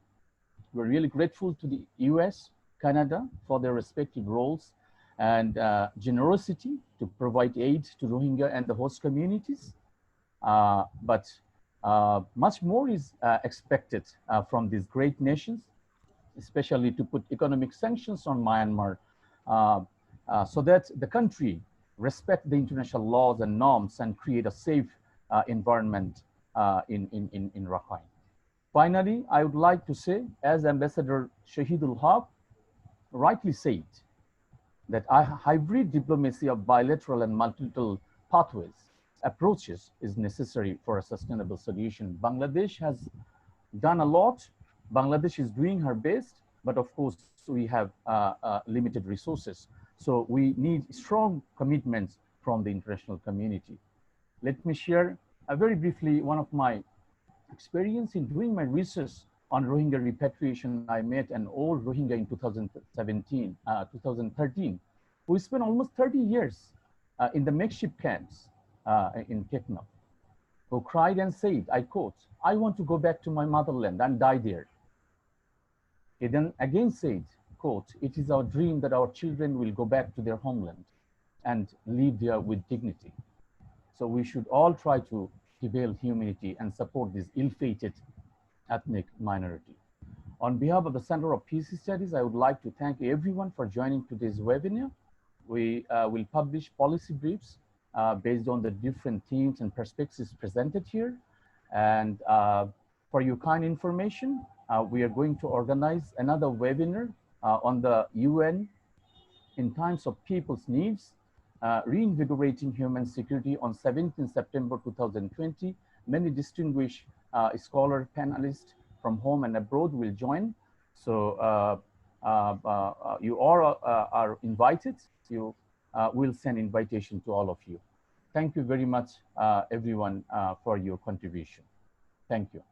We're really grateful to the US, Canada for their respective roles and generosity to provide aid to Rohingya and the host communities. But much more is expected from these great nations, especially to put economic sanctions on Myanmar so that the country respect the international laws and norms and create a safe environment in Rakhine. Finally, I would like to say, as Ambassador Shahidul Haq rightly said, that a hybrid diplomacy of bilateral and multilateral pathways approaches is necessary for a sustainable solution. Bangladesh has done a lot. Bangladesh is doing her best, but of course we have limited resources. So we need strong commitments from the international community. Let me share very briefly one of my experience in doing my research on Rohingya repatriation. I met an old Rohingya in 2013. We spent almost 30 years in the makeshift camps in Teknaf, who cried and said, I quote, "I want to go back to my motherland and die there." He then again said, quote, "It is our dream that our children will go back to their homeland and live there with dignity." So we should all try to develop humanity and support this ill-fated ethnic minority. On behalf of the Center of Peace Studies, I would like to thank everyone for joining today's webinar. We will publish policy briefs based on the different themes and perspectives presented here. And for your kind information, we are going to organize another webinar on the UN in times of people's needs, reinvigorating human security on 17 September 2020. Many distinguished scholar panelists from home and abroad will join. So you all are invited. You will send invitation to all of you. Thank you very much, everyone, for your contribution. Thank you.